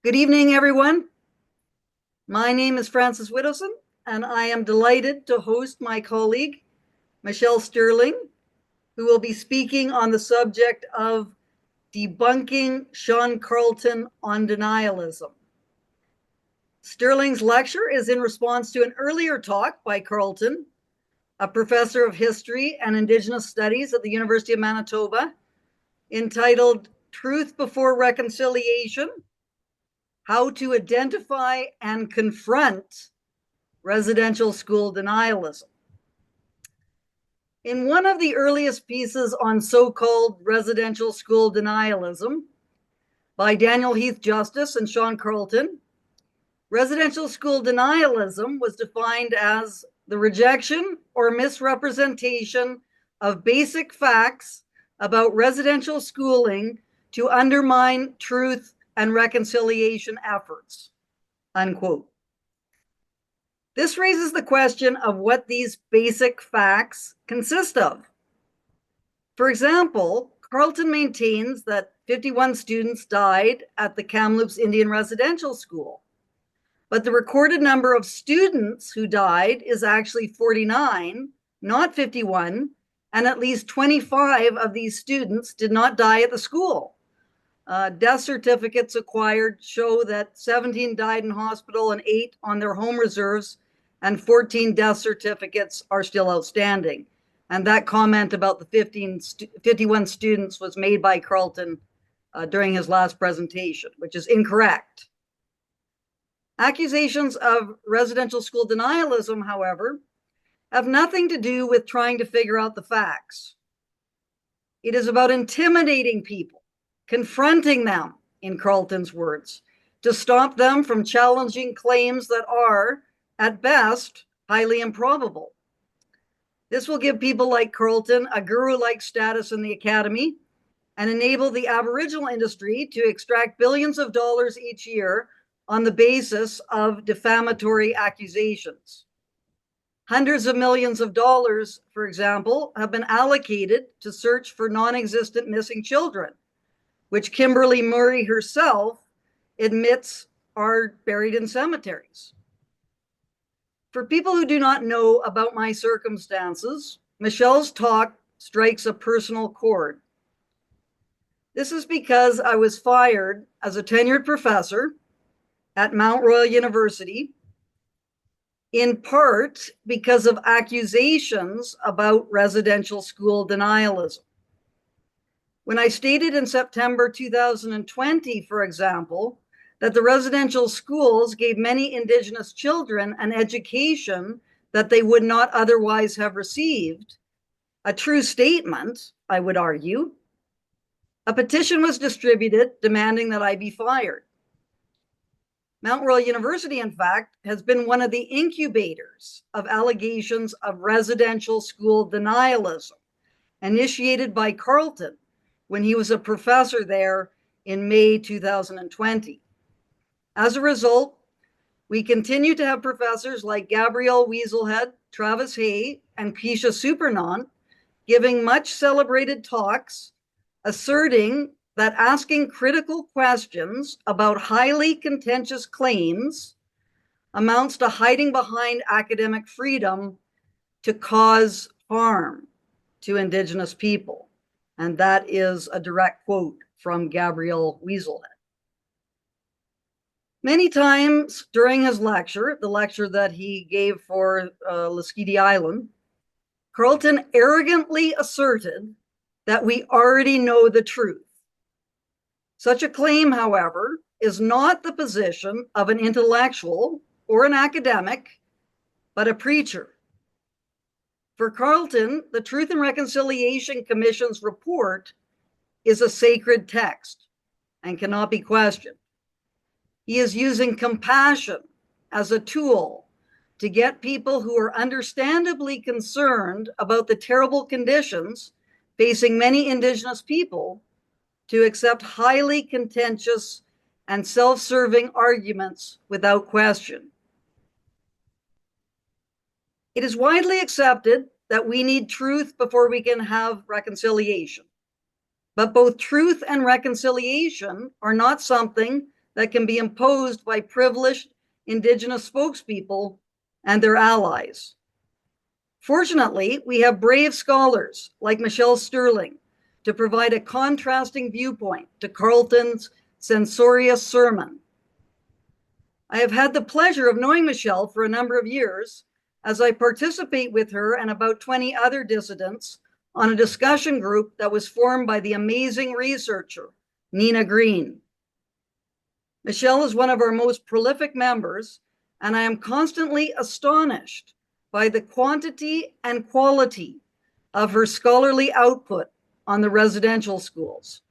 Good evening, everyone. My name is Frances Widdowson, and I am delighted to host my colleague, Michelle Stirling, who will be speaking on the subject of debunking Sean Carleton on denialism. Stirling's lecture is in response to an earlier talk by Carleton, a professor of history and Indigenous studies at the University of Manitoba, entitled Truth Before Reconciliation: How to Identify and Confront Residential School Denialism. In one of the earliest pieces on so-called residential school denialism by Daniel Heath Justice and Sean Carleton, residential school denialism was defined as the rejection or misrepresentation of basic facts about residential schooling to undermine truth and reconciliation efforts, unquote. This raises the question of what these basic facts consist of. For example, Carleton maintains that 51 students died at the Kamloops Indian Residential School, but the recorded number of students who died is actually 49, not 51, and at least 25 of these students did not die at the school. Death certificates acquired show that 17 died in hospital and 8 on their home reserves, and 14 death certificates are still outstanding. And that comment about the 51 students was made by Carleton during his last presentation, which is incorrect. Accusations of residential school denialism, however, have nothing to do with trying to figure out the facts. It is about intimidating people, confronting them, in Carleton's words, to stop them from challenging claims that are, at best, highly improbable. This will give people like Carleton a guru-like status in the academy and enable the Aboriginal industry to extract billions of dollars each year on the basis of defamatory accusations. Hundreds of millions of dollars, for example, have been allocated to search for non-existent missing children, which Kimberly Murray herself admits are buried in cemeteries. For people who do not know about my circumstances, Michelle's talk strikes a personal chord. This is because I was fired as a tenured professor at Mount Royal University, in part because of accusations about residential school denialism. When I stated in September 2020, for example, that the residential schools gave many Indigenous children an education that they would not otherwise have received, a true statement, I would argue, a petition was distributed demanding that I be fired. Mount Royal University, in fact, has been one of the incubators of allegations of residential school denialism, initiated by Carleton when he was a professor there in May 2020. As a result, we continue to have professors like Gabrielle Weaselhead, Travis Hay, and Keisha Supernant giving much celebrated talks asserting that asking critical questions about highly contentious claims amounts to hiding behind academic freedom to cause harm to Indigenous people. And that is a direct quote from Gabrielle Weaselhead. Many times during his lecture, the lecture that he gave for Lasqueti Island, Carleton arrogantly asserted that we already know the truth. Such a claim, however, is not the position of an intellectual or an academic, but a preacher. For Carleton, the Truth and Reconciliation Commission's report is a sacred text and cannot be questioned. He is using compassion as a tool to get people who are understandably concerned about the terrible conditions facing many Indigenous people to accept highly contentious and self-serving arguments without question. It is widely accepted that we need truth before we can have reconciliation. But both truth and reconciliation are not something that can be imposed by privileged Indigenous spokespeople and their allies. Fortunately, we have brave scholars like Michelle Stirling to provide a contrasting viewpoint to Carleton's censorious sermon. I have had the pleasure of knowing Michelle for a number of years as I participate with her and about 20 other dissidents on a discussion group that was formed by the amazing researcher, Nina Green. Michelle is one of our most prolific members, and I am constantly astonished by the quantity and quality of her scholarly output on the residential schools.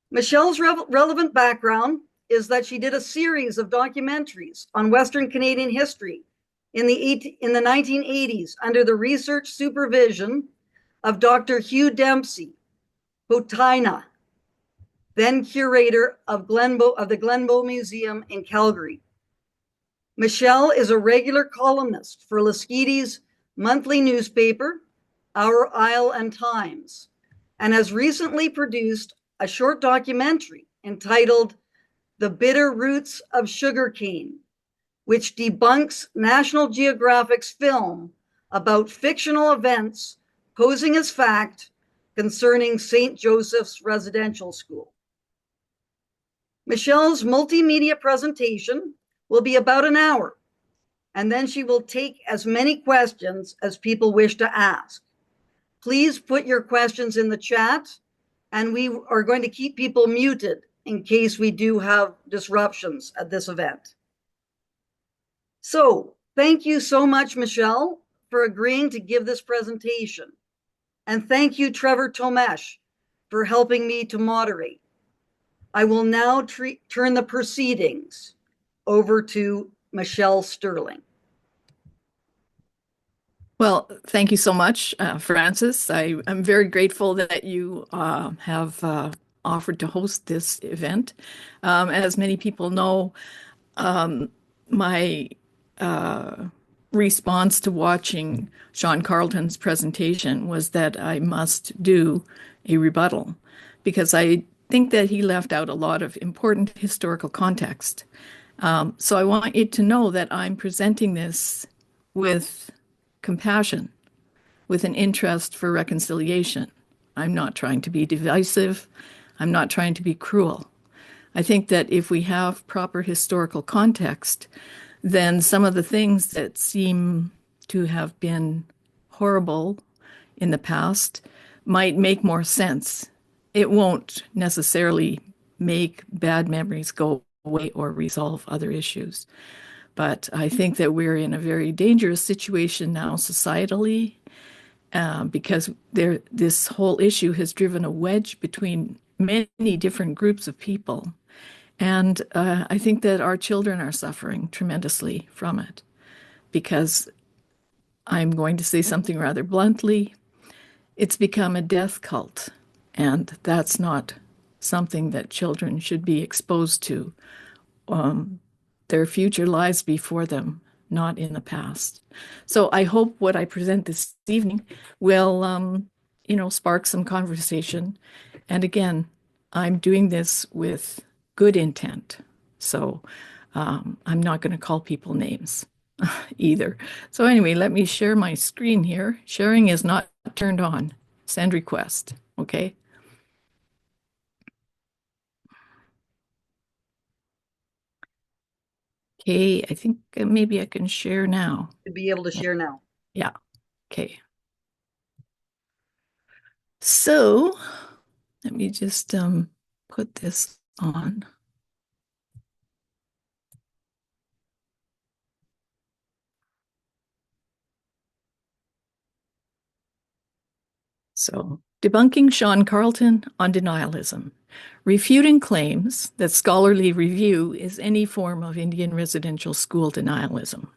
Michelle's relevant background is that she did a series of documentaries on Western Canadian history in the 1980s under the research supervision of Dr. Hugh Dempsey, Potai'na, then curator of the Glenbow Museum in Calgary. Michelle is a regular columnist for Lasqueti's monthly newspaper, Our Isle and Times, and has recently produced a short documentary entitled The Bitter Roots of Sugarcane, which debunks National Geographic's film about fictional events posing as fact concerning St. Joseph's Residential School. Michelle's multimedia presentation will be about an hour, and then she will take as many questions as people wish to ask. Please put your questions in the chat, and we are going to keep people muted in case we do have disruptions at this event. So, thank you so much, Michelle, for agreeing to give this presentation. And thank you, Trevor Tomesh, for helping me to moderate. I will now turn the proceedings over to Michelle Stirling. Well, thank you so much, Francis. I'm very grateful that you have offered to host this event. As many people know, my response to watching Sean Carleton's presentation was that I must do a rebuttal because I think that he left out a lot of important historical context. So I want you to know that I'm presenting this with compassion, with an interest for reconciliation. I'm not trying to be divisive. I'm not trying to be cruel. I think that if we have proper historical context, then some of the things that seem to have been horrible in the past might make more sense. It won't necessarily make bad memories go away or resolve other issues. But I think that we're in a very dangerous situation now societally because this whole issue has driven a wedge between many different groups of people. And I think that our children are suffering tremendously from it because I'm going to say something rather bluntly. It's become a death cult, and that's not something that children should be exposed to. Their future lies before them, not in the past. So I hope what I present this evening will, spark some conversation. And again, I'm doing this with good intent. So I'm not going to call people names either. So anyway, let me share my screen here. Sharing is not turned on. Send request, okay? Okay, I think maybe I can share now. To be able to share now. Yeah, okay. So let me just put this on. So, debunking Sean Carleton on denialism, refuting claims that scholarly review is any form of Indian residential school denialism.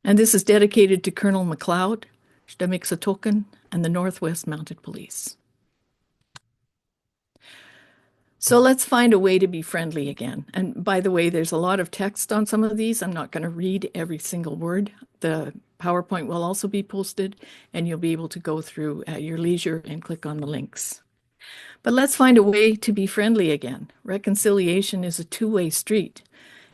And this is dedicated to Colonel MacLeod, Stamixatoken, and the Northwest Mounted Police. So let's find a way to be friendly again. And by the way, there's a lot of text on some of these. I'm not going to read every single word. The PowerPoint will also be posted, and you'll be able to go through at your leisure and click on the links. But let's find a way to be friendly again. Reconciliation is a two-way street,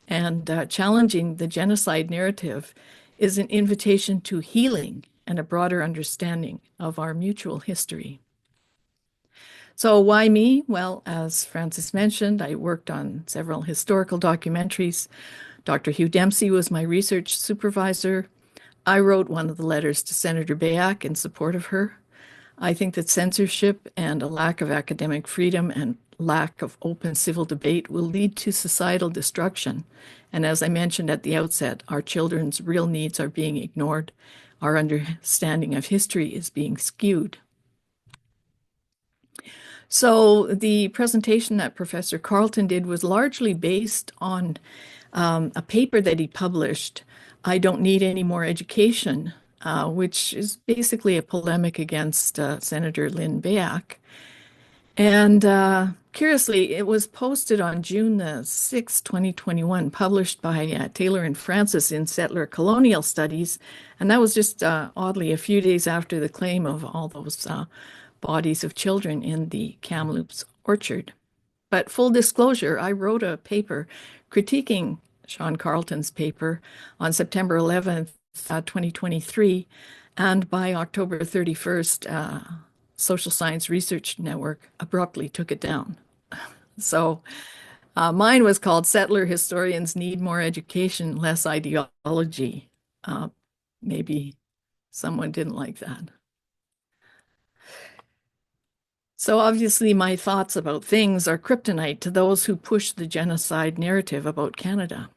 and challenging the genocide narrative is an invitation to healing and a broader understanding of our mutual history. So why me? Well, as Francis mentioned, I worked on several historical documentaries. Dr. Hugh Dempsey was my research supervisor. I wrote one of the letters to Senator Beyak in support of her. I think that censorship and a lack of academic freedom and lack of open civil debate will lead to societal destruction. And as I mentioned at the outset, our children's real needs are being ignored. Our understanding of history is being skewed. So the presentation that Professor Carleton did was largely based on a paper that he published, I Don't Need Any More Education, which is basically a polemic against Senator Lynn Beyak. And curiously, it was posted on June the 6th, 2021, published by Taylor and Francis in Settler Colonial Studies. And that was just oddly a few days after the claim of all those bodies of children in the Kamloops orchard. But full disclosure, I wrote a paper critiquing Sean Carleton's paper on September 11th, 2023, and by October 31st, Social Science Research Network abruptly took it down. So mine was called Settler Historians Need More Education, Less Ideology. Maybe someone didn't like that. So obviously my thoughts about things are kryptonite to those who push the genocide narrative about Canada.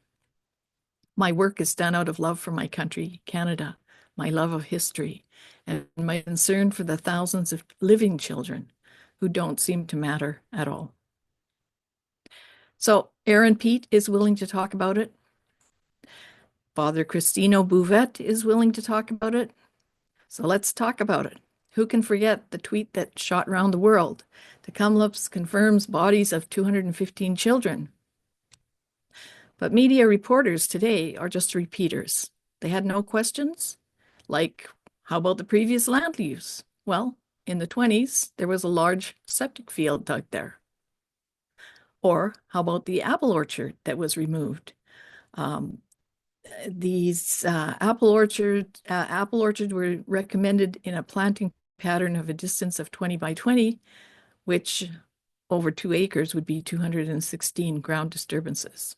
My work is done out of love for my country, Canada, my love of history, and my concern for the thousands of living children who don't seem to matter at all. So Aaron Pete is willing to talk about it. Father Cristino Bouvet is willing to talk about it. So let's talk about it. Who can forget the tweet that shot around the world? The Kamloops confirms bodies of 215 children. But media reporters today are just repeaters. They had no questions. Like, how about the previous land use? Well, in the 20s, there was a large septic field dug there. Or how about the apple orchard that was removed? These apple orchards were recommended in a planting pattern of a distance of 20 by 20, which over 2 acres would be 216 ground disturbances.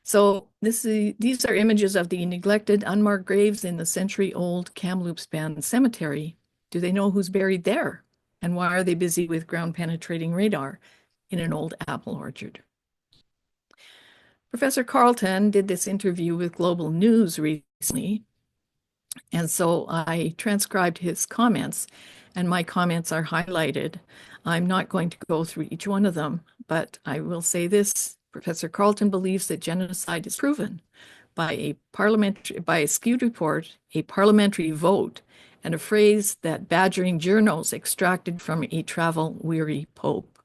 So these are images of the neglected, unmarked graves in the century-old Kamloops Band Cemetery. Do they know who's buried there? And why are they busy with ground-penetrating radar in an old apple orchard? Professor Carleton did this interview with Global News recently, and so I transcribed his comments, and my comments are highlighted. I'm not going to go through each one of them, but I will say this. Professor Carleton believes that genocide is proven by a skewed report, a parliamentary vote, and a phrase that badgering journos extracted from a travel-weary pope.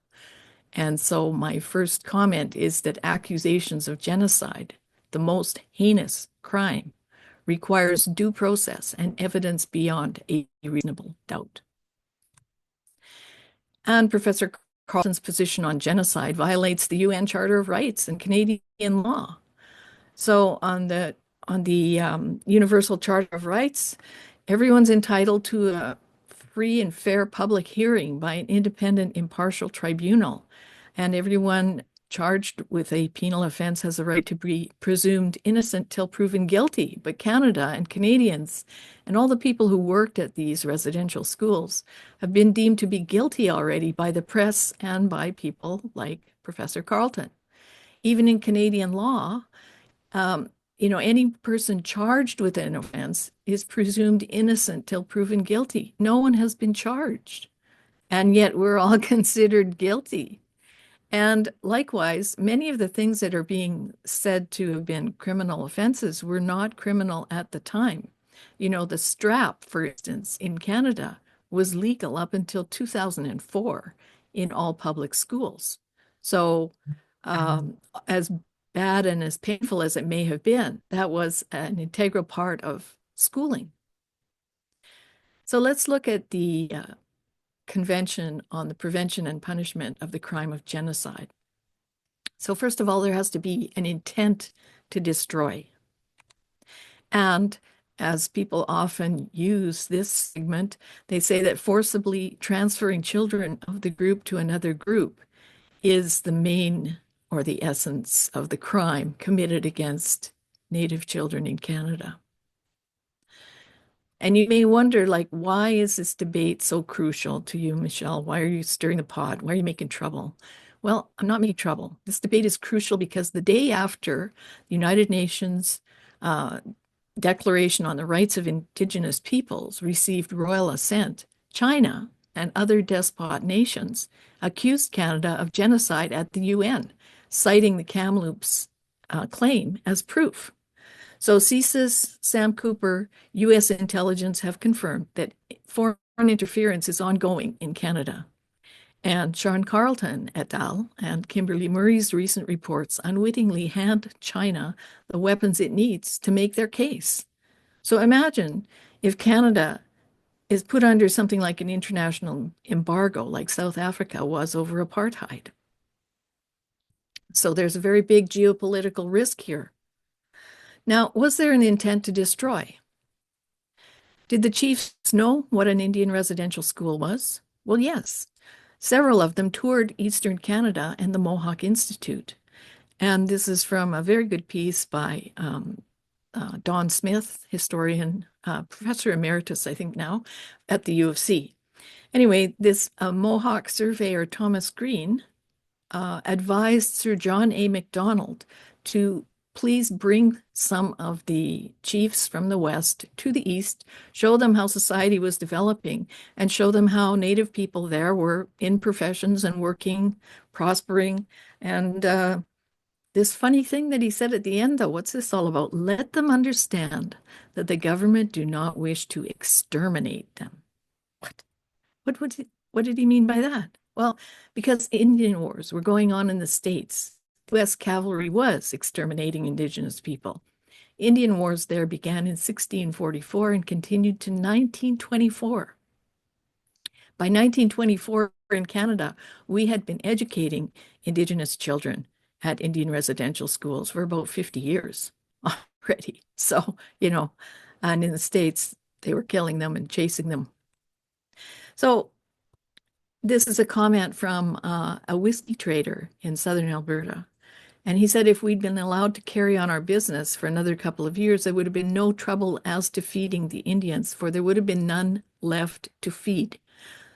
And so my first comment is that accusations of genocide, the most heinous crime, requires due process and evidence beyond a reasonable doubt. And Professor Carleton's position on genocide violates the UN Charter of Rights and Canadian law. So on the Universal Charter of Rights, everyone's entitled to a free and fair public hearing by an independent, impartial tribunal, and everyone charged with a penal offense has the right to be presumed innocent till proven guilty. But Canada and Canadians and all the people who worked at these residential schools have been deemed to be guilty already by the press and by people like Professor Carleton. Even in Canadian law, any person charged with an offense is presumed innocent till proven guilty. No one has been charged, and yet we're all considered guilty. And likewise, many of the things that are being said to have been criminal offenses were not criminal at the time. The strap, for instance, in Canada was legal up until 2004 in all public schools. So as bad and as painful as it may have been, that was an integral part of schooling. So let's look at the Convention on the Prevention and Punishment of the Crime of Genocide. So first of all, there has to be an intent to destroy. And as people often use this segment, they say that forcibly transferring children of the group to another group is the main or the essence of the crime committed against Native children in Canada. And you may wonder, like, why is this debate so crucial to you, Michelle? Why are you stirring the pot? Why are you making trouble? Well, I'm not making trouble. This debate is crucial because the day after the United Nations Declaration on the Rights of Indigenous Peoples received royal assent, China and other despot nations accused Canada of genocide at the UN, citing the Kamloops claim as proof. So CSIS, Sam Cooper, U.S. intelligence have confirmed that foreign interference is ongoing in Canada. And Sean Carleton et al. And Kimberly Murray's recent reports unwittingly hand China the weapons it needs to make their case. So imagine if Canada is put under something like an international embargo, like South Africa was over apartheid. So there's a very big geopolitical risk here. Now, was there an intent to destroy? Did the chiefs know what an Indian residential school was? Well, yes. Several of them toured Eastern Canada and the Mohawk Institute. And this is from a very good piece by Don Smith, historian, professor emeritus, I think now, at the U of C. Anyway, this Mohawk surveyor, Thomas Green, advised Sir John A. Macdonald to please bring some of the chiefs from the West to the East, show them how society was developing, and show them how Native people there were in professions and working, prospering. And this funny thing that he said at the end, though, what's this all about? Let them understand that the government do not wish to exterminate them. What? What did he mean by that? Well, because Indian wars were going on in the States, U.S. cavalry was exterminating Indigenous people. Indian wars there began in 1644 and continued to 1924. By 1924 in Canada, we had been educating Indigenous children at Indian residential schools for about 50 years already. So, and in the States, they were killing them and chasing them. So this is a comment from a whiskey trader in southern Alberta. And he said if we'd been allowed to carry on our business for another couple of years, there would have been no trouble as to feeding the Indians, for there would have been none left to feed.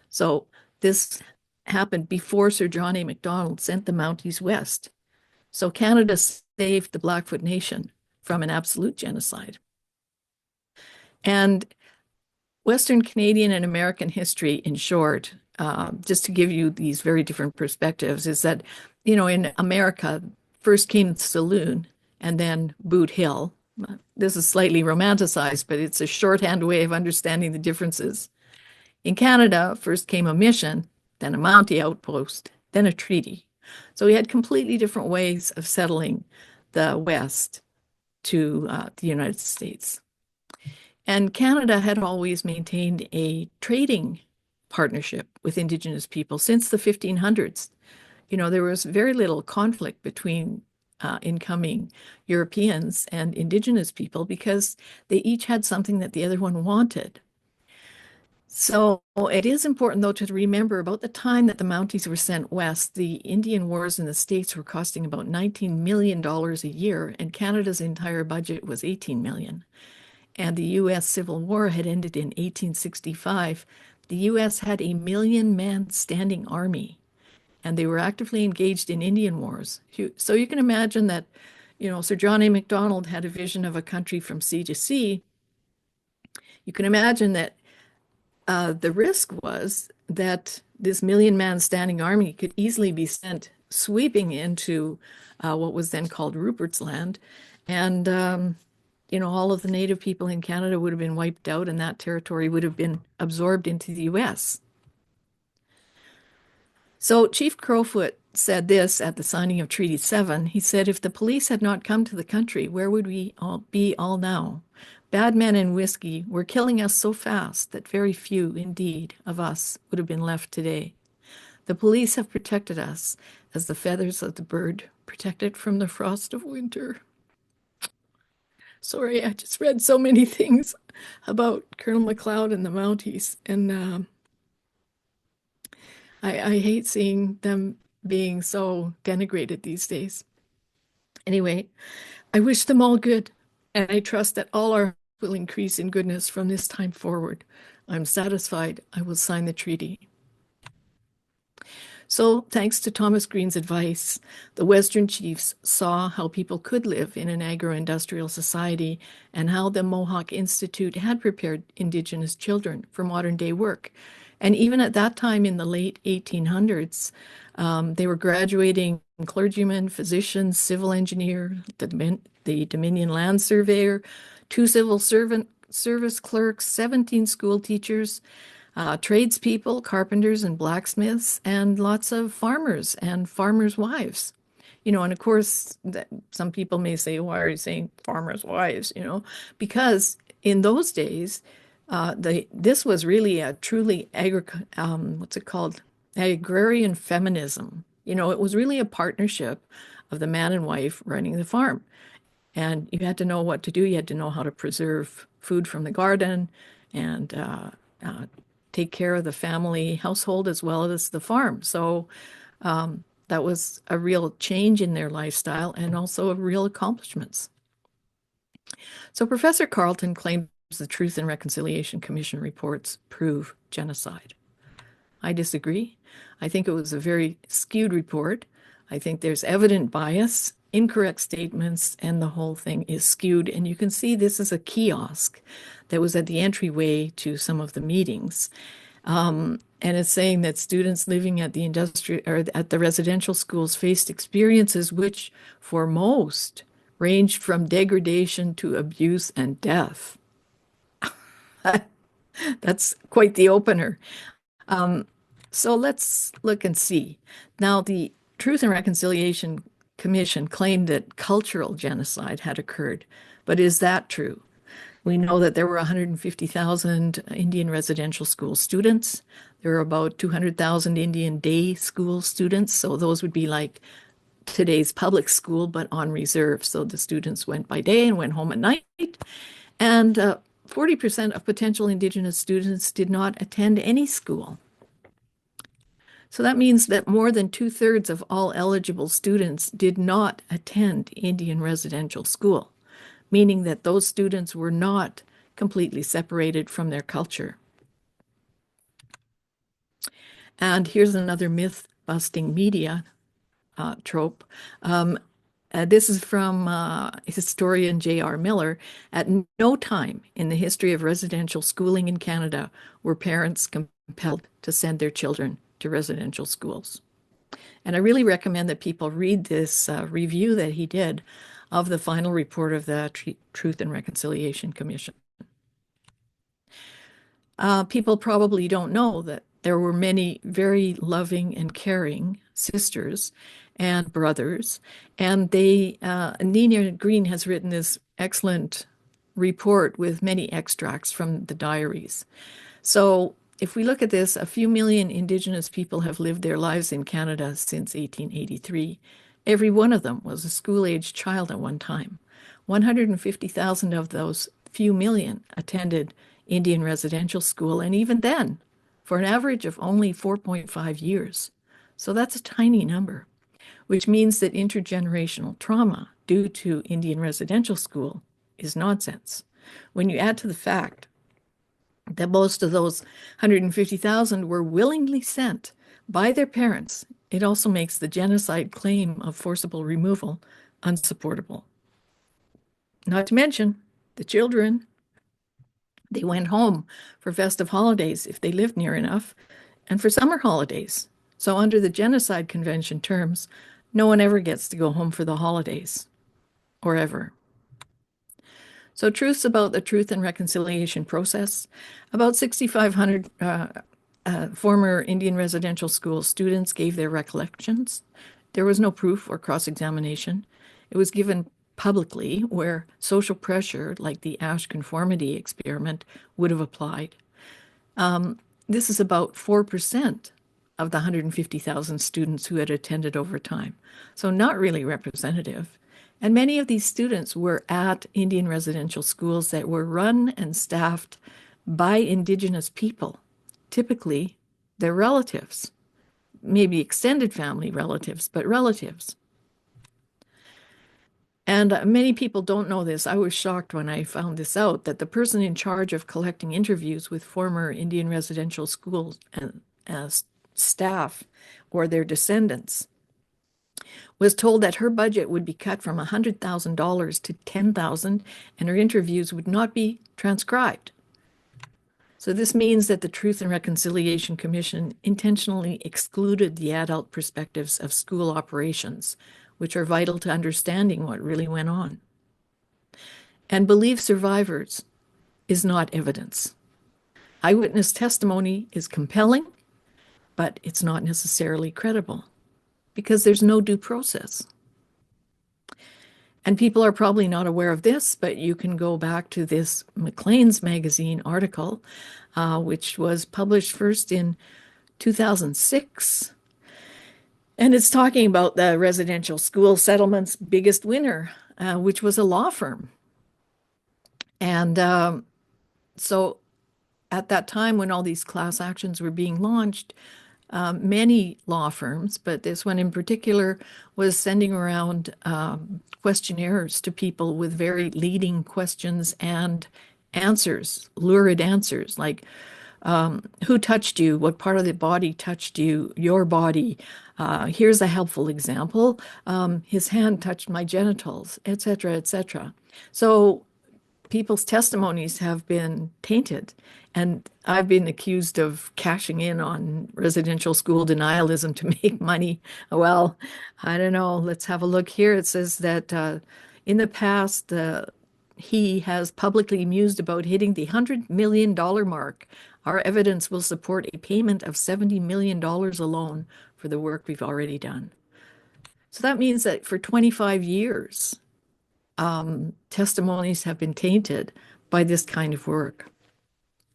So this happened before Sir John A. Macdonald sent the Mounties west. So Canada saved the Blackfoot Nation from an absolute genocide. And Western Canadian and American history, in short, just to give you these very different perspectives, is that, in America, first came the saloon and then Boot Hill. This is slightly romanticized, but it's a shorthand way of understanding the differences. In Canada, first came a mission, then a Mountie outpost, then a treaty. So we had completely different ways of settling the West to the United States. And Canada had always maintained a trading partnership with Indigenous people since the 1500s. There was very little conflict between incoming Europeans and Indigenous people because they each had something that the other one wanted. So it is important, though, to remember about the time that the Mounties were sent west, the Indian wars in the States were costing about $19 million a year, and Canada's entire budget was $18 million. And the U.S. Civil War had ended in 1865. The U.S. had a 1 million-man standing army, and they were actively engaged in Indian wars. So you can imagine that, Sir John A. Macdonald had a vision of a country from sea to sea. You can imagine that the risk was that this 1 million-man standing army could easily be sent sweeping into what was then called Rupert's Land, and all of the Native people in Canada would have been wiped out, and that territory would have been absorbed into the U.S. So Chief Crowfoot said this at the signing of Treaty 7. He said, if the police had not come to the country, where would we all be all now? Bad men and whiskey were killing us so fast that very few, indeed, of us would have been left today. The police have protected us as the feathers of the bird protected from the frost of winter. Sorry, I just read so many things about Colonel MacLeod and the Mounties, and I hate seeing them being so denigrated these days. Anyway, I wish them all good, and I trust that all our will increase in goodness from this time forward. I'm satisfied I will sign the treaty. So, thanks to Thomas Green's advice, the Western chiefs saw how people could live in an agro-industrial society and how the Mohawk Institute had prepared Indigenous children for modern-day work. And even at that time in the late 1800s, they were graduating clergymen, physicians, civil engineer, the Dominion land surveyor, 2 civil service clerks, 17 school teachers, tradespeople, carpenters and blacksmiths, and lots of farmers and farmers' wives. And of course, some people may say, why are you saying farmers' wives? Because in those days, this was really a truly agrarian feminism. It was really a partnership of the man and wife running the farm. And you had to know what to do. You had to know how to preserve food from the garden and take care of the family household as well as the farm. So that was a real change in their lifestyle and also a real accomplishments. So Professor Carleton claims the Truth and Reconciliation Commission reports prove genocide. I disagree. I think it was a very skewed report. I think there's evident bias, incorrect statements, and the whole thing is skewed. And you can see this is a kiosk that was at the entryway to some of the meetings. And it's saying that students living at the residential schools faced experiences which, for most, ranged from degradation to abuse and death. That's quite the opener. So let's look and see. Now, the Truth and Reconciliation Commission claimed that cultural genocide had occurred, but is that true? We know that there were 150,000 Indian residential school students. There were about 200,000 Indian day school students, so those would be like today's public school, but on reserve. So the students went by day and went home at night. And 40% of potential Indigenous students did not attend any school. So that means that more than 2/3 of all eligible students did not attend Indian residential school, meaning that those students were not completely separated from their culture. And here's another myth-busting media trope. This is from historian J.R. Miller. At no time in the history of residential schooling in Canada were parents compelled to send their children to residential schools. And I really recommend that people read this review that he did of the final report of the Truth and Reconciliation Commission. People probably don't know that there were many very loving and caring sisters and brothers, and Nina Green has written this excellent report with many extracts from the diaries. So if we look at this, a few million Indigenous people have lived their lives in Canada since 1883. Every one of them was a school-aged child at one time. 150,000 of those few million attended Indian residential school, and even then, for an average of only 4.5 years. So that's a tiny number, which means that intergenerational trauma due to Indian residential school is nonsense. When you add to the fact that most of those 150,000 were willingly sent by their parents, it also makes the genocide claim of forcible removal unsupportable. Not to mention the children. They went home for festive holidays if they lived near enough, and for summer holidays. So under the Genocide Convention terms, no one ever gets to go home for the holidays, or ever. So truths about the Truth and Reconciliation process. About 6,500 former Indian residential school students gave their recollections. There was no proof or cross-examination. It was given publicly where social pressure, like the Ash conformity experiment, would have applied. This is about 4% of the 150,000 students who had attended over time. So not really representative. And many of these students were at Indian residential schools that were run and staffed by Indigenous people, typically their relatives, maybe extended family relatives, but relatives. And many people don't know this. I was shocked when I found this out, that the person in charge of collecting interviews with former Indian residential schools and as staff or their descendants was told that her budget would be cut from $100,000 to $10,000 and her interviews would not be transcribed. So this means that the Truth and Reconciliation Commission intentionally excluded the adult perspectives of school operations, which are vital to understanding what really went on. And believe survivors is not evidence. Eyewitness testimony is compelling, but it's not necessarily credible because there's no due process. And people are probably not aware of this, but you can go back to this Maclean's magazine article, which was published first in 2006. And it's talking about the residential school settlement's biggest winner, which was a law firm. And so at that time when all these class actions were being launched, many law firms, but this one in particular, was sending around questionnaires to people with very leading questions and answers, lurid answers, like who touched you? What part of the body touched you? Your body. Here's a helpful example. His hand touched my genitals, etc., etc. So people's testimonies have been tainted. And I've been accused of cashing in on residential school denialism to make money. Well, I don't know. Let's have a look here. It says that in the past, he has publicly mused about hitting the $100 million mark. Our evidence will support a payment of $70 million alone for the work we've already done. So that means that for 25 years, testimonies have been tainted by this kind of work.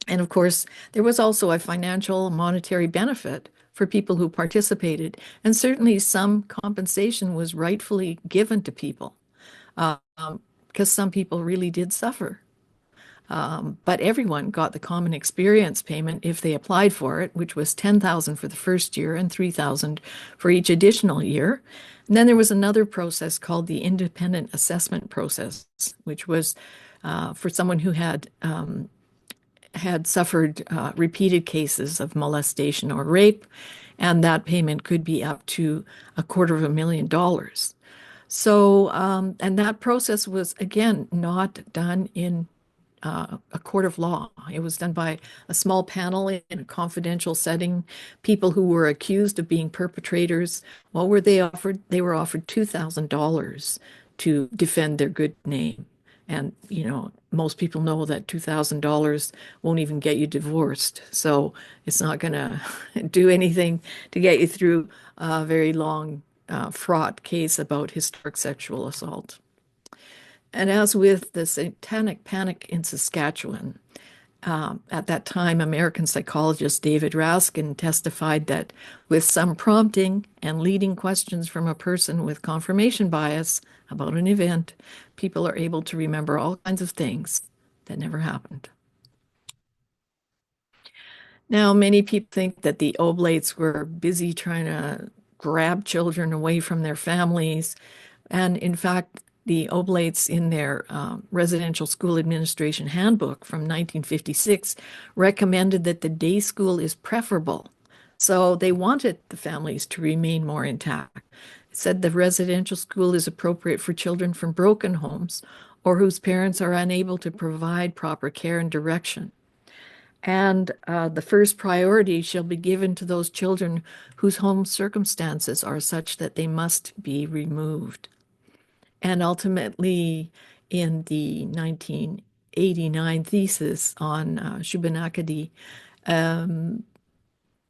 And of course, there was also a financial monetary benefit for people who participated. And certainly some compensation was rightfully given to people because some people really did suffer. But everyone got the common experience payment if they applied for it, which was $10,000 for the first year and $3,000 for each additional year. And then there was another process called the independent assessment process, which was for someone who had suffered repeated cases of molestation or rape, and that payment could be up to $250,000. So, and that process was, again, not done in a court of law. It was done by a small panel in a confidential setting. People who were accused of being perpetrators, what were they offered? They were offered $2,000 to defend their good name. And, you know, most people know that $2,000 won't even get you divorced. So it's not going to do anything to get you through a very long, fraught case about historic sexual assault. And as with the Satanic Panic in Saskatchewan, at that time, American psychologist David Raskin testified that with some prompting and leading questions from a person with confirmation bias about an event, people are able to remember all kinds of things that never happened. Now, many people think that the Oblates were busy trying to grab children away from their families. And in fact, the Oblates in their residential school administration handbook from 1956 recommended that the day school is preferable. So they wanted the families to remain more intact. It said the residential school is appropriate for children from broken homes or whose parents are unable to provide proper care and direction. And the first priority shall be given to those children whose home circumstances are such that they must be removed. And ultimately, in the 1989 thesis on Shubenacadie,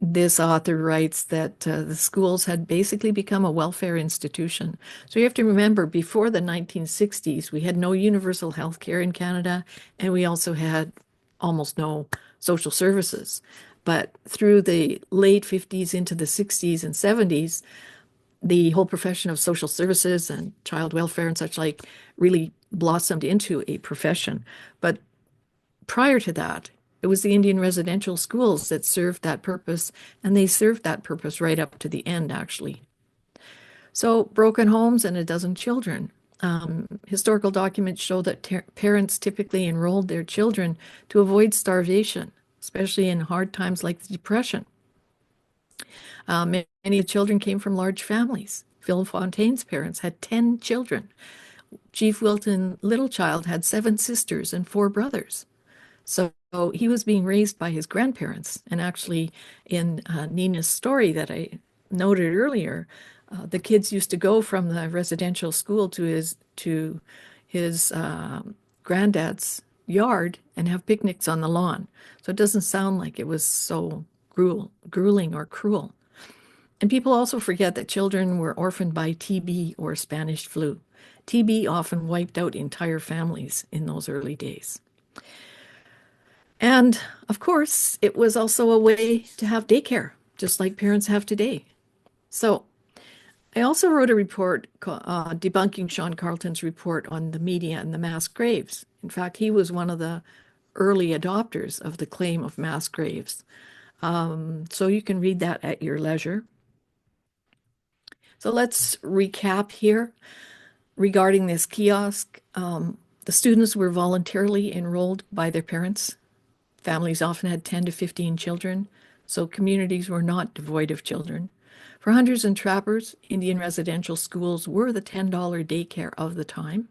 this author writes that the schools had basically become a welfare institution. So you have to remember, before the 1960s, we had no universal health care in Canada, and we also had almost no social services. But through the late 50s into the 60s and 70s, the whole profession of social services and child welfare and such like really blossomed into a profession. But prior to that, it was the Indian residential schools that served that purpose, and they served that purpose right up to the end, actually. So, broken homes and a dozen children. Historical documents show that parents typically enrolled their children to avoid starvation, especially in hard times like the Depression. Many of the children came from large families. Phil Fontaine's parents had 10 children. Chief Wilton Littlechild had 7 sisters and 4 brothers. So he was being raised by his grandparents. And actually, in Nina's story that I noted earlier, the kids used to go from the residential school to his granddad's yard and have picnics on the lawn. So it doesn't sound like it was so grueling or cruel. And people also forget that children were orphaned by TB or Spanish flu. TB often wiped out entire families in those early days. And of course, it was also a way to have daycare, just like parents have today. So I also wrote a report debunking Sean Carleton's report on the media and the mass graves. In fact, he was one of the early adopters of the claim of mass graves. So you can read that at your leisure. So let's recap here regarding this kiosk. The students were voluntarily enrolled by their parents. Families often had 10 to 15 children, so communities were not devoid of children. For hunters and trappers, Indian residential schools were the $10 daycare of the time.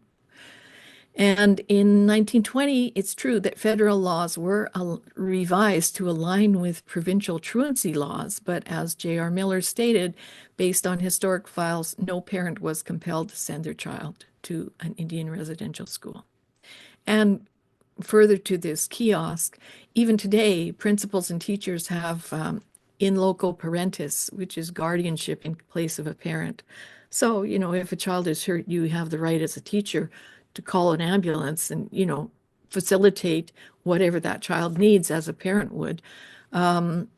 And in 1920, it's true that federal laws were revised to align with provincial truancy laws, but as J.R. Miller stated, based on historic files, no parent was compelled to send their child to an Indian residential school. And further to this kiosk, even today, principals and teachers have in loco parentis, which is guardianship in place of a parent. So, if a child is hurt, you have the right as a teacher to call an ambulance and, facilitate whatever that child needs as a parent would. And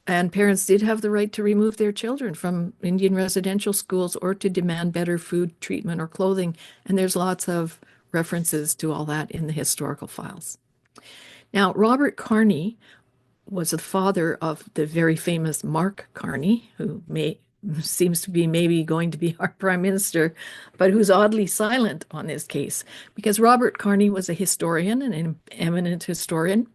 parents did have the right to remove their children from Indian residential schools or to demand better food, treatment, or clothing. And there's lots of references to all that in the historical files. Now, Robert Carney was the father of the very famous Mark Carney, who seems to be maybe going to be our prime minister, but who's oddly silent on this case, because Robert Carney was a historian, an eminent historian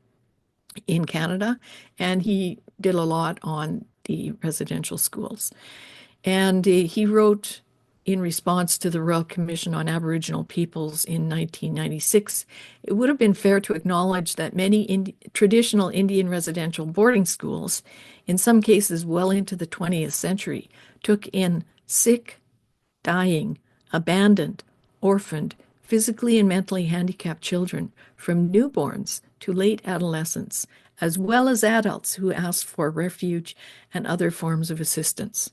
in Canada, and he did a lot on the residential schools. And he wrote in response to the Royal Commission on Aboriginal Peoples in 1996, it would have been fair to acknowledge that many traditional Indian residential boarding schools, in some cases well into the 20th century, took in sick, dying, abandoned, orphaned, physically and mentally handicapped children from newborns to late adolescents, as well as adults who asked for refuge and other forms of assistance.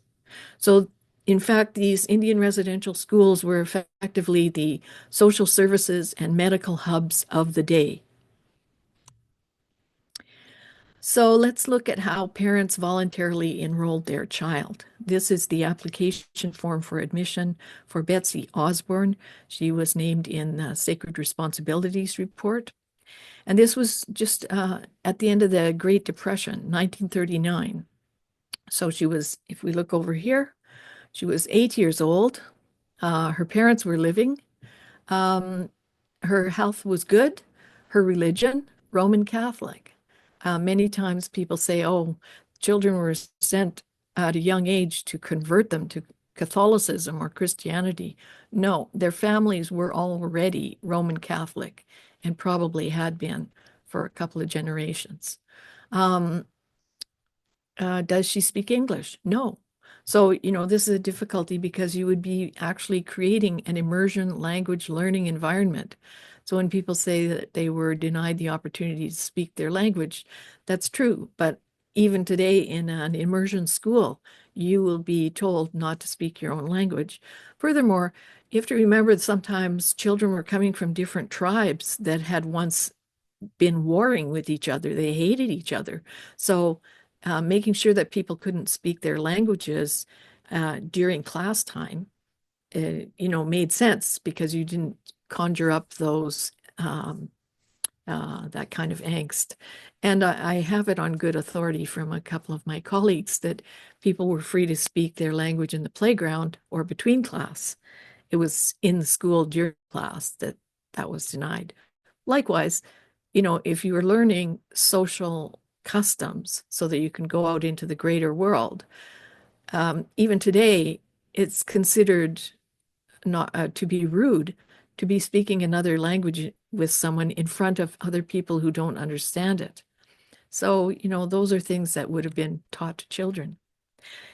So in fact, these Indian residential schools were effectively the social services and medical hubs of the day. So let's look at how parents voluntarily enrolled their child. This is the application form for admission for Betsy Osborne. She was named in the Sacred Responsibilities Report. And this was just at the end of the Great Depression, 1939. So she was, if we look over here, she was 8 years old. Her parents were living. Her health was good. Her religion, Roman Catholic. Many times people say, oh, children were sent at a young age to convert them to Catholicism or Christianity. No, their families were already Roman Catholic and probably had been for a couple of generations. Does she speak English? No. So, this is a difficulty because you would be actually creating an immersion language learning environment. So when people say that they were denied the opportunity to speak their language, that's true. But even today in an immersion school, you will be told not to speak your own language. Furthermore, you have to remember that sometimes children were coming from different tribes that had once been warring with each other. They hated each other. So making sure that people couldn't speak their languages during class time, made sense because you didn't conjure up those that kind of angst. And I have it on good authority from a couple of my colleagues that people were free to speak their language in the playground or between class. It was in the school during class that was denied. Likewise, if you were learning social customs so that you can go out into the greater world, even today, it's considered not to be rude to be speaking another language with someone in front of other people who don't understand it. So, those are things that would have been taught to children.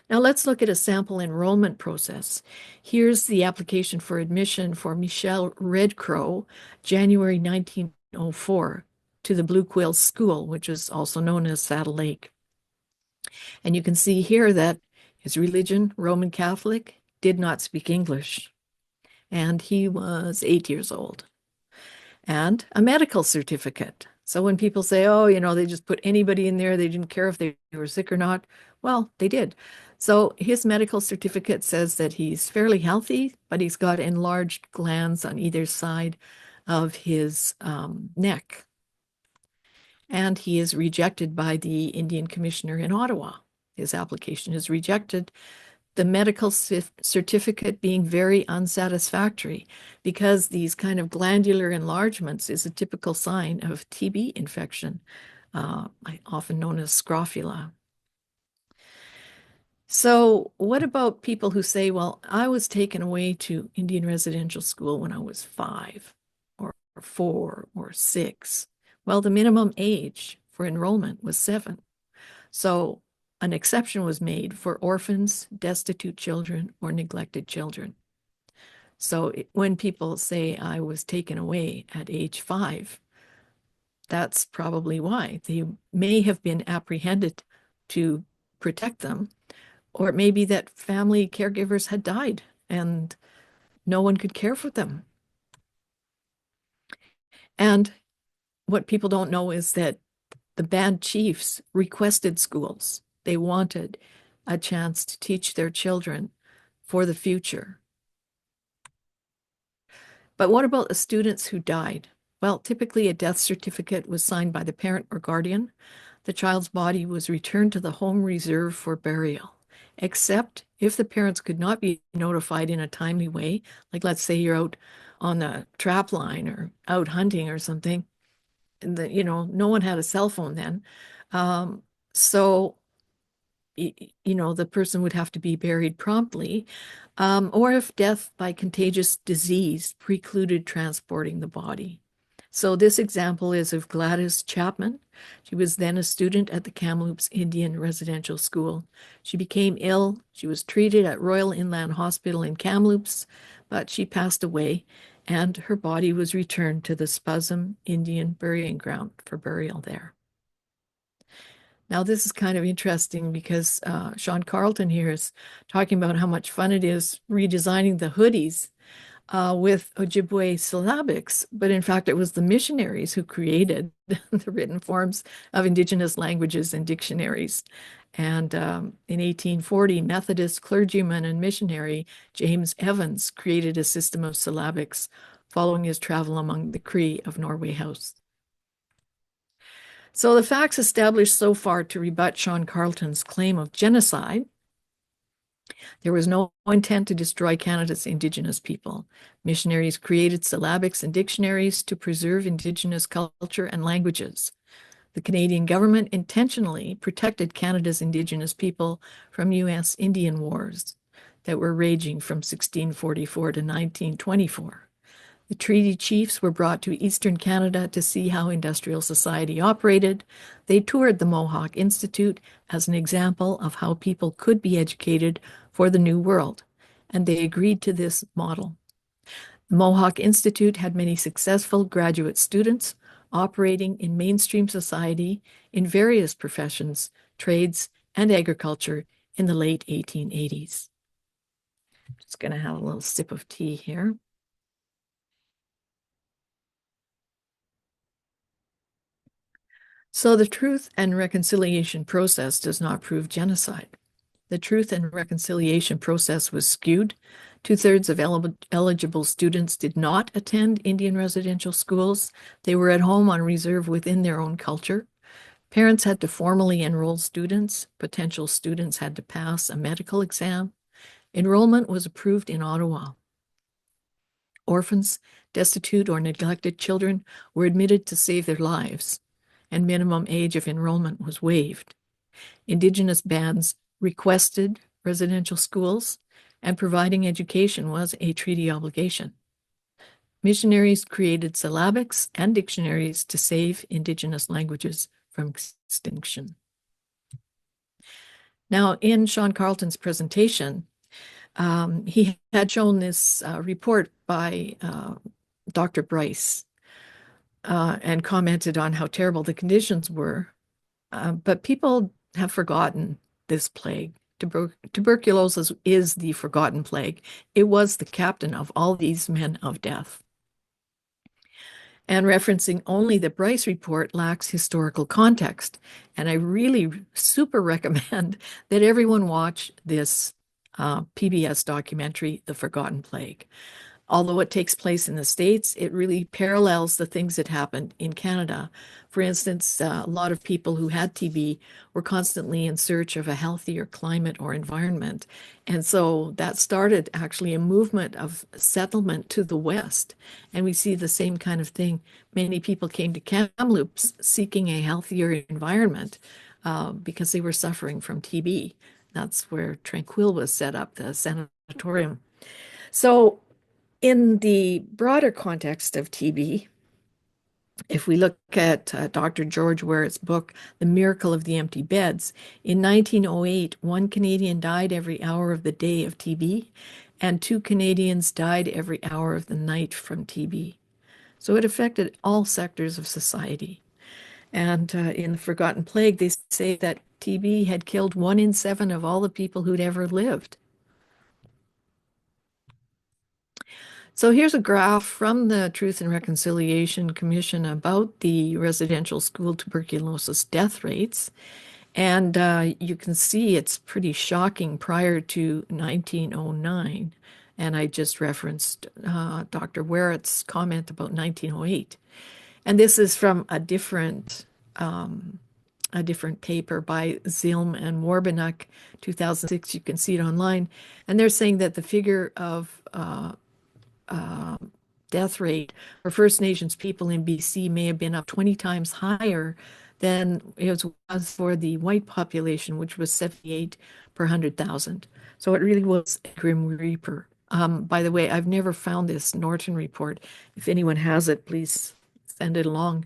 Now let's look at a sample enrollment process. Here's the application for admission for Michelle Redcrow, January 1904, to the Blue Quill School, which is also known as Saddle Lake. And you can see here that his religion, Roman Catholic, did not speak English. And he was 8 years old. And a medical certificate. So when people say, oh, they just put anybody in there, they didn't care if they were sick or not. Well, they did. So his medical certificate says that he's fairly healthy, but he's got enlarged glands on either side of his neck. And he is rejected by the Indian Commissioner in Ottawa. His application is rejected, the medical certificate being very unsatisfactory because these kind of glandular enlargements is a typical sign of TB infection, often known as scrofula. So what about people who say, well, I was taken away to Indian residential school when I was 5 or 4 or 6? Well, the minimum age for enrollment was 7. So an exception was made for orphans, destitute children, or neglected children. So when people say I was taken away at age 5, that's probably why. They may have been apprehended to protect them, or it may be that family caregivers had died and no one could care for them. And what people don't know is that the band chiefs requested schools. They wanted a chance to teach their children for the future. But what about the students who died? Well, typically a death certificate was signed by the parent or guardian. The child's body was returned to the home reserved for burial, except if the parents could not be notified in a timely way, like let's say you're out on a trap line or out hunting or something, and no one had a cell phone then. So the person would have to be buried promptly, or if death by contagious disease precluded transporting the body. So this example is of Gladys Chapman. She was then a student at the Kamloops Indian Residential School. She became ill. She was treated at Royal Inland Hospital in Kamloops, but she passed away, and her body was returned to the Spuzum Indian Burying Ground for burial there. Now, this is kind of interesting because Sean Carleton here is talking about how much fun it is redesigning the hoodies with Ojibwe syllabics, but in fact, it was the missionaries who created the written forms of Indigenous languages and dictionaries. And in 1840, Methodist clergyman and missionary James Evans created a system of syllabics following his travel among the Cree of Norway House. So the facts established so far to rebut Sean Carleton's claim of genocide: there was no intent to destroy Canada's Indigenous people. Missionaries created syllabics and dictionaries to preserve Indigenous culture and languages. The Canadian government intentionally protected Canada's Indigenous people from U.S. Indian wars that were raging from 1644 to 1924. The treaty chiefs were brought to Eastern Canada to see how industrial society operated. They toured the Mohawk Institute as an example of how people could be educated for the New World, and they agreed to this model. The Mohawk Institute had many successful graduate students, operating in mainstream society in various professions, trades, and agriculture in the late 1880s. Just going to have a little sip of tea here. So the Truth and Reconciliation process does not prove genocide. The Truth and Reconciliation process was skewed. Two-thirds of eligible students did not attend Indian residential schools. They were at home on reserve within their own culture. Parents had to formally enroll students. Potential students had to pass a medical exam. Enrollment was approved in Ottawa. Orphans, destitute, or neglected children were admitted to save their lives, and minimum age of enrollment was waived. Indigenous bands requested residential schools, and providing education was a treaty obligation. Missionaries created syllabics and dictionaries to save Indigenous languages from extinction. Now, in Sean Carleton's presentation, he had shown this report by Dr. Bryce and commented on how terrible the conditions were. But people have forgotten this plague. Tuberculosis is the forgotten plague. It was the captain of all these men of death. And referencing only the Bryce report lacks historical context. And I really super recommend that everyone watch this PBS documentary, The Forgotten Plague. Although it takes place in the States, it really parallels the things that happened in Canada. For instance, a lot of people who had TB were constantly in search of a healthier climate or environment. And so that started actually a movement of settlement to the West. And we see the same kind of thing. Many people came to Kamloops seeking a healthier environment because they were suffering from TB. That's where Tranquil was set up, the sanatorium. So in the broader context of TB, if we look at Dr. George Ware's book, The Miracle of the Empty Beds, in 1908, 1 Canadian died every hour of the day of TB, and 2 Canadians died every hour of the night from TB. So it affected all sectors of society. And in The Forgotten Plague, they say that TB had killed 1 in 7 of all the people who'd ever lived. So here's a graph from the Truth and Reconciliation Commission about the residential school tuberculosis death rates. And you can see it's pretty shocking prior to 1909. And I just referenced Dr. Ware's comment about 1908. And this is from a different paper by Zilm and Warbenuk, 2006. You can see it online. And they're saying that the figure of death rate for First Nations people in BC may have been up 20 times higher than it was for the white population, which was 78 per 100,000. So it really was a grim reaper. By the way, I've never found this Norton report. If anyone has it, please send it along.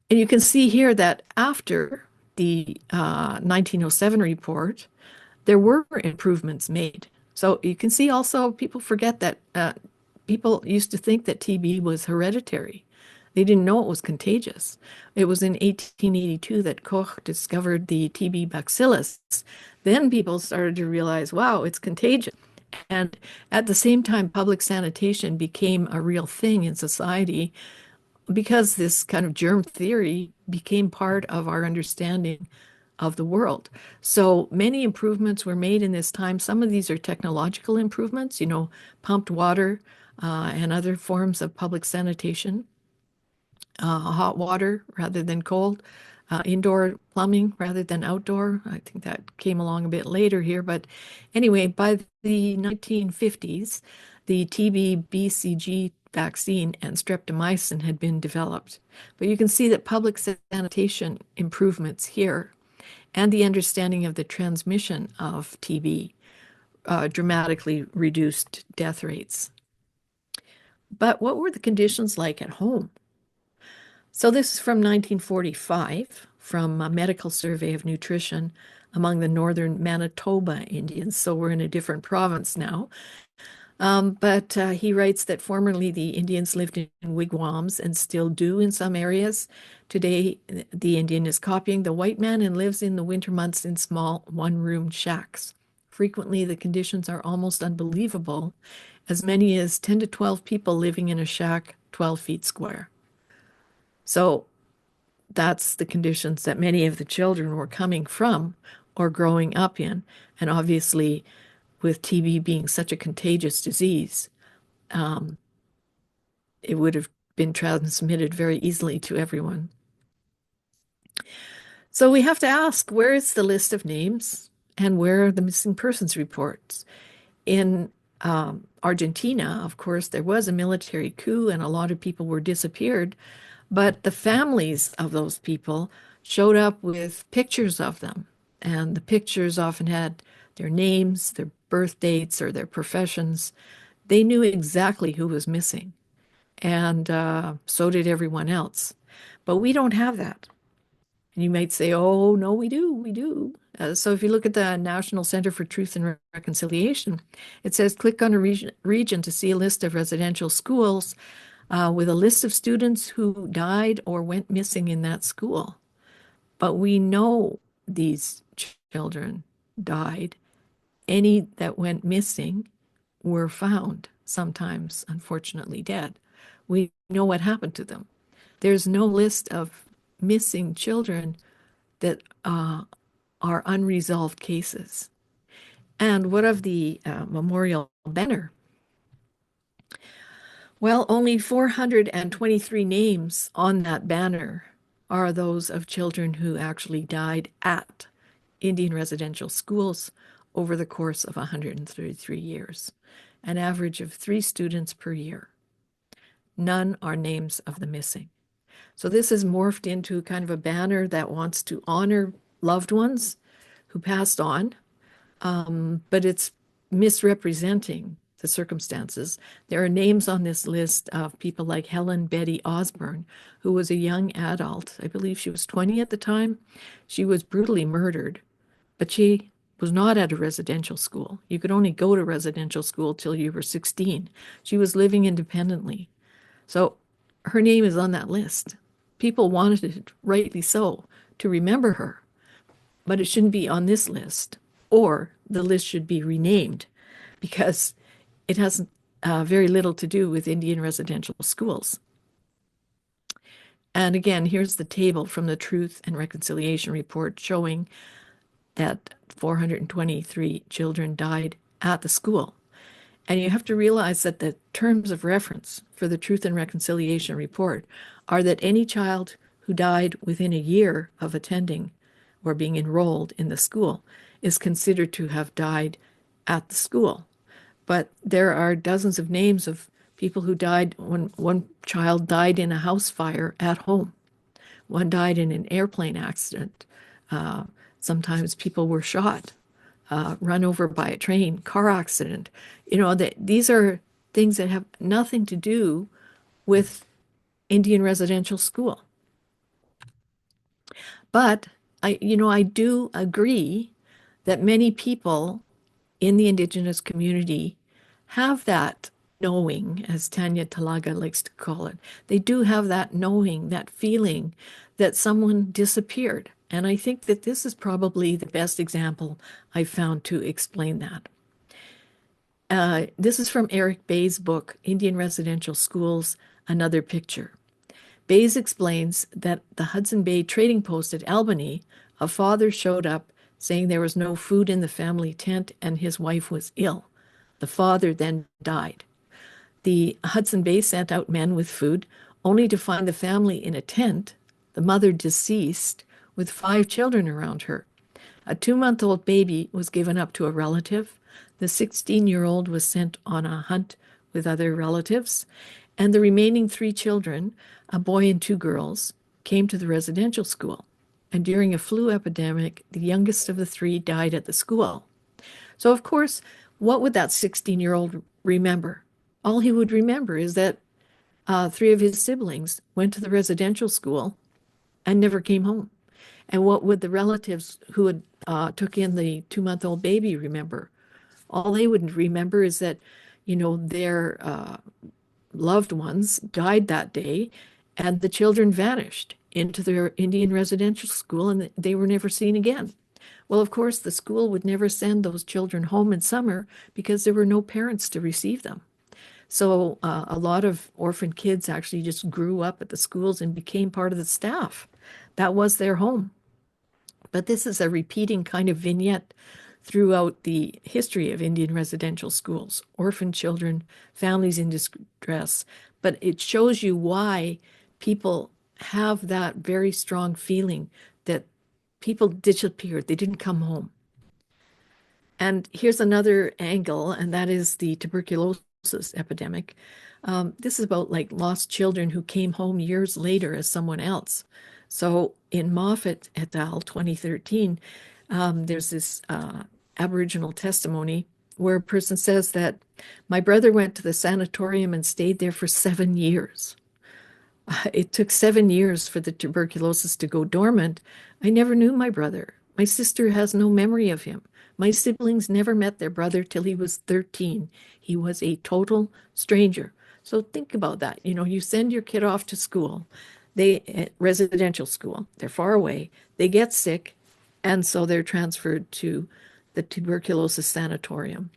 And you can see here that after the 1907 report, there were improvements made. So you can see also people forget that people used to think that TB was hereditary. They didn't know it was contagious. It was in 1882 that Koch discovered the TB bacillus. Then people started to realize, wow, it's contagious. And at the same time, public sanitation became a real thing in society because this kind of germ theory became part of our understanding of the world. So many improvements were made in this time. Some of these are technological improvements, pumped water and other forms of public sanitation, hot water rather than cold, indoor plumbing rather than outdoor. I think that came along a bit later here. But anyway, by the 1950s, the TB BCG vaccine and streptomycin had been developed. But you can see that public sanitation improvements here and the understanding of the transmission of TB dramatically reduced death rates. But what were the conditions like at home? So this is from 1945, from a medical survey of nutrition among the northern Manitoba Indians. So we're in a different province now. But he writes that formerly the Indians lived in wigwams and still do in some areas. Today, the Indian is copying the white man and lives in the winter months in small one-room shacks. Frequently, the conditions are almost unbelievable, as many as 10 to 12 people living in a shack 12 feet square. So that's the conditions that many of the children were coming from or growing up in. And obviously, with TB being such a contagious disease, it would have been transmitted very easily to everyone. So we have to ask, where is the list of names and where are the missing persons reports? In Argentina, of course, there was a military coup and a lot of people were disappeared, but the families of those people showed up with pictures of them. And the pictures often had their names, their birth dates, or their professions. They knew exactly who was missing. And so did everyone else. But we don't have that. And you might say, oh, no, we do. So if you look at the National Center for Truth and Reconciliation, it says click on a region to see a list of residential schools with a list of students who died or went missing in that school. But we know these children died. Any that went missing were found, sometimes unfortunately dead. We know what happened to them. There's no list of missing children that are unresolved cases. And what of the memorial banner? Well, only 423 names on that banner are those of children who actually died at Indian residential schools over the course of 133 years, an average of 3 students per year. None are names of the missing. So this has morphed into kind of a banner that wants to honor loved ones who passed on, but it's misrepresenting the circumstances. There are names on this list of people like Helen Betty Osborne, who was a young adult. I believe she was 20 at the time. She was brutally murdered, but she was not at a residential school. You could only go to residential school till you were 16. She was living independently. So her name is on that list. People wanted it, rightly so, to remember her, but it shouldn't be on this list, or the list should be renamed because it has very little to do with Indian residential schools. And again, here's the table from the Truth and Reconciliation Report showing that 423 children died at the school. And you have to realize that the terms of reference for the Truth and Reconciliation Report are that any child who died within a year of attending or being enrolled in the school is considered to have died at the school. But there are dozens of names of people who died when one child died in a house fire at home. One died in an airplane accident. Sometimes people were shot. Run over by a train, car accident. You know, these are things that have nothing to do with Indian residential school. But I do agree that many people in the Indigenous community have that knowing, as Tanya Talaga likes to call it. They do have that knowing, that feeling that someone disappeared. And I think that this is probably the best example I've found to explain that. This is from Eric Bay's book, Indian Residential Schools, Another Picture. Bays explains that the Hudson Bay Trading Post at Albany, a father showed up saying there was no food in the family tent and his wife was ill. The father then died. The Hudson Bay sent out men with food, only to find the family in a tent, the mother deceased, with 5 children around her. A 2-month-old baby was given up to a relative. The 16-year-old was sent on a hunt with other relatives. And the remaining 3 children, a boy and 2 girls, came to the residential school. And during a flu epidemic, the youngest of the 3 died at the school. So, of course, what would that 16-year-old remember? All he would remember is that 3 of his siblings went to the residential school and never came home. And what would the relatives who had took in the 2-month-old baby remember? All they would remember is that, their loved ones died that day, and the children vanished into their Indian residential school and they were never seen again. Well, of course, the school would never send those children home in summer because there were no parents to receive them. So a lot of orphan kids actually just grew up at the schools and became part of the staff. That was their home. But this is a repeating kind of vignette throughout the history of Indian residential schools, orphan children, families in distress. But it shows you why people have that very strong feeling that people disappeared, they didn't come home. And here's another angle, and that is the tuberculosis epidemic. This is about like lost children who came home years later as someone else. So in Moffat et al. 2013, there's this Aboriginal testimony where a person says that my brother went to the sanatorium and stayed there for 7 years. It took 7 years for the tuberculosis to go dormant. I never knew my brother. My sister has no memory of him. My siblings never met their brother till he was 13. He was a total stranger. So think about that. You send your kid off to school, residential school, they're far away, they get sick, and so they're transferred to the tuberculosis sanatorium.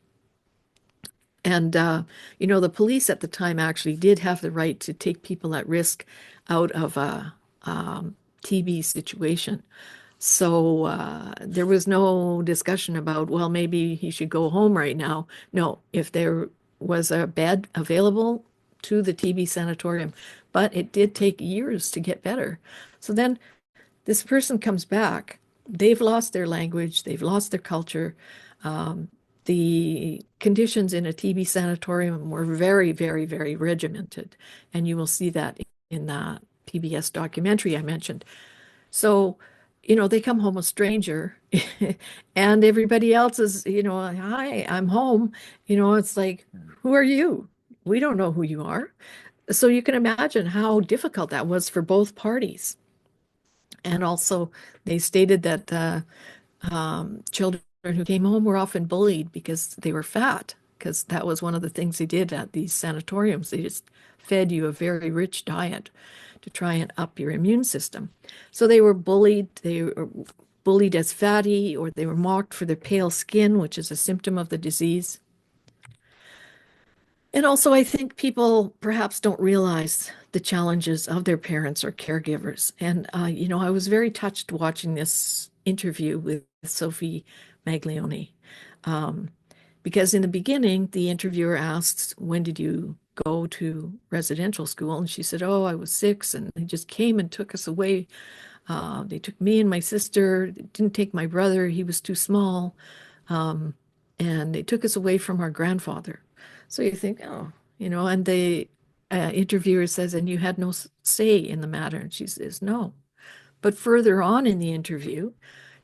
And, the police at the time actually did have the right to take people at risk out of a TB situation. So there was no discussion about, well, maybe he should go home right now. No, if there was a bed available to the TB sanatorium, but it did take years to get better. So then this person comes back. They've lost their language. They've lost their culture. The conditions in a TB sanatorium were very, very, very regimented. And you will see that in the PBS documentary I mentioned. So, they come home a stranger and everybody else is, hi, I'm home. It's like, who are you? We don't know who you are. So you can imagine how difficult that was for both parties. And also, they stated that children who came home were often bullied because they were fat, because that was one of the things they did at these sanatoriums. They just fed you a very rich diet to try and up your immune system. So they were bullied. They were bullied as fatty, or they were mocked for their pale skin, which is a symptom of the disease. And also, I think people perhaps don't realize the challenges of their parents or caregivers. And, I was very touched watching this interview with Sophie Maglione. Because in the beginning, the interviewer asks, when did you go to residential school? And she said, oh, I was 6, and they just came and took us away. They took me and my sister, they didn't take my brother, he was too small. And they took us away from our grandfather. So you think, oh, and the interviewer says, and you had no say in the matter. And she says, no. But further on in the interview,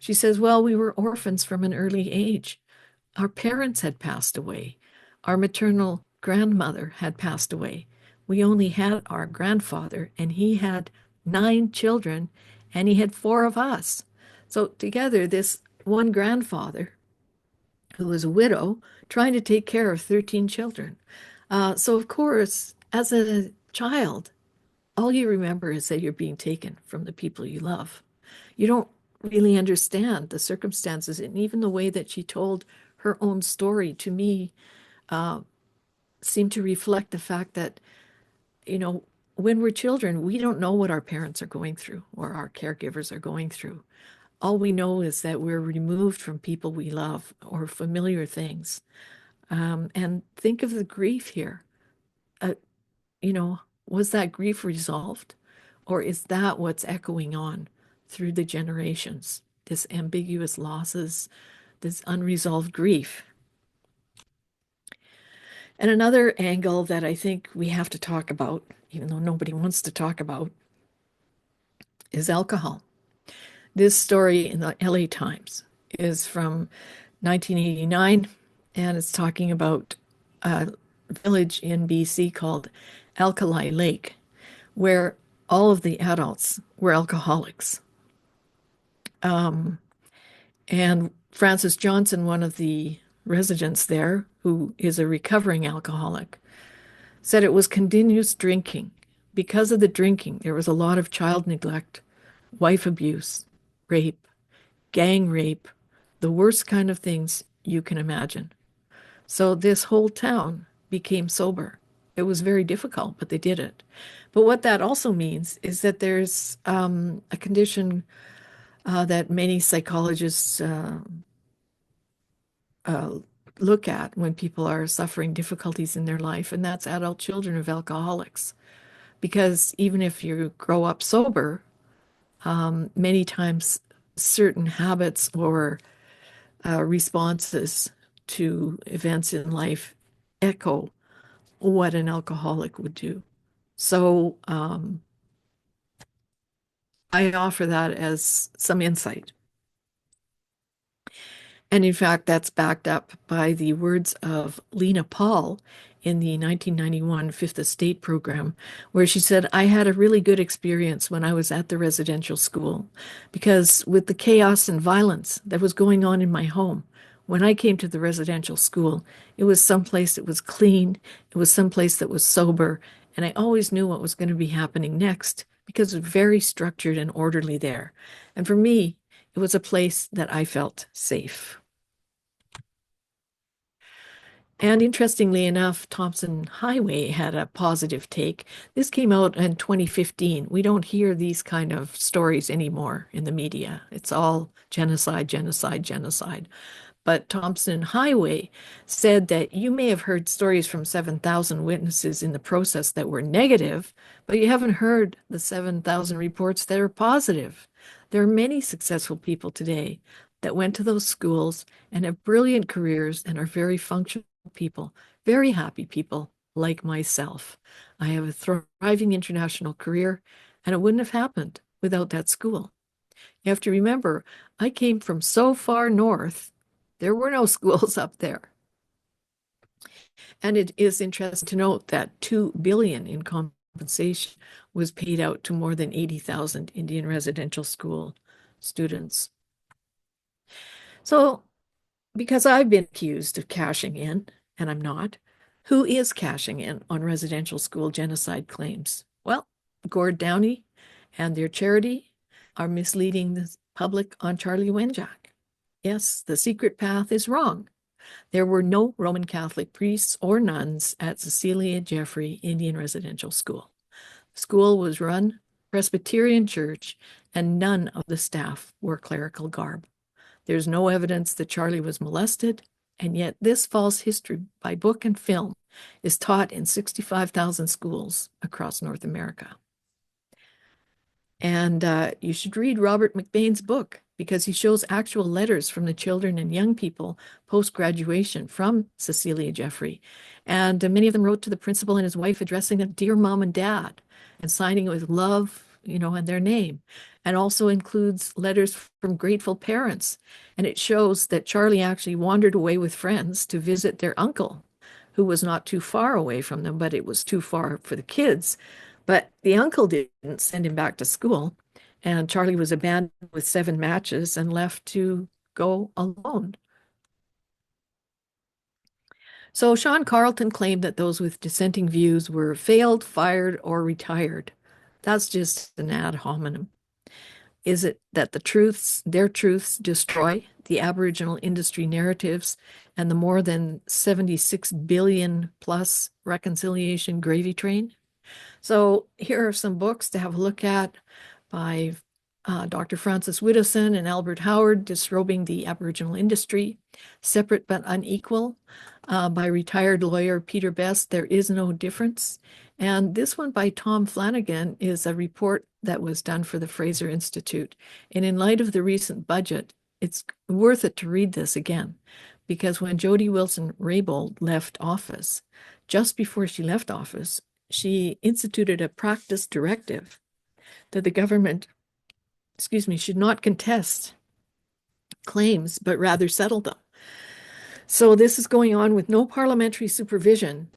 she says, well, we were orphans from an early age. Our parents had passed away. Our maternal grandmother had passed away. We only had our grandfather, and he had 9 children, and he had 4 of us. So together, this one grandfather, who was a widow, trying to take care of 13 children. So, of course, as a child, all you remember is that you're being taken from the people you love. You don't really understand the circumstances, and even the way that she told her own story to me seemed to reflect the fact that, when we're children, we don't know what our parents are going through or our caregivers are going through. All we know is that we're removed from people we love or familiar things. And think of the grief here. Was that grief resolved? Or is that what's echoing on through the generations? This ambiguous losses, this unresolved grief. And another angle that I think we have to talk about, even though nobody wants to talk about, is alcohol. This story in the LA Times is from 1989, and it's talking about a village in BC called Alkali Lake, where all of the adults were alcoholics. And Francis Johnson, one of the residents there, who is a recovering alcoholic, said it was continuous drinking. Because of the drinking, there was a lot of child neglect, wife abuse, rape, gang rape, the worst kind of things you can imagine. So this whole town became sober. It was very difficult, but they did it. But what that also means is that there's a condition that many psychologists uh, look at when people are suffering difficulties in their life, and that's adult children of alcoholics. Because even if you grow up sober, many times certain habits or responses to events in life echo what an alcoholic would do. So I offer that as some insight. And in fact, that's backed up by the words of Lena Paul in the 1991 Fifth Estate program, where she said, I had a really good experience when I was at the residential school because with the chaos and violence that was going on in my home, when I came to the residential school, it was someplace that was clean, it was someplace that was sober, and I always knew what was going to be happening next because it was very structured and orderly there. And for me, it was a place that I felt safe. And interestingly enough, Thompson Highway had a positive take. This came out in 2015. We don't hear these kind of stories anymore in the media. It's all genocide, genocide, genocide. But Thompson Highway said that you may have heard stories from 7,000 witnesses in the process that were negative, but you haven't heard the 7,000 reports that are positive. There are many successful people today that went to those schools and have brilliant careers and are very functional people, very happy people like myself. I have a thriving international career, and it wouldn't have happened without that school. You have to remember, I came from so far north, there were no schools up there. And it is interesting to note that $2 billion in compensation was paid out to more than 80,000 Indian residential school students. So because I've been accused of cashing in, and I'm not, who is cashing in on residential school genocide claims? Well, Gord Downey and their charity are misleading the public on Charlie Wenjack. Yes, the secret path is wrong. There were no Roman Catholic priests or nuns at Cecilia Jeffrey Indian Residential School. The school was run Presbyterian church, and none of the staff wore clerical garb. There's no evidence that Charlie was molested, and yet this false history by book and film is taught in 65,000 schools across North America. And you should read Robert McBain's book because he shows actual letters from the children and young people post-graduation from Cecilia Jeffrey. And many of them wrote to the principal and his wife addressing them, dear mom and dad, and signing it with love, and their name. And also includes letters from grateful parents. And it shows that Charlie actually wandered away with friends to visit their uncle, who was not too far away from them, but it was too far for the kids. But the uncle didn't send him back to school. And Charlie was abandoned with 7 matches and left to go alone. So Sean Carleton claimed that those with dissenting views were failed, fired, or retired. That's just an ad hominem. Is it that their truths destroy the Aboriginal industry narratives and the more than 76 billion plus reconciliation gravy train? So here are some books to have a look at by Dr. Francis Widdowson and Albert Howard, Disrobing the Aboriginal Industry, Separate but Unequal, by retired lawyer Peter Best, There Is No Difference. And this one by Tom Flanagan is a report that was done for the Fraser Institute. And in light of the recent budget, it's worth it to read this again, because when Jody Wilson-Raybould left office, just before she left office, she instituted a practice directive that the government, should not contest claims, but rather settle them. So this is going on with no parliamentary supervision,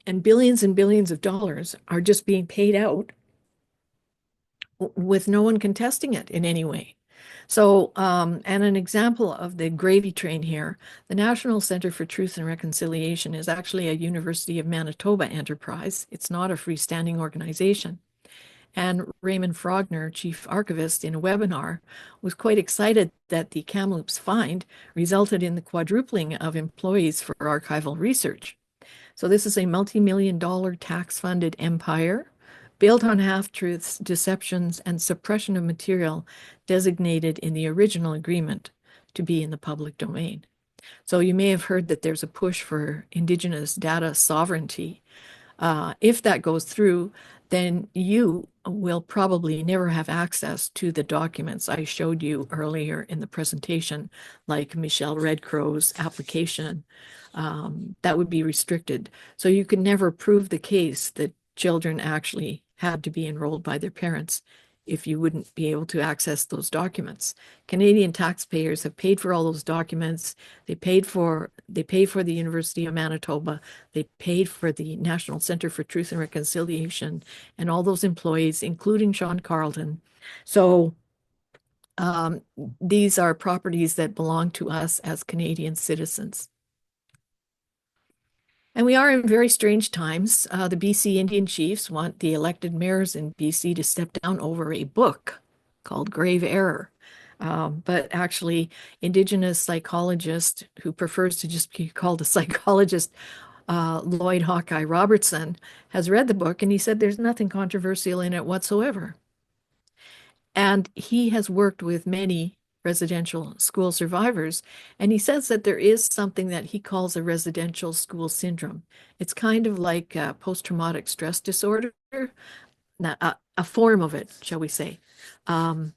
and billions of dollars are just being paid out with no one contesting it in any way. So, and an example of the gravy train here, the National Center for Truth and Reconciliation is actually a University of Manitoba enterprise. It's not a freestanding organization. And Raymond Frogner, chief archivist, in a webinar, was quite excited that the Kamloops find resulted in the quadrupling of employees for archival research. So this is a multi-million-dollar tax-funded empire built on half-truths, deceptions, and suppression of material designated in the original agreement to be in the public domain. So you may have heard that there's a push for Indigenous data sovereignty. If that goes through, then you will probably never have access to the documents I showed you earlier in the presentation, like Michelle Redcrow's application. That would be restricted. So you could never prove the case that children actually had to be enrolled by their parents if you wouldn't be able to access those documents. Canadian taxpayers have paid for all those documents. They pay for the University of Manitoba. They paid for the National Center for Truth and Reconciliation and all those employees, including Sean Carleton. So these are properties that belong to us as Canadian citizens. And we are in very strange times. The BC Indian chiefs want the elected mayors in BC to step down over a book called Grave Error. But actually, Indigenous psychologist who prefers to just be called a psychologist, Lloyd Hawkeye Robertson, has read the book and he said there's nothing controversial in it whatsoever. And he has worked with many residential school survivors, and he says that there is something that he calls a residential school syndrome. It's kind of like post-traumatic stress disorder, a form of it, shall we say. That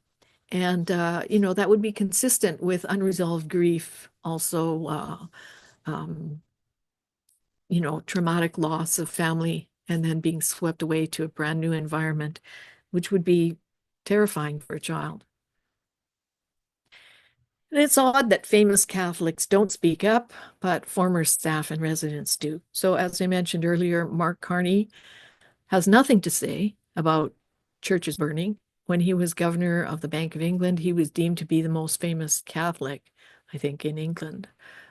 would be consistent with unresolved grief, also, traumatic loss of family, and then being swept away to a brand new environment, which would be terrifying for a child. And it's odd that famous Catholics don't speak up, but former staff and residents do. So as I mentioned earlier, Mark Carney has nothing to say about churches burning. When he was governor of the Bank of England, he was deemed to be the most famous Catholic, I think, in England.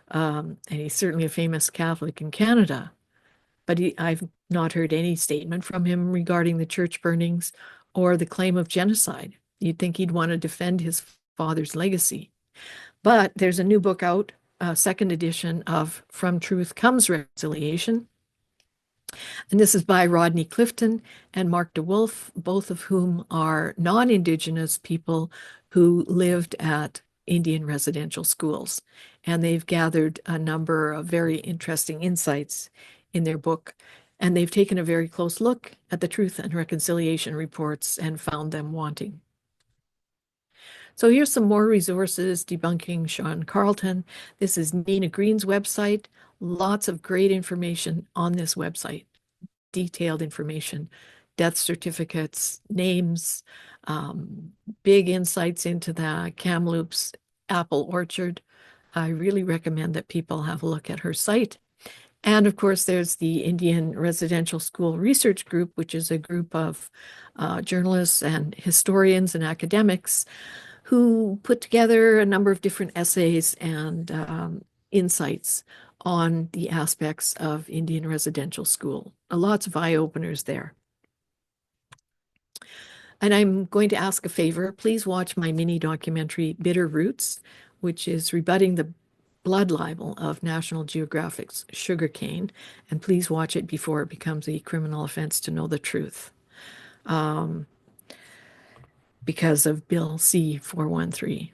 And he's certainly a famous Catholic in Canada. But I've not heard any statement from him regarding the church burnings or the claim of genocide. You'd think he'd want to defend his father's legacy. But there's a new book out, a second edition of From Truth Comes Reconciliation. And this is by Rodney Clifton and Mark DeWolf, both of whom are non-Indigenous people who lived at Indian residential schools. And they've gathered a number of very interesting insights in their book. And they've taken a very close look at the Truth and Reconciliation reports and found them wanting. So here's some more resources debunking Sean Carleton. This is Nina Green's website. Lots of great information on this website. Detailed information, death certificates, names, big insights into the Kamloops apple orchard. I really recommend that people have a look at her site. And of course, there's the Indian Residential School Research Group, which is a group of journalists and historians and academics who put together a number of different essays and insights on the aspects of Indian residential school. Lots of eye-openers there. And I'm going to ask a favor. Please watch my mini documentary, Bitter Roots, which is rebutting the blood libel of National Geographic's Sugarcane. And please watch it before it becomes a criminal offense to know the truth. Because of Bill C-413.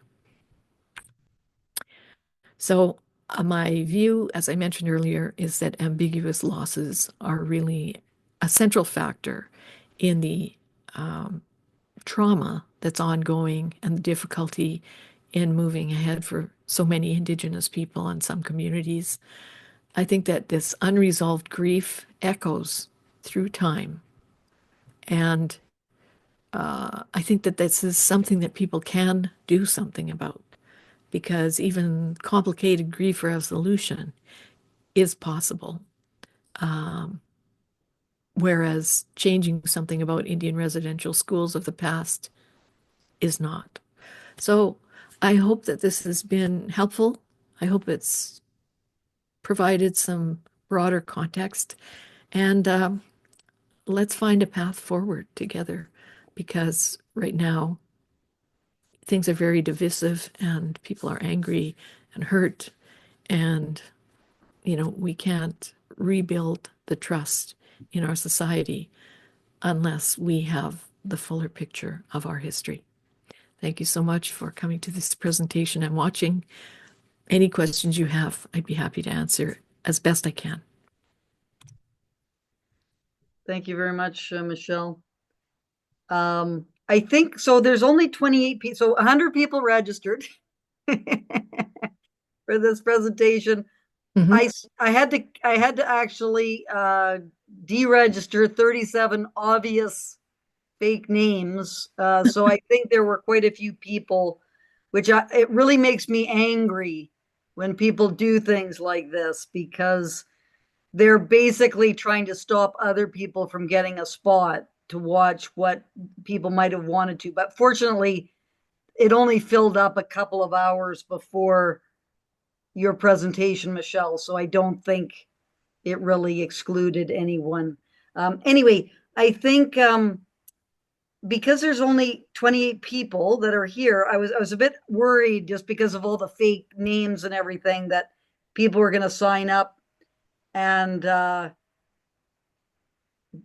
So my view, as I mentioned earlier, is that ambiguous losses are really a central factor in the trauma that's ongoing and the difficulty in moving ahead for so many Indigenous people and some communities. I think that this unresolved grief echoes through time. And I think that this is something that people can do something about, because even complicated grief resolution is possible. Whereas changing something about Indian residential schools of the past is not. So I hope that this has been helpful. I hope it's provided some broader context. And let's find a path forward together because right now things are very divisive and people are angry and hurt. And, we can't rebuild the trust in our society unless we have the fuller picture of our history. Thank you so much for coming to this presentation and watching. Any questions you have, I'd be happy to answer as best I can. Thank you very much, Michelle. I think so. There's only 28 people, so 100 people registered for this presentation. Mhm. I had to actually deregister 37 obvious fake names. So I think there were quite a few people, which it really makes me angry when people do things like this because they're basically trying to stop other people from getting a spot to watch what people might have wanted to. But fortunately, it only filled up a couple of hours before your presentation, Michelle. So I don't think it really excluded anyone. Anyway, I think because there's only 28 people that are here, I was a bit worried just because of all the fake names and everything that people were going to sign up and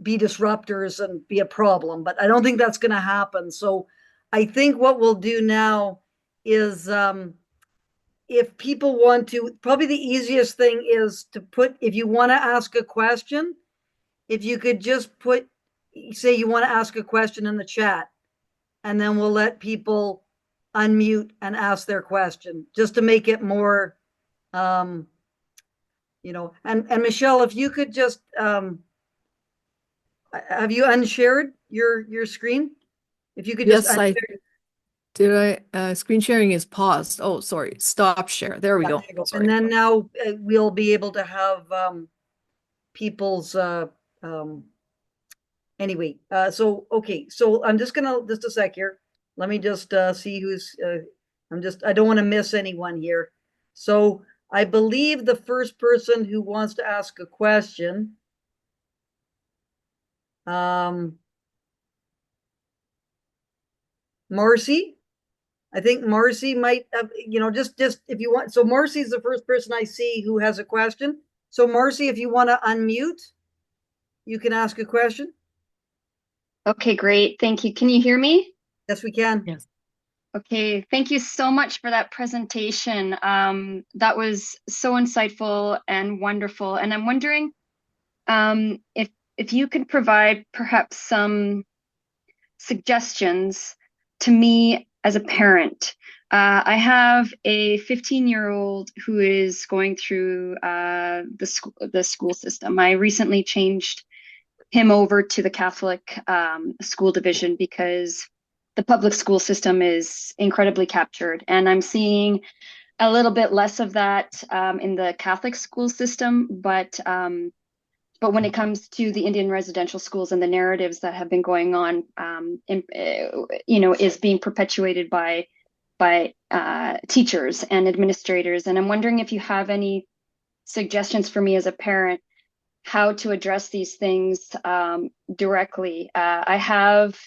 be disruptors and be a problem. But I don't think that's going to happen. So I think what we'll do now is if people want to, probably the easiest thing is to put, if you want to ask a question, if you could just put, say you want to ask a question in the chat, and then we'll let people unmute and ask their question just to make it more, and Michelle, if you could just, have you unshared your screen? If you could just Yes, unshare. screen sharing is paused. Oh, sorry. Stop share. There we Yeah, there go. you go. And Sorry. then now we'll be able to have people's um, anyway. So okay, so I'm just gonna just a sec here. Let me just see who's. I don't want to miss anyone here. So I believe the first person who wants to ask a question. Marcy. I think Marcy might have, just if you want. So Marcy's the first person I see who has a question. So Marcy, if you want to unmute, you can ask a question. Okay, great. Thank you. Can you hear me? Yes, we can. Yes. Okay, thank you so much for that presentation. That was so insightful and wonderful. And I'm wondering if you could provide perhaps some suggestions to me as a parent. I have a 15-year-old who is going through the school system. I recently changed him over to the Catholic school division because the public school system is incredibly captured. And I'm seeing a little bit less of that in the Catholic school system. But when it comes to the Indian residential schools and the narratives that have been going on, is being perpetuated by teachers and administrators. And I'm wondering if you have any suggestions for me as a parent how to address these things directly. I have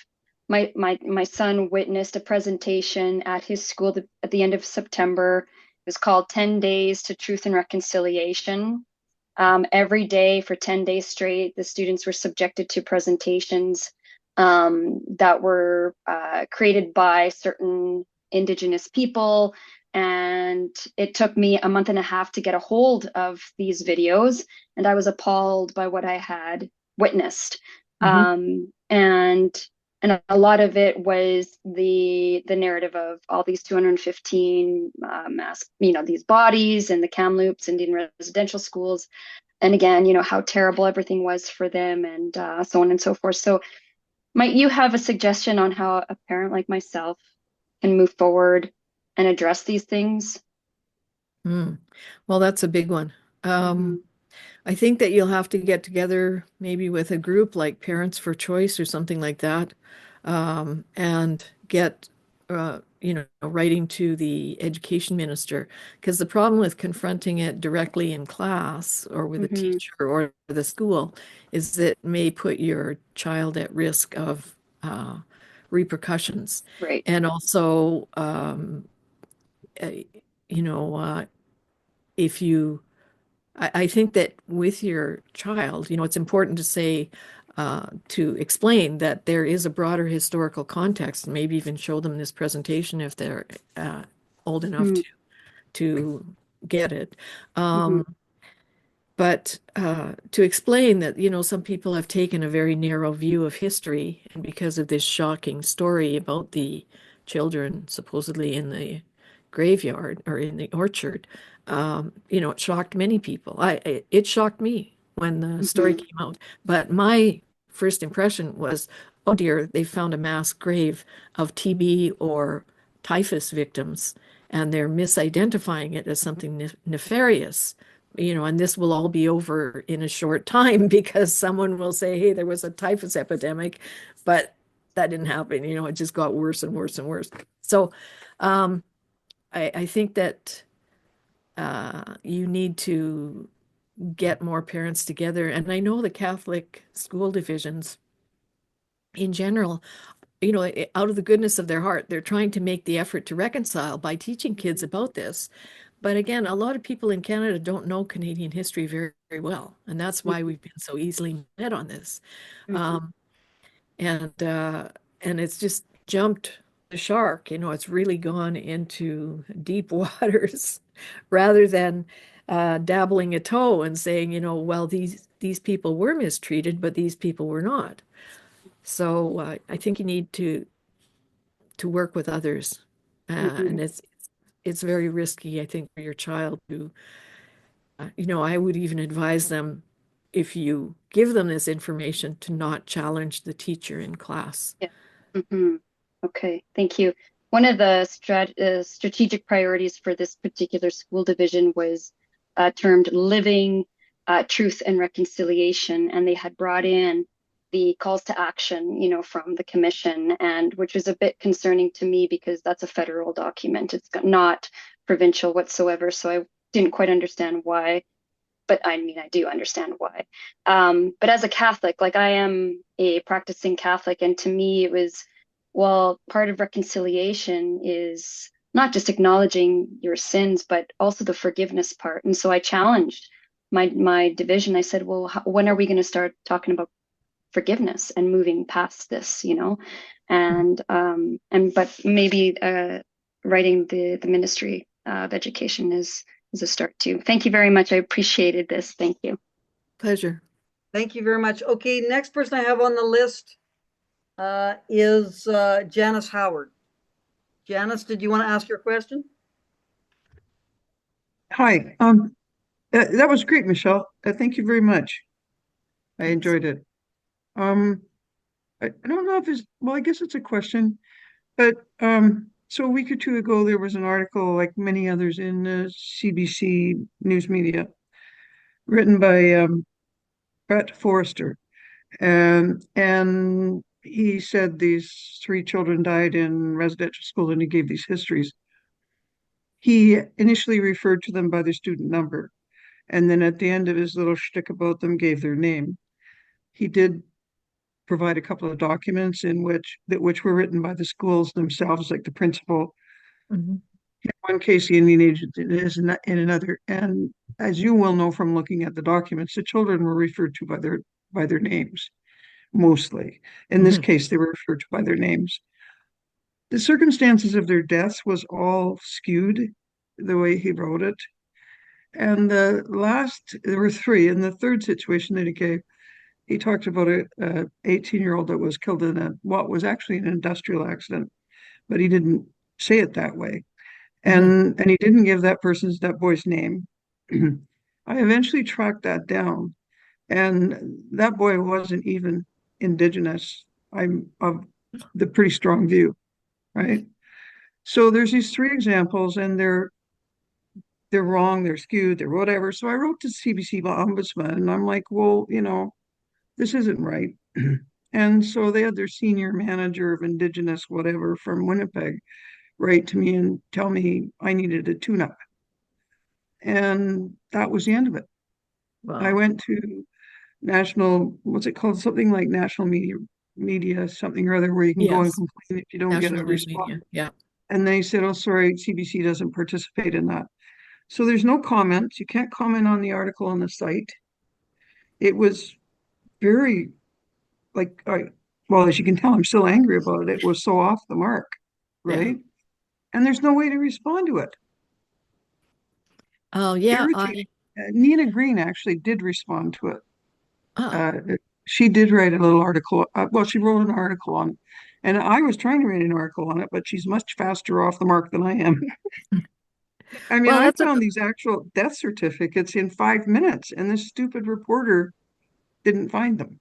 my son witnessed a presentation at his school at the end of September. It was called 10 Days to Truth and Reconciliation. Every day for 10 days straight, the students were subjected to presentations that were created by certain Indigenous people. And it took me a month and a half to get a hold of these videos. And I was appalled by what I had witnessed. And a lot of it was the narrative of all these 215 mass, these bodies and the Kamloops Indian residential schools. And again, how terrible everything was for them and so on and so forth. So might you have a suggestion on how a parent like myself can move forward and address these things? Well, that's a big one. I think that you'll have to get together maybe with a group like Parents for Choice or something like that, and get writing to the education minister, because the problem with confronting it directly in class or with a teacher or the school is that it may put your child at risk of repercussions. Right. And also, if you, I think that with your child, it's important to say, to explain that there is a broader historical context, and maybe even show them this presentation if they're old enough to get it. But to explain that, some people have taken a very narrow view of history, and because of this shocking story about the children supposedly in the graveyard or in the orchard, it shocked many people. It shocked me when the story came out. But my first impression was, oh dear, they found a mass grave of TB or typhus victims, and they're misidentifying it as something nefarious. And this will all be over in a short time because someone will say, hey, there was a typhus epidemic, but that didn't happen. It just got worse and worse and worse. So I think that you need to get more parents together. And I know the Catholic school divisions in general, out of the goodness of their heart, they're trying to make the effort to reconcile by teaching kids about this. But again, a lot of people in Canada don't know Canadian history very, very well. And that's why we've been so easily met on this. And it's just jumped the shark. It's really gone into deep waters rather than dabbling a toe and saying, well, these people were mistreated, but these people were not. So I think you need to work with others. And it's very risky, I think, for your child to, I would even advise them, if you give them this information, to not challenge the teacher in class. Yeah. Okay, thank you. One of the strategic priorities for this particular school division was termed living truth and reconciliation, and they had brought in the calls to action, from the commission, and which was a bit concerning to me because that's a federal document. It's not provincial whatsoever, so I didn't quite understand why. But I mean, I do understand why. But as a Catholic, like I am a practicing Catholic, and to me it was, well, part of reconciliation is not just acknowledging your sins, but also the forgiveness part. And so I challenged my division. I said, well, when are we going to start talking about forgiveness and moving past this, and but maybe writing the Ministry of Education is a start too. Thank you very much. I appreciated this. Thank you. Pleasure. Thank you very much. Okay, next person I have on the list is Janice Howard. Janice, did you want to ask your question? Hi. That was great, Michelle. Thank you very much. I enjoyed it. I don't know if it's, well, I guess it's a question, but so a week or two ago, there was an article, like many others in CBC news media, written by Brett Forrester. And he said these 3 children died in residential school, and he gave these histories. He initially referred to them by their student number, and then at the end of his little shtick about them, gave their name. He did provide a couple of documents in which were written by the schools themselves, like the principal. In one case, the Indian agent is in another. And as you will know from looking at the documents, the children were referred to by their names, mostly. In this case, they were referred to by their names. The circumstances of their deaths was all skewed the way he wrote it. And there were 3. In the third situation that he gave, he talked about a 18-year-old that was killed in what was actually an industrial accident, but he didn't say it that way. And he didn't give that boy's name. I eventually tracked that down, and that boy wasn't even Indigenous. I'm of the pretty strong view, right? So there's these 3 examples, and they're wrong, they're skewed, they're whatever. So I wrote to CBC Ombudsman, and I'm like, well, this isn't right. And so they had their senior manager of Indigenous whatever from Winnipeg write to me and tell me I needed a tune-up. And that was the end of it. I Wow. went to national, what's it called? Something like national media, something or other, where you can go and Yes. complain if you don't get National a news response. media. Yeah. And they said, oh, sorry, CBC doesn't participate in that. So there's no comments. You can't comment on the article on the site. It was very, like, well, as you can tell, I'm still angry about it. It was so off the mark, Yeah. right? And there's no way to respond to it. Oh, yeah. Irritating. Nina Green actually did respond to it. Ah, Uh, she did write a little article. Well, she wrote an article on it. And I was trying to write an article on it, but she's much faster off the mark than I am. I mean, well, I that's a found these actual death certificates in 5 minutes, and this stupid reporter didn't find them.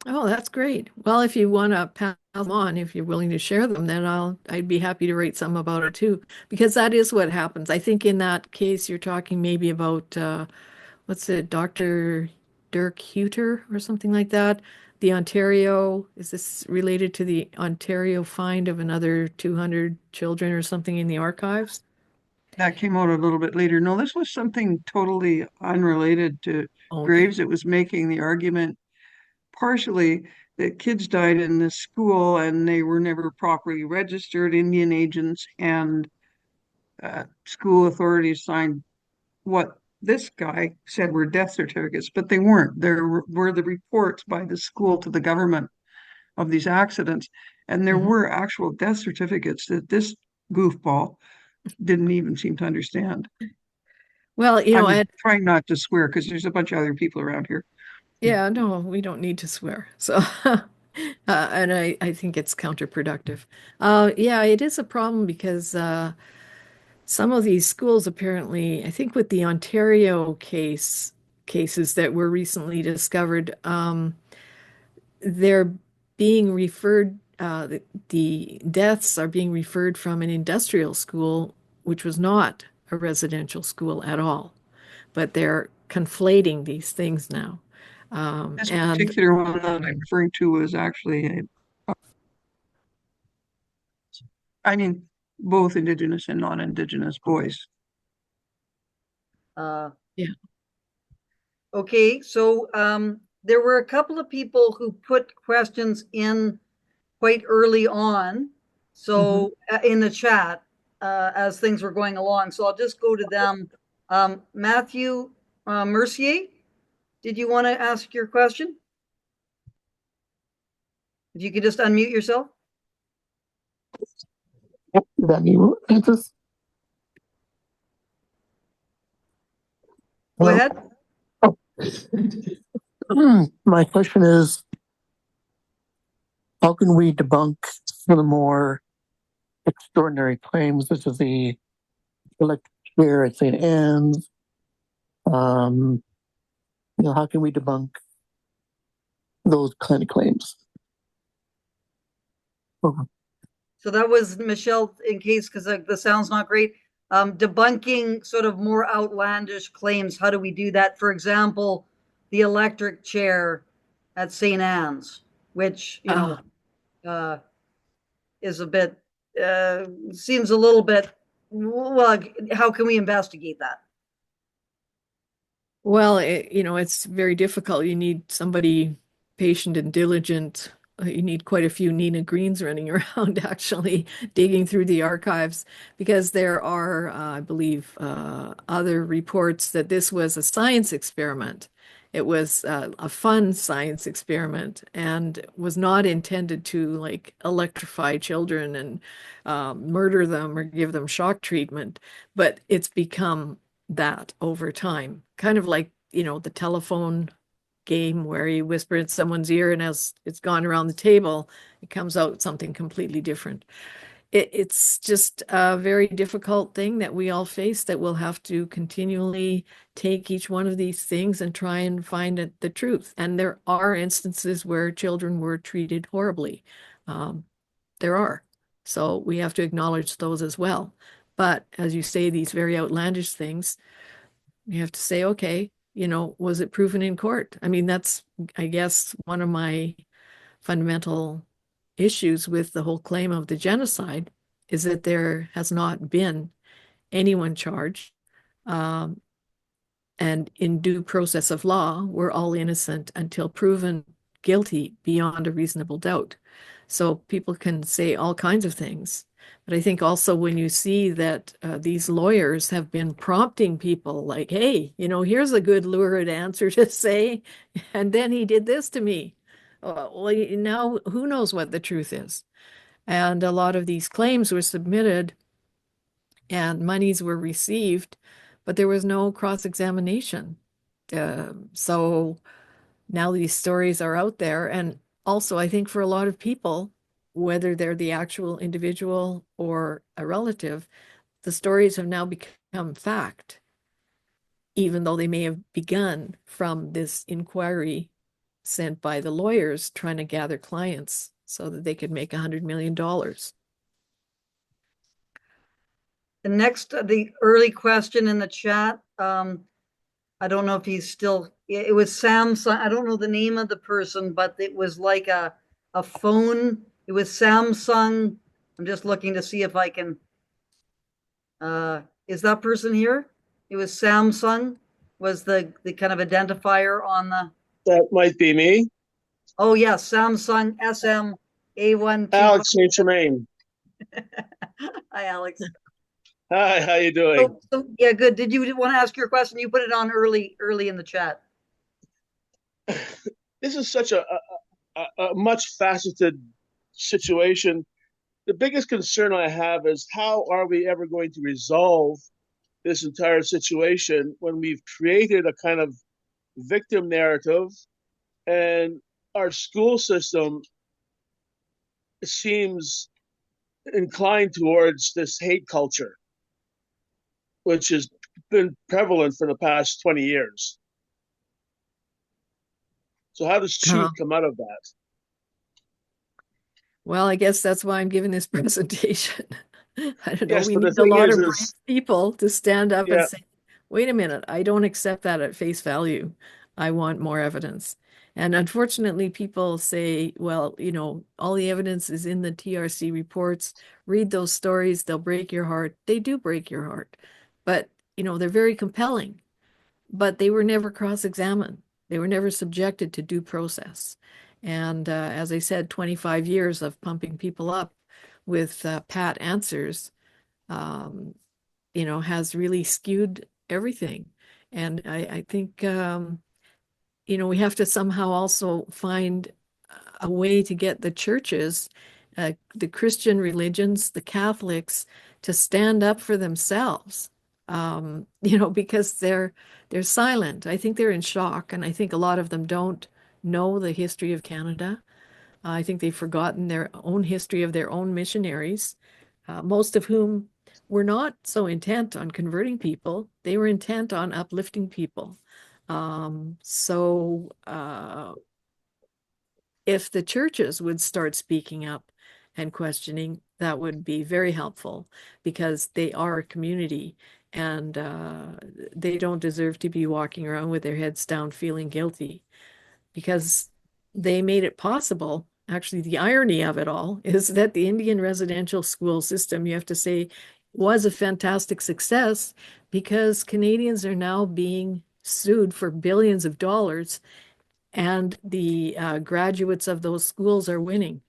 Oh, that's great. Well, if you want to pass them on, if you're willing to share them, then I'd be happy to write some about it too, because that is what happens. I think in that case you're talking maybe about what's it, Dr. Dirk Huter or something like that. The Ontario, is this related to the Ontario find of another 200 children or something in the archives? That came out a little bit later. No, this was something totally unrelated to Okay. Graves. It was making the argument partially that kids died in this school and they were never properly registered. Indian agents and school authorities signed what this guy said were death certificates, but they weren't. There were the reports by the school to the government of these accidents, and there Mhm. were actual death certificates that this goofball didn't even seem to understand. Well, I'm trying not to swear because there's a bunch of other people around here. yeah, no, we don't need to swear. So, and I think it's counterproductive. Yeah, it is a problem because some of these schools apparently, I think with the Ontario cases that were recently discovered, they're being referred, the deaths are being referred from an industrial school, which was not a residential school at all. But they're conflating these things now. This And particular one that I'm referring to was actually, I mean, both Indigenous and non-Indigenous boys. Uh, yeah. okay, so there were a couple of people who put questions in quite early on, Mhm. so in the chat as things were going along. So I'll just go to them. Matthew Mercier, did you want to ask your question? If you could just unmute yourself. That me, Francis? Go Hello? ahead. Oh. My question is, how can we debunk some of the more extraordinary claims, such as the electric chair at St. Anne's? Um, how can we debunk those kind of claims? Oh, So that was Michelle, in case, because the sound's not great. Debunking sort of more outlandish claims. How do we do that? For example, the electric chair at St. Anne's, which, Uh, uh, is a bit, seems a little bit, well, how can we investigate that? well, it's very difficult. You need somebody patient and diligent. You need quite a few Nina Greens running around actually digging through the archives because there are, I believe, other reports that this was a science experiment. It was a fun science experiment and was not intended to like electrify children and murder them or give them shock treatment, but it's become that over time. Kind of like, the telephone game where you whisper in someone's ear and as it's gone around the table, it comes out something completely different. It's just a very difficult thing that we all face that we'll have to continually take each one of these things and try and find the truth. And there are instances where children were treated horribly. Um, there are. So we have to acknowledge those as well. But as you say, these very outlandish things, you have to say, okay, was it proven in court? I mean, that's, I guess, one of my fundamental issues with the whole claim of the genocide is that there has not been anyone charged. And in due process of law, we're all innocent until proven guilty beyond a reasonable doubt. So people can say all kinds of things. But I think also when you see that these lawyers have been prompting people like, hey, here's a good lurid answer to say, and then he did this to me. Well, now who knows what the truth is? And a lot of these claims were submitted and monies were received, but there was no cross-examination. So now these stories are out there. And also, I think for a lot of people, whether they're the actual individual or a relative, the stories have now become fact, even though they may have begun from this inquiry sent by the lawyers trying to gather clients so that they could make $100 million. The early question in the chat, I don't know if he's still, it was Samsung. I don't know the name of the person, but it was like a phone. It was Samsung. I'm just looking to see if I can, is that person here? It was Samsung was the kind of identifier on the. That might be me. Oh yes, Samsung SM-A1. Alex St. Germain. Hi, Alex. Hi, how you doing? Yeah, good. Did you want to ask your question? You put it on early in the chat. This is such a much faceted situation. The biggest concern I have is how are we ever going to resolve this entire situation when we've created a kind of victim narrative and our school system seems inclined towards this hate culture, which has been prevalent for the past 20 years. So how does truth come out of that? Well, I guess that's why I'm giving this presentation. I don't know. Yes, We but the need a thing lot of is, brave people to stand up yeah, and say, wait a minute, I don't accept that at face value. I want more evidence. And unfortunately, people say, well, all the evidence is in the TRC reports. Read those stories, they'll break your heart. They do break your heart. But, they're very compelling. But they were never cross-examined. They were never subjected to due process. And as I said, 25 years of pumping people up with pat answers, has really skewed everything. And I think, we have to somehow also find a way to get the churches, the Christian religions, the Catholics, to stand up for themselves. Because they're silent. I think they're in shock, and I think a lot of them don't know the history of Canada. I think they've forgotten their own history of their own missionaries, most of whom were not so intent on converting people. They were intent on uplifting people. If the churches would start speaking up and questioning, that would be very helpful, because they are a community, and they don't deserve to be walking around with their heads down feeling guilty, because they made it possible. Actually, the irony of it all is that the Indian residential school system, you have to say, was a fantastic success, because Canadians are now being sued for billions of dollars, and the graduates of those schools are winning.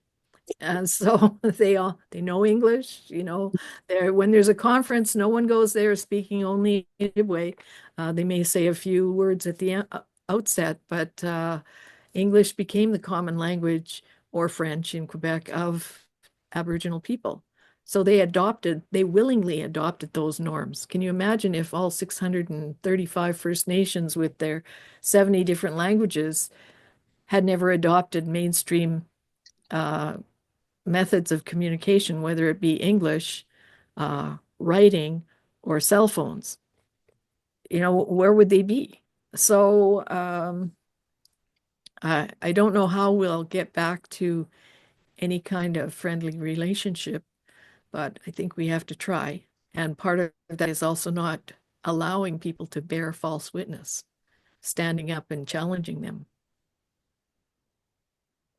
And so they know English, when there's a conference, no one goes there speaking only Ojibwe. They may say a few words at the outset, but English became the common language, or French in Quebec, of Aboriginal people. So they willingly adopted those norms. Can you imagine if all 635 First Nations with their 70 different languages had never adopted mainstream methods of communication, whether it be English, writing, or cell phones? Where would they be? So I don't know how we'll get back to any kind of friendly relationship, but I think we have to try. And part of that is also not allowing people to bear false witness, standing up and challenging them.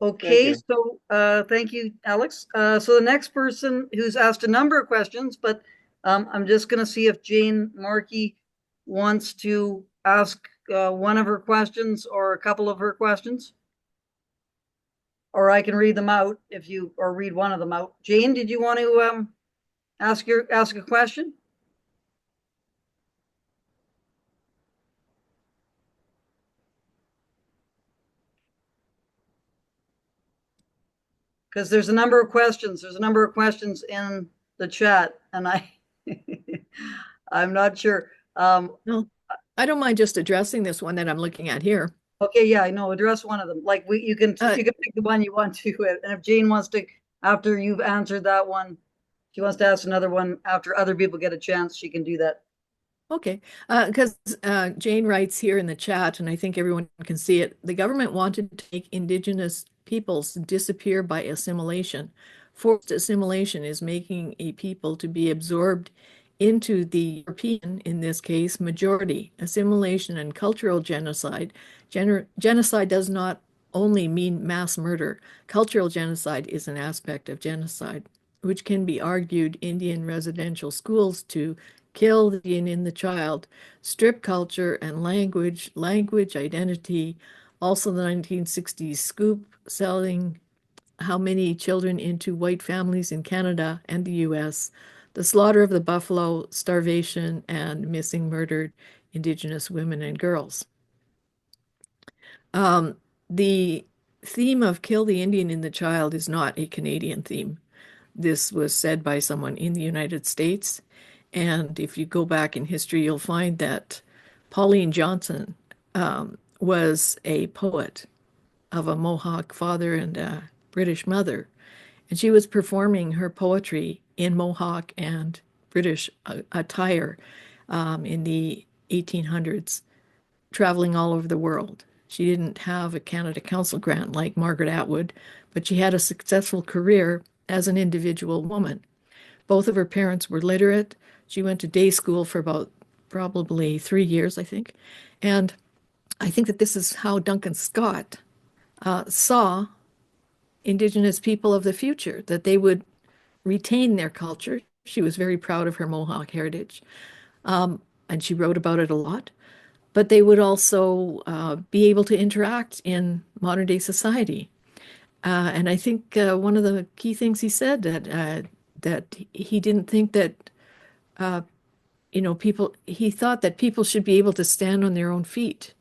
Okay, you. so thank you, Alex. So the next person who's asked a number of questions, but I'm just going to see if Jane Markey wants to ask one of her questions or a couple of her questions. Or I can read them out if you, or read one of them out. Jane, did you want to ask a question? Because there's a number of questions. There's a number of questions in the chat, and I'm not sure. No, I don't mind just addressing this one that I'm looking at here. Okay, yeah, I know. Address one of them. Like you can pick the one you want to, and if Jane wants to, after you've answered that one, she wants to ask another one after other people get a chance, she can do that. Okay, because Jane writes here in the chat, and I think everyone can see it. The government wanted to make Indigenous peoples disappear by assimilation. Forced assimilation is making a people to be absorbed into the European, in this case, majority. Assimilation and cultural genocide. Genocide does not only mean mass murder. Cultural genocide is an aspect of genocide, which can be argued Indian residential schools to kill the Indian in the child, strip culture and language identity. Also, the 1960s scoop selling how many children into white families in Canada and the US, the slaughter of the buffalo, starvation, and missing murdered Indigenous women and girls. The theme of kill the Indian in the child is not a Canadian theme. This was said by someone in the United States. And if you go back in history, you'll find that Pauline Johnson was a poet of a Mohawk father and a British mother. And she was performing her poetry in Mohawk and British attire in the 1800s, traveling all over the world. She didn't have a Canada Council grant like Margaret Atwood, but she had a successful career as an individual woman. Both of her parents were literate. She went to day school for about probably 3 years, I think. And I think that this is how Duncan Scott saw Indigenous people of the future, that they would retain their culture. She was very proud of her Mohawk heritage, and she wrote about it a lot. But they would also be able to interact in modern day society. And I think one of the key things he said that he didn't think that he thought that people should be able to stand on their own feet.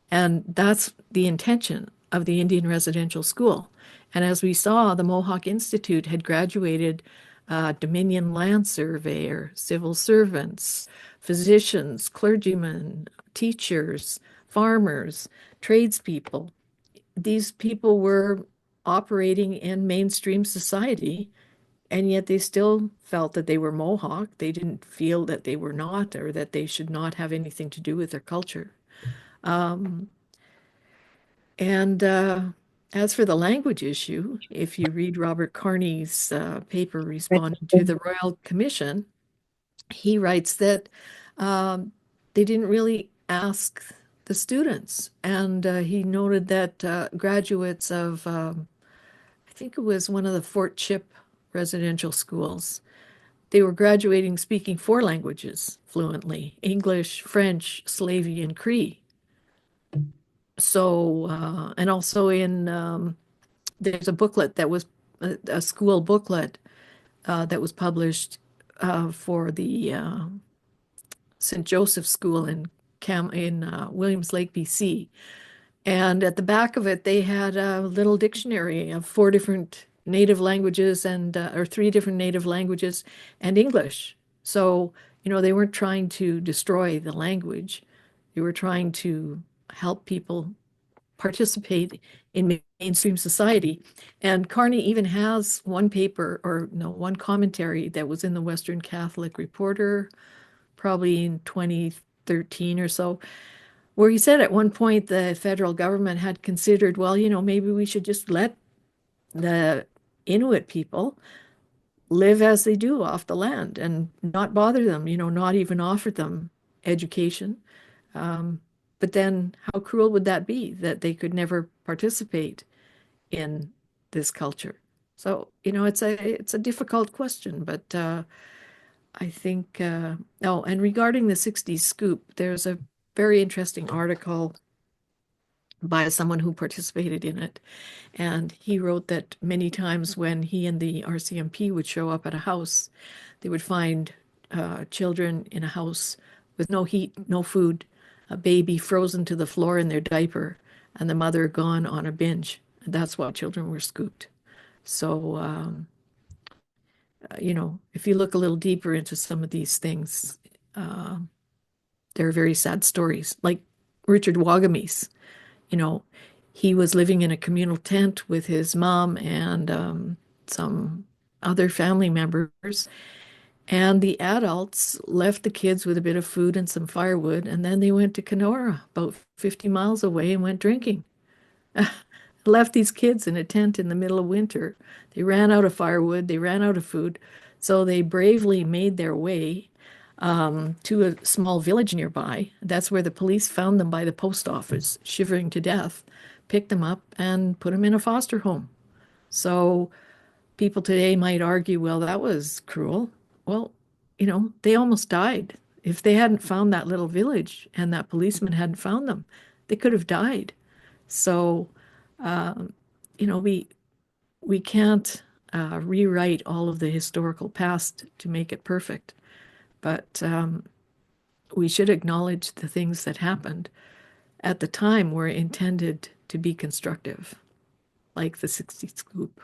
And that's the intention of the Indian Residential School. And as we saw, the Mohawk Institute had graduated Dominion land surveyor, civil servants, physicians, clergymen, teachers, farmers, tradespeople. These people were operating in mainstream society, and yet they still felt that they were Mohawk. They didn't feel that they were not, or that they should not have anything to do with their culture. And as for the language issue, if you read Robert Carney's paper responding to the Royal Commission, he writes that they didn't really ask the students. And he noted that graduates of, I think it was one of the Fort Chip residential schools, they were graduating speaking 4 languages fluently: English, French, Slavey, and Cree. So, and also there's a booklet that was a school booklet that was published for the St. Joseph School in Williams Lake, BC. And at the back of it, they had a little dictionary of 4 different native languages or 3 different native languages and English. So, they weren't trying to destroy the language. They were trying to help people participate in mainstream society. And Carney even has one commentary that was in the Western Catholic Reporter, probably in 2013 or so, where he said at one point the federal government had considered, well, maybe we should just let the Inuit people live as they do off the land and not bother them, not even offer them education. But then how cruel would that be, that they could never participate in this culture? So, it's a difficult question, but I think, oh, and regarding the 60s scoop, there's a very interesting article by someone who participated in it. And he wrote that many times when he and the RCMP would show up at a house, they would find children in a house with no heat, no food, a baby frozen to the floor in their diaper, and the mother gone on a binge. And that's why children were scooped. So, if you look a little deeper into some of these things, they're very sad stories. Like Richard Wagamese, he was living in a communal tent with his mom and some other family members. And the adults left the kids with a bit of food and some firewood, and then they went to Kenora, about 50 miles away, and went drinking. Left these kids in a tent in the middle of winter. They ran out of firewood, they ran out of food, so they bravely made their way to a small village nearby. That's where the police found them by the post office, shivering to death, picked them up, and put them in a foster home. So people today might argue, well, that was cruel. Well, they almost died. If they hadn't found that little village and that policeman hadn't found them, they could have died. So, we can't rewrite all of the historical past to make it perfect, but we should acknowledge the things that happened at the time were intended to be constructive, like the 60 scoop.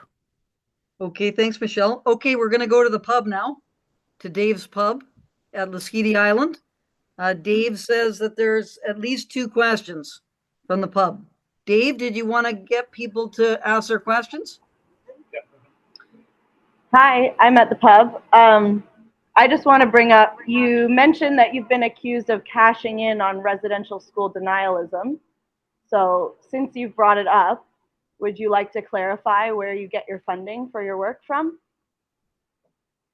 Okay, thanks, Michelle. Okay, we're going to go to the pub now, to Dave's pub at Lasqueti Island. Dave says that there's at least 2 questions from the pub. Dave, did you want to get people to ask their questions? Hi, I'm at the pub. I just want to bring up, you mentioned that you've been accused of cashing in on residential school denialism. So since you've brought it up, would you like to clarify where you get your funding for your work from?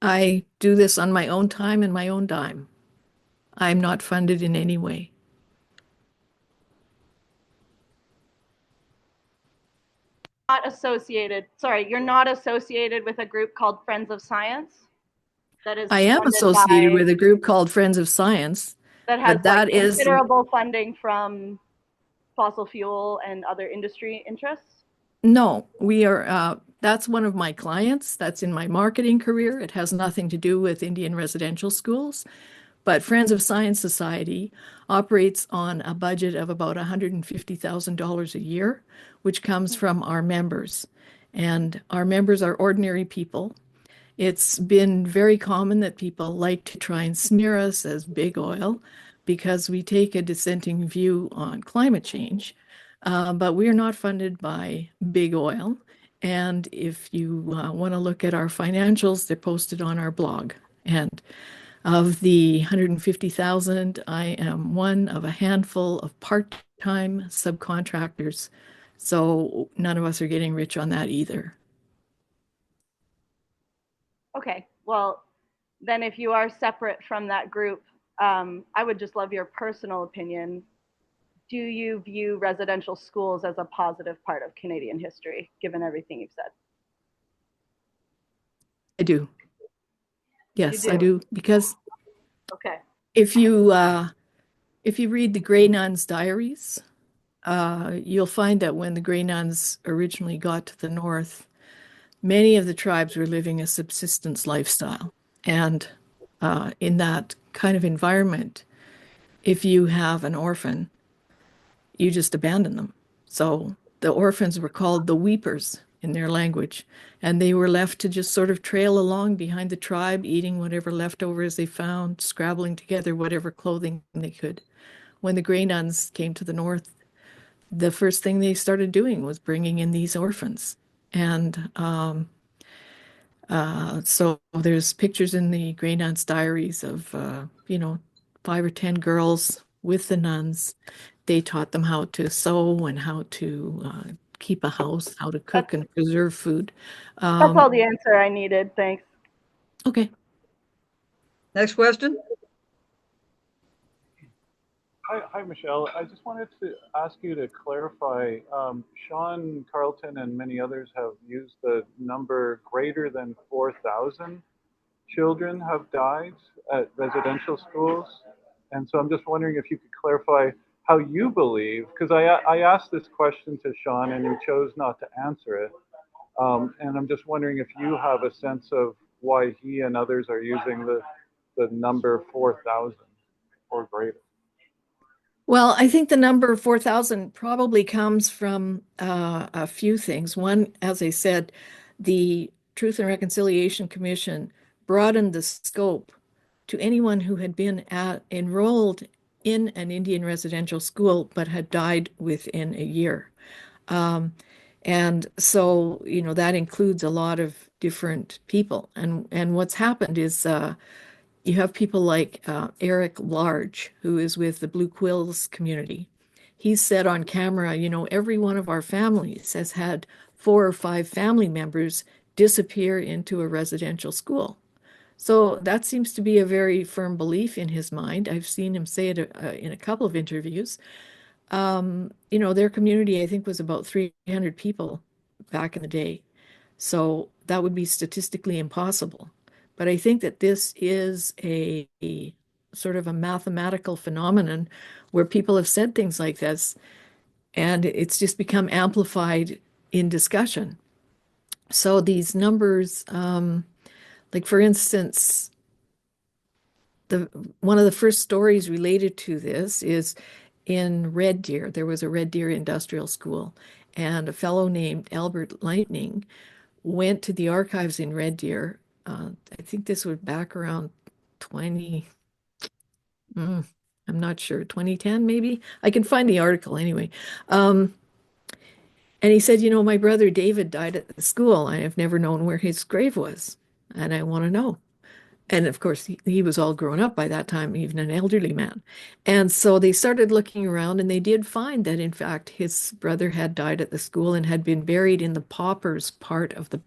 I do this on my own time and my own dime. I'm not funded in any way. You're not associated with a group called Friends of Science? I am associated with a group called Friends of Science. That has considerable funding from fossil fuel and other industry interests? No, we are, that's one of my clients. That's in my marketing career. It has nothing to do with Indian residential schools. But Friends of Science Society operates on a budget of about $150,000 a year, which comes from our members. And our members are ordinary people. It's been very common that people like to try and smear us as big oil because we take a dissenting view on climate change. But we're not funded by big oil. And if you want to look at our financials, they're posted on our blog. And of the 150,000, I am one of a handful of part-time subcontractors. So none of us are getting rich on that either. Okay, well, then if you are separate from that group, I would just love your personal opinion. Do you view residential schools as a positive part of Canadian history, given everything you've said? I do. Yes, I do. Because okay, if you read the Grey Nuns' diaries, you'll find that when the Grey Nuns originally got to the north, many of the tribes were living a subsistence lifestyle. And in that kind of environment, if you have an orphan, you just abandon them. So the orphans were called the weepers in their language, and they were left to just sort of trail along behind the tribe, eating whatever leftovers they found, scrabbling together whatever clothing they could. When the Grey Nuns came to the north, the first thing they started doing was bringing in these orphans. And so there's pictures in the Grey Nuns' diaries of, 5 or 10 girls with the nuns. They taught them how to sew and how to keep a house, how to cook and preserve food. That's all the answer I needed. Thanks. Okay. Next question. Hi, Michelle. I just wanted to ask you to clarify. Sean Carleton and many others have used the number greater than 4,000 children have died at residential schools. And so I'm just wondering if you could clarify how you believe, because I asked this question to Sean and he chose not to answer it. And I'm just wondering if you have a sense of why he and others are using the number 4,000 or greater. Well, I think the number 4,000 probably comes from a few things. One, as I said, the Truth and Reconciliation Commission broadened the scope to anyone who had been enrolled in an Indian residential school but had died within a year. And so, that includes a lot of different people. And what's happened is you have people like Eric Large, who is with the Blue Quills community. He said on camera, every one of our families has had 4 or 5 family members disappear into a residential school. So that seems to be a very firm belief in his mind. I've seen him say it in a couple of interviews. Their community, I think, was about 300 people back in the day. So that would be statistically impossible. But I think that this is a sort of a mathematical phenomenon where people have said things like this, and it's just become amplified in discussion. So these numbers, like for instance, one of the first stories related to this is in Red Deer. There was a Red Deer industrial school, and a fellow named Albert Lightning went to the archives in Red Deer. I think this was back around 20, I'm not sure, 2010 maybe. I can find the article anyway. And he said, my brother David died at the school. I have never known where his grave was, and I want to know. And of course, he was all grown up by that time, even an elderly man. And so they started looking around, and they did find that, in fact, his brother had died at the school and had been buried in the paupers part of the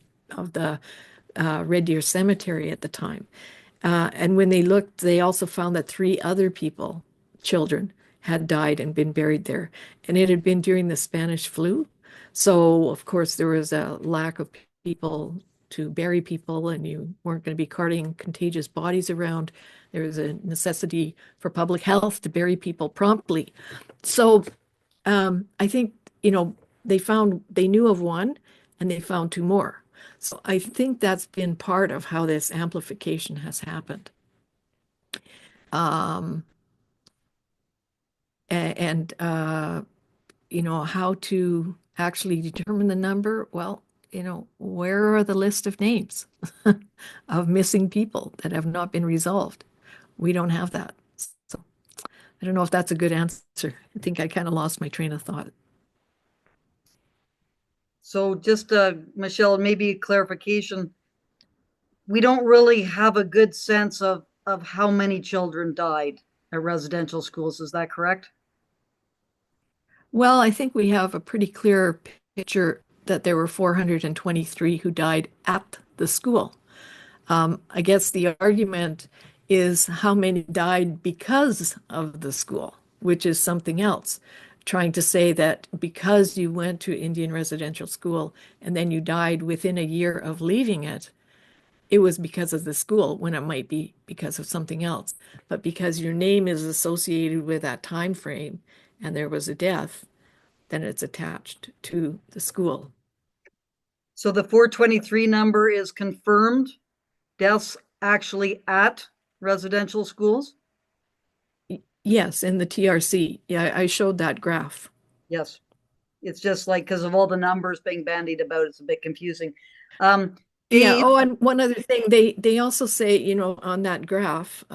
Red Deer Cemetery at the time. And when they looked, they also found that 3 other people, children, had died and been buried there. And it had been during the Spanish flu. So, of course, there was a lack of people to bury people, and you weren't going to be carting contagious bodies around. There was a necessity for public health to bury people promptly. So I think, they knew of one, and they found 2 more. So I think that's been part of how this amplification has happened. How to actually determine the number? Well, where are the list of names of missing people that have not been resolved? We don't have that. So I don't know if that's a good answer. I think I kind of lost my train of thought. So just, Michelle, maybe a clarification. We don't really have a good sense of how many children died at residential schools. Is that correct? Well, I think we have a pretty clear picture that there were 423 who died at the school. I guess the argument is how many died because of the school, which is something else. Trying to say that because you went to Indian residential school and then you died within a year of leaving it, it was because of the school, when it might be because of something else. But because your name is associated with that time frame and there was a death, then it's attached to the school. So the 423 number is confirmed deaths actually at residential schools? Yes, in the TRC. Yeah, I showed that graph. Yes. It's just like, because of all the numbers being bandied about, it's a bit confusing. Yeah. Oh, and one other thing, they also say, on that graph,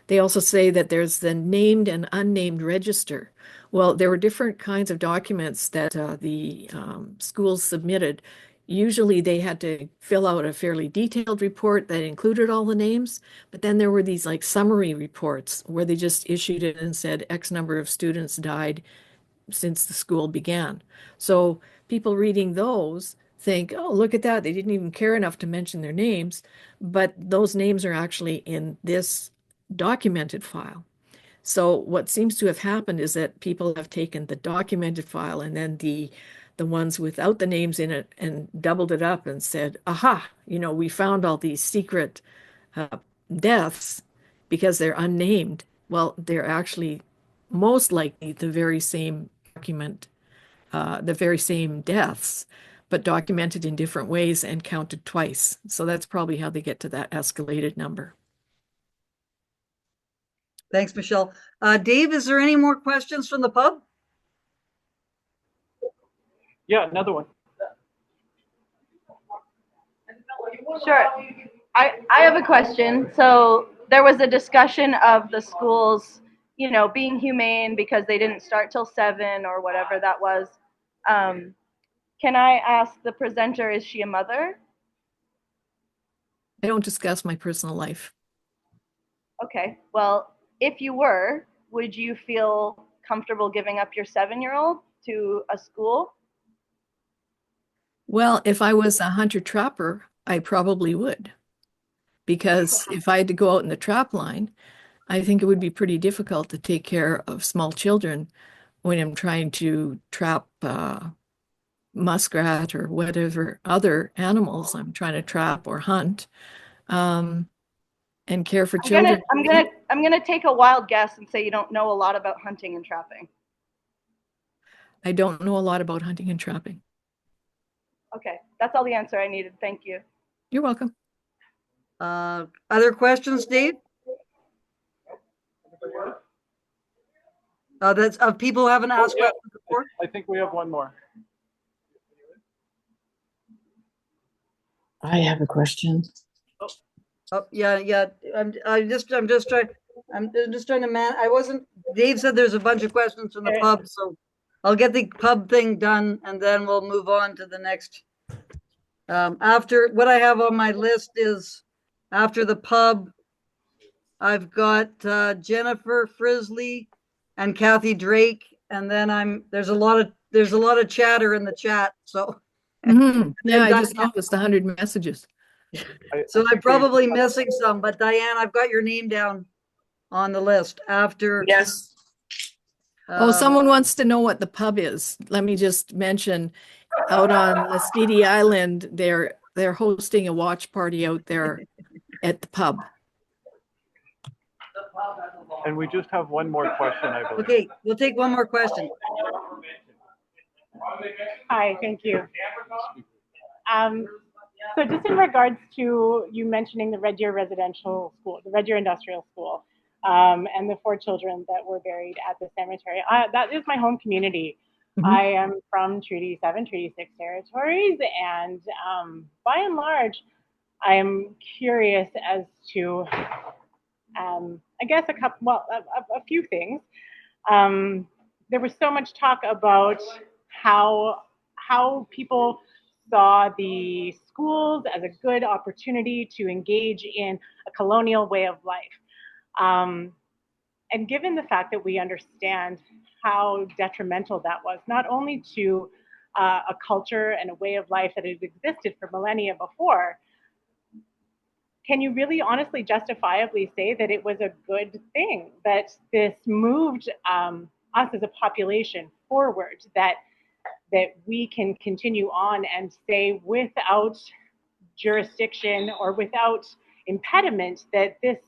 they also say that there's the named and unnamed register. Well, there were different kinds of documents that the schools submitted. Usually they had to fill out a fairly detailed report that included all the names, but then there were these like summary reports where they just issued it and said X number of students died since the school began. So people reading those think, oh, look at that. They didn't even care enough to mention their names, but those names are actually in this documented file. So what seems to have happened is that people have taken the documented file and then the ones without the names in it and doubled it up and said, aha, we found all these secret deaths because they're unnamed. Well, they're actually most likely the very same document, the very same deaths, but documented in different ways and counted twice. So that's probably how they get to that escalated number. Thanks, Michelle. Dave, is there any more questions from the pub? Yeah, another one. Sure. I have a question. So there was a discussion of the schools, being humane because they didn't start till 7 or whatever that was. Can I ask the presenter, is she a mother? I don't discuss my personal life. Okay. Well, if you were, would you feel comfortable giving up your 7-year-old to a school? Well, if I was a hunter-trapper, I probably would. Because if I had to go out in the trap line, I think it would be pretty difficult to take care of small children when I'm trying to trap muskrat or whatever other animals I'm trying to trap or hunt, and care for children. I'm gonna take a wild guess and say you don't know a lot about hunting and trapping. I don't know a lot about hunting and trapping. Okay, that's all the answer I needed. Thank you. You're welcome. Other questions, Dave? That's of people who haven't asked questions before. I think we have one more. I have a question. Oh, yeah. I'm just trying to I wasn't. Dave said there's a bunch of questions from the pub, so I'll get the pub thing done and then we'll move on to the next. After what I have on my list is after the pub, I've got Jennifer Frisley and Kathy Drake, and then there's a lot of chatter in the chat. So yeah, I just noticed 100 messages. So I'm probably missing some, but Diane, I've got your name down on the list after. Yes. Someone wants to know what the pub is. Let me just mention, out on Lasqueti Island, they're hosting a watch party out there at the pub. And we just have one more question, I believe. Okay, we'll take one more question. Hi, thank you. So just in regards to you mentioning the Red Deer Residential School, the Red Deer Industrial School, and the 4 children that were buried at the cemetery, that is my home community. Mm-hmm. I am from Treaty 7, Treaty 6 territories, and by and large, I am curious as to, I guess a few things. There was so much talk about how people saw the schools as a good opportunity to engage in a colonial way of life. And given the fact that we understand how detrimental that was, not only to a culture and a way of life that has existed for millennia before, can you really honestly justifiably say that it was a good thing, that this moved us as a population forward, that we can continue on and say without jurisdiction or without impediment that this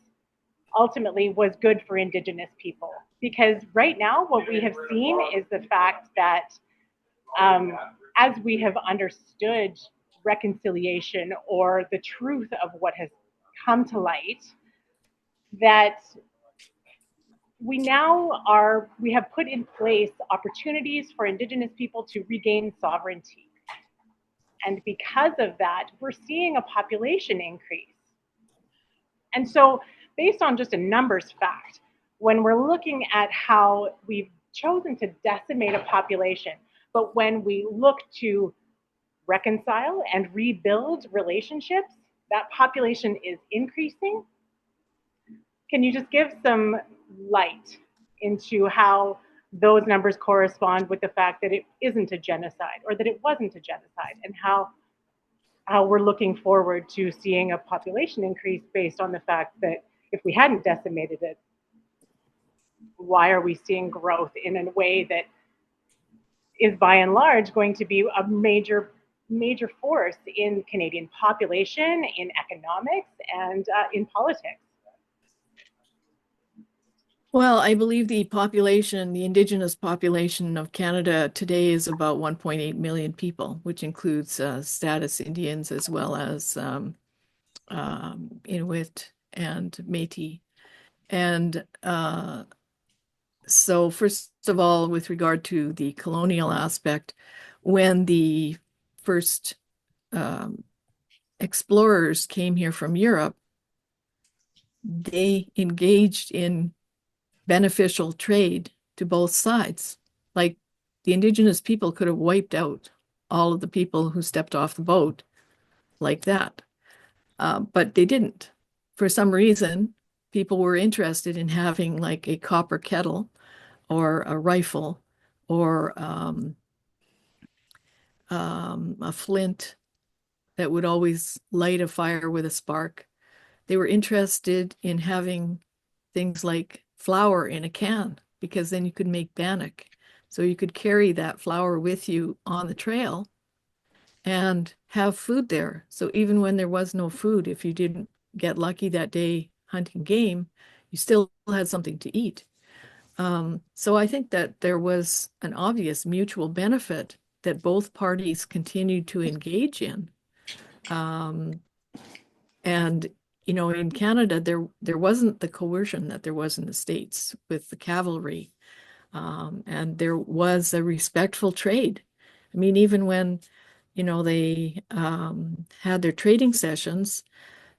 ultimately was good for Indigenous people? Because right now what we have seen is the fact that as we have understood reconciliation or the truth of what has come to light, that we have put in place opportunities for Indigenous people to regain sovereignty. And because of that, we're seeing a population increase. And so based on just a numbers fact, when we're looking at how we've chosen to decimate a population, but when we look to reconcile and rebuild relationships, that population is increasing. Can you just give some light into how those numbers correspond with the fact that it isn't a genocide or that it wasn't a genocide, and how we're looking forward to seeing a population increase based on the fact that if we hadn't decimated it, why are we seeing growth in a way that is by and large going to be a major force in Canadian population, in economics, and in politics? Well, I believe the population, the Indigenous population of Canada today is about 1.8 million people, which includes status Indians as well as Inuit and Métis. And so first of all, with regard to the colonial aspect, when the first explorers came here from Europe, they engaged in beneficial trade to both sides. Like the Indigenous people could have wiped out all of the people who stepped off the boat like that. But they didn't. For some reason, people were interested in having like a copper kettle or a rifle or a flint that would always light a fire with a spark. They were interested in having things like flour in a can, because then you could make bannock. So you could carry that flour with you on the trail and have food there. So even when there was no food, if you didn't get lucky that day hunting game, you still had something to eat. So I think that there was an obvious mutual benefit that both parties continued to engage in. And you know, in Canada, there wasn't the coercion that there was in the States with the cavalry. And there was a respectful trade. I mean, even when, you know, they had their trading sessions,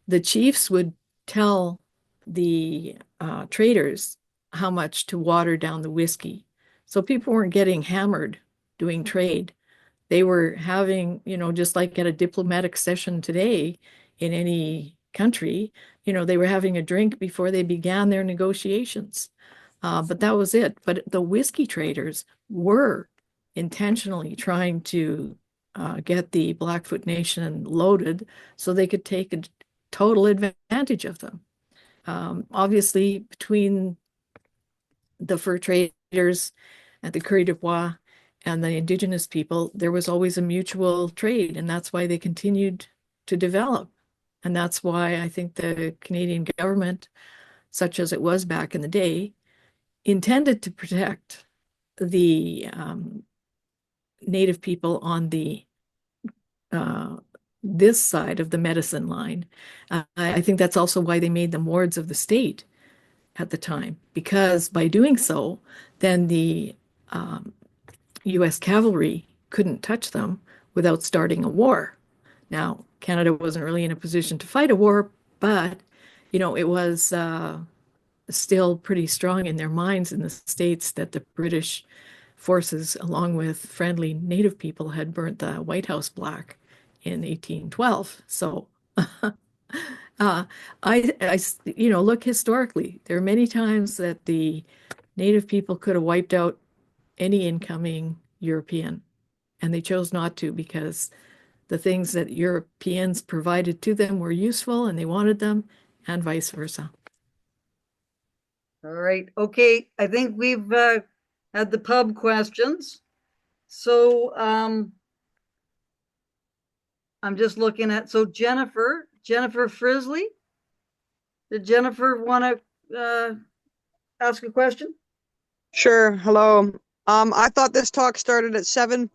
the chiefs would tell the traders how much to water down the whiskey. So people weren't getting hammered doing trade. They were having, you know, just like at a diplomatic session today in any country, you know, they were having a drink before they began their negotiations. But that was it. But the whiskey traders were intentionally trying to get the Blackfoot Nation loaded so they could take a total advantage of them. Obviously, between the fur traders and the Coureur de Bois and the Indigenous people, there was always a mutual trade, and that's why they continued to develop. And that's why I think the Canadian government, such as it was back in the day, intended to protect the Native people on the this side of the medicine line. I think that's also why they made them wards of the state at the time, because by doing so, then the U.S. cavalry couldn't touch them without starting a war. Now, Canada wasn't really in a position to fight a war, but, you know, it was still pretty strong in their minds in the States that the British forces, along with friendly Native people, had burnt the White House black in 1812. So I, you know, look historically, there are many times that the Native people could have wiped out any incoming European, and they chose not to because the things that Europeans provided to them were useful and they wanted them, and vice versa. All right. Okay. I think we've had the pub questions. So I'm just looking at, so Jennifer Frisley. Did Jennifer want to ask a question? Sure. Hello. I thought this talk started at 7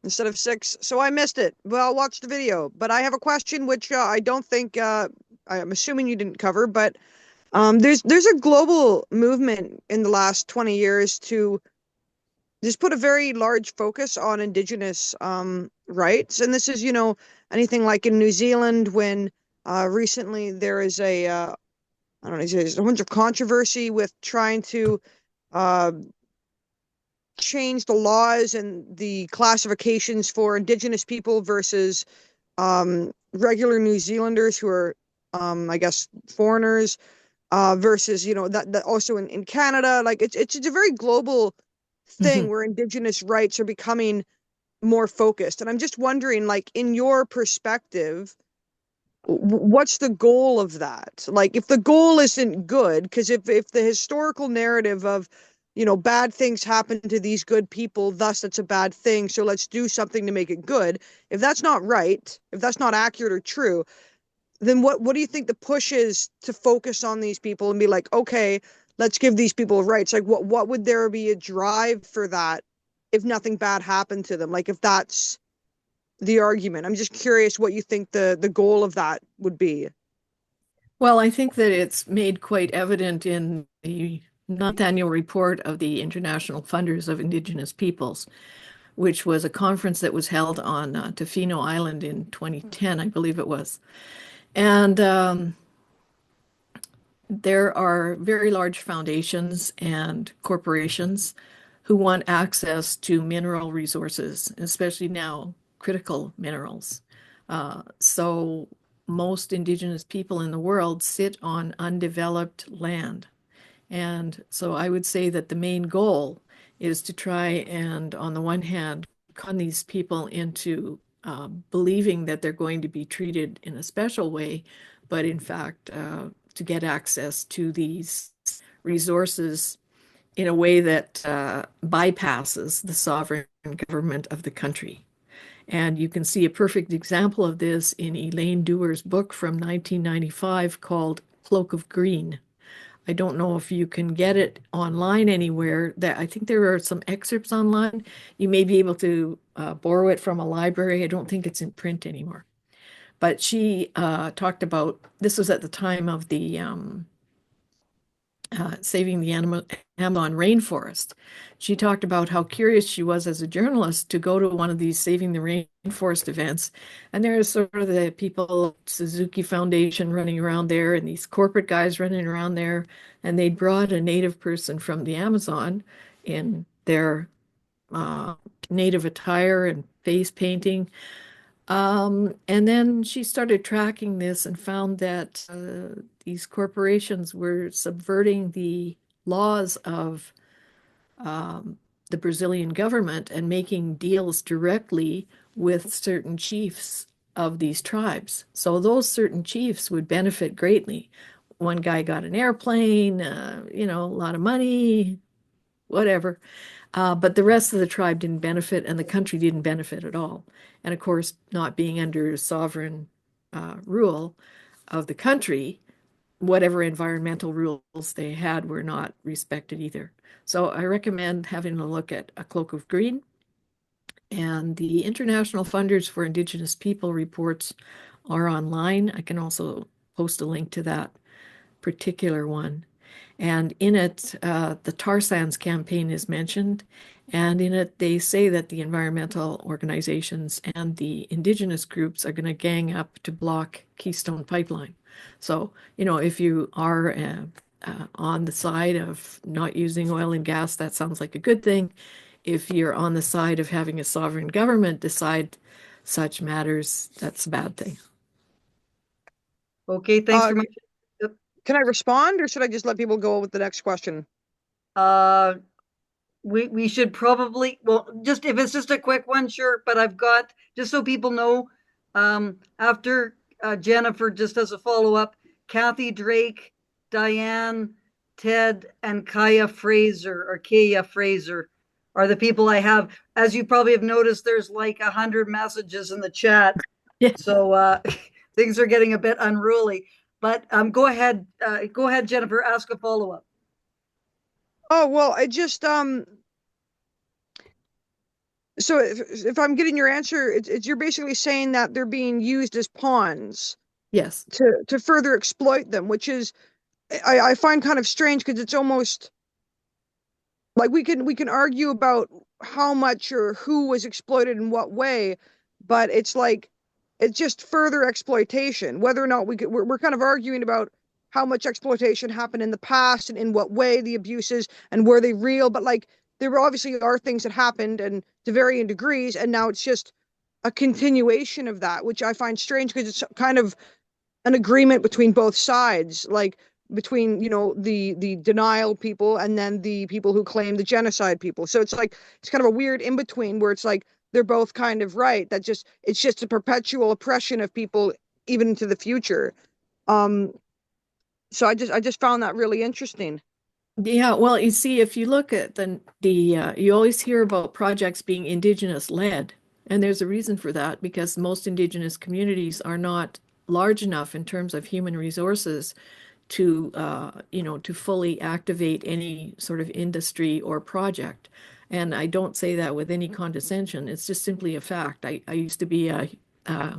instead of 6, so I missed it. Well, I'll watch the video. But I have a question which I don't think I'm assuming you didn't cover, but there's a global movement in the last 20 years to just put a very large focus on Indigenous rights. And this is, you know, anything like in New Zealand when recently there is a, I don't know, there's a bunch of controversy with trying to change the laws and the classifications for Indigenous people versus regular New Zealanders who are, I guess, foreigners, versus, you know, that also in Canada. Like it's a very global thing where Indigenous rights are becoming more focused. And I'm just wondering, like, in your perspective, what's the goal of that? Like, if the goal isn't good, because if the historical narrative of, bad things happen to these good people, thus it's a bad thing, so let's do something to make it good. If that's not right, if that's not accurate or true, then what do you think the push is to focus on these people and be like, okay, let's give these people rights? Like, what would there be a drive for that if nothing bad happened to them? Like, if that's the argument, I'm just curious what you think the goal of that would be. Well, I think that it's made quite evident in the ninth annual report of the International Funders of Indigenous Peoples, which was a conference that was held on Tofino Island in 2010, I believe it was. And there are very large foundations and corporations who want access to mineral resources, especially now critical minerals. So most Indigenous people in the world sit on undeveloped land. And so I would say that the main goal is to try and, on the one hand, con these people into believing that they're going to be treated in a special way, but in fact, to get access to these resources in a way that bypasses the sovereign government of the country. And you can see a perfect example of this in Elaine Dewar's book from 1995 called Cloak of Green. I don't know if you can get it online anywhere. I think there are some excerpts online. You may be able to borrow it from a library. I don't think it's in print anymore. But she talked about, this was at the time of the saving the Amazon rainforest. She talked about how curious she was as a journalist to go to one of these saving the rainforest events. And there's sort of the people, Suzuki Foundation running around there and these corporate guys running around there. And they brought a native person from the Amazon in their native attire and face painting. And then she started tracking this and found that these corporations were subverting the laws of the Brazilian government and making deals directly with certain chiefs of these tribes. So those certain chiefs would benefit greatly. One guy got an airplane, a lot of money, whatever. But the rest of the tribe didn't benefit, and the country didn't benefit at all. And of course, not being under sovereign rule of the country, whatever environmental rules they had were not respected either. So I recommend having a look at A Cloak of Green. And the International Funders for Indigenous People reports are online. I can also post a link to that particular one. And in it, the tar sands campaign is mentioned. And in it, they say that the environmental organizations and the indigenous groups are going to gang up to block Keystone Pipeline. So, if you are on the side of not using oil and gas, that sounds like a good thing. If you're on the side of having a sovereign government decide such matters, that's a bad thing. Okay, thanks very much. Can I respond, or should I just let people go with the next question? We should probably, well, just if it's just a quick one, sure. But I've got, just so people know, after Jennifer, just as a follow-up, Kathy Drake, Diane, Ted, and Kaya Fraser are the people I have. As you probably have noticed, there's like 100 messages in the chat. Yeah. So things are getting a bit unruly. But go ahead, Jennifer, ask a follow-up. Oh, well, I just, so if I'm getting your answer, it's you're basically saying that they're being used as pawns. Yes. To further exploit them, which is, I find kind of strange, because it's almost like we can argue about how much or who was exploited in what way, but it's like, it's just further exploitation. Whether or not we're kind of arguing about how much exploitation happened in the past and in what way the abuses, and were they real, but like, there obviously are things that happened, and to varying degrees, and now it's just a continuation of that, which I find strange, because it's kind of an agreement between both sides, like between the denial people and then the people who claim the genocide people. So it's like, it's kind of a weird in between, where it's like they're both kind of right, that it's just a perpetual oppression of people even into the future. So I just found that really interesting. Yeah, well, you see, if you look at you always hear about projects being Indigenous led, and there's a reason for that because most Indigenous communities are not large enough in terms of human resources to, to fully activate any sort of industry or project. And I don't say that with any condescension. It's just simply a fact. I used to be a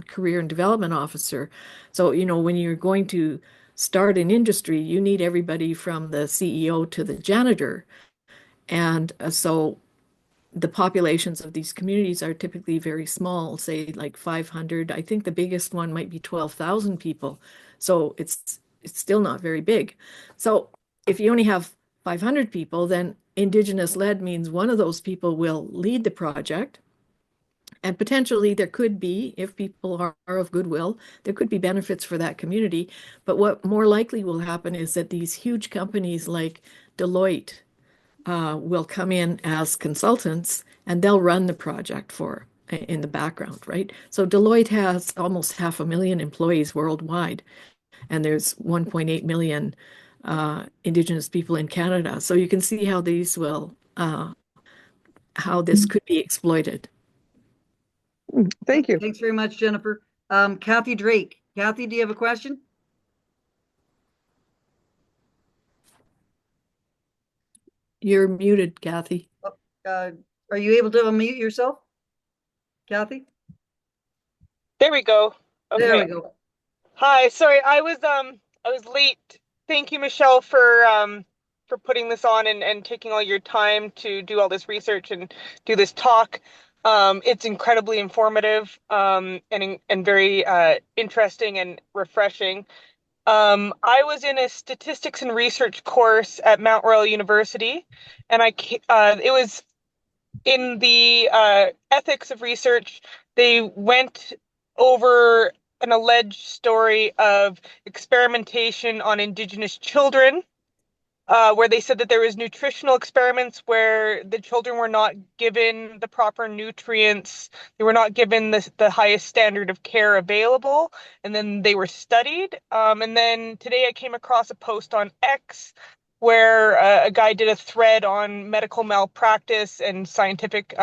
career and development officer. So, when you're going to start an industry, you need everybody from the CEO to the janitor. And so the populations of these communities are typically very small, say like 500. I think the biggest one might be 12,000 people. So it's still not very big. So if you only have 500 people, then Indigenous led means one of those people will lead the project. And potentially there could be, if people are of goodwill, there could be benefits for that community. But what more likely will happen is that these huge companies like Deloitte will come in as consultants and they'll run the project in the background, right? So Deloitte has almost 500,000 employees worldwide, and there's 1.8 million Indigenous people in Canada. So you can see how how this could be exploited. Thank you. Thanks very much, Jennifer. Kathy Drake. Kathy, do you have a question? You're muted, Kathy. Are you able to unmute yourself, Kathy? There we go. Okay. There we go. Hi, sorry, I was late. Thank you, Michelle, for putting this on and taking all your time to do all this research and do this talk. It's incredibly informative and very interesting and refreshing. I was in a statistics and research course at Mount Royal University, and it was in the ethics of research. They went over an alleged story of experimentation on Indigenous children, where they said that there was nutritional experiments where the children were not given the proper nutrients, they were not given the highest standard of care available, and then they were studied. And then today I came across a post on X where a guy did a thread on medical malpractice and scientific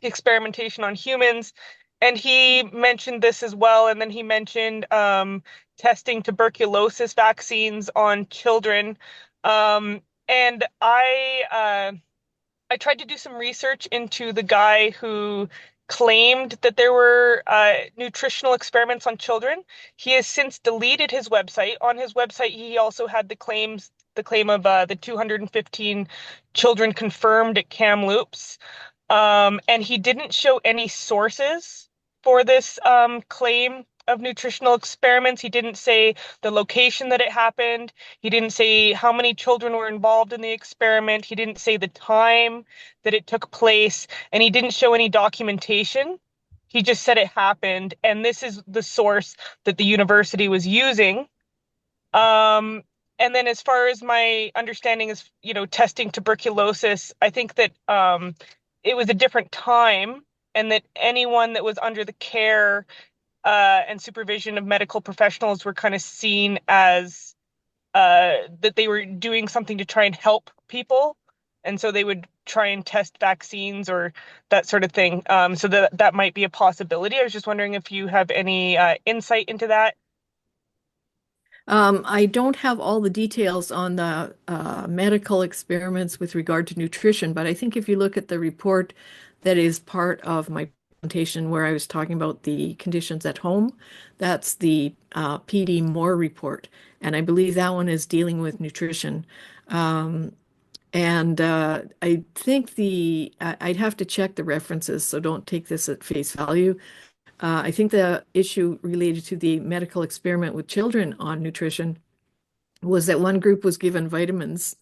experimentation on humans. And he mentioned this as well. And then he mentioned testing tuberculosis vaccines on children. And I tried to do some research into the guy who claimed that there were nutritional experiments on children. He has since deleted his website. On his website, he also had the claim of the 215 children confirmed at Kamloops. And he didn't show any sources for this claim of nutritional experiments. He didn't say the location that it happened. He didn't say how many children were involved in the experiment. He didn't say the time that it took place, and he didn't show any documentation. He just said it happened, and this is the source that the university was using. And then as far as my understanding is, testing tuberculosis, I think that it was a different time, and that anyone that was under the care and supervision of medical professionals were kind of seen as that they were doing something to try and help people. And so they would try and test vaccines or that sort of thing. So that might be a possibility. I was just wondering if you have any insight into that. I don't have all the details on the medical experiments with regard to nutrition, but I think if you look at the report that is part of my presentation where I was talking about the conditions at home, that's the PD Moore report. And I believe that one is dealing with nutrition. I think I'd have to check the references, so don't take this at face value. I think the issue related to the medical experiment with children on nutrition was that one group was given vitamins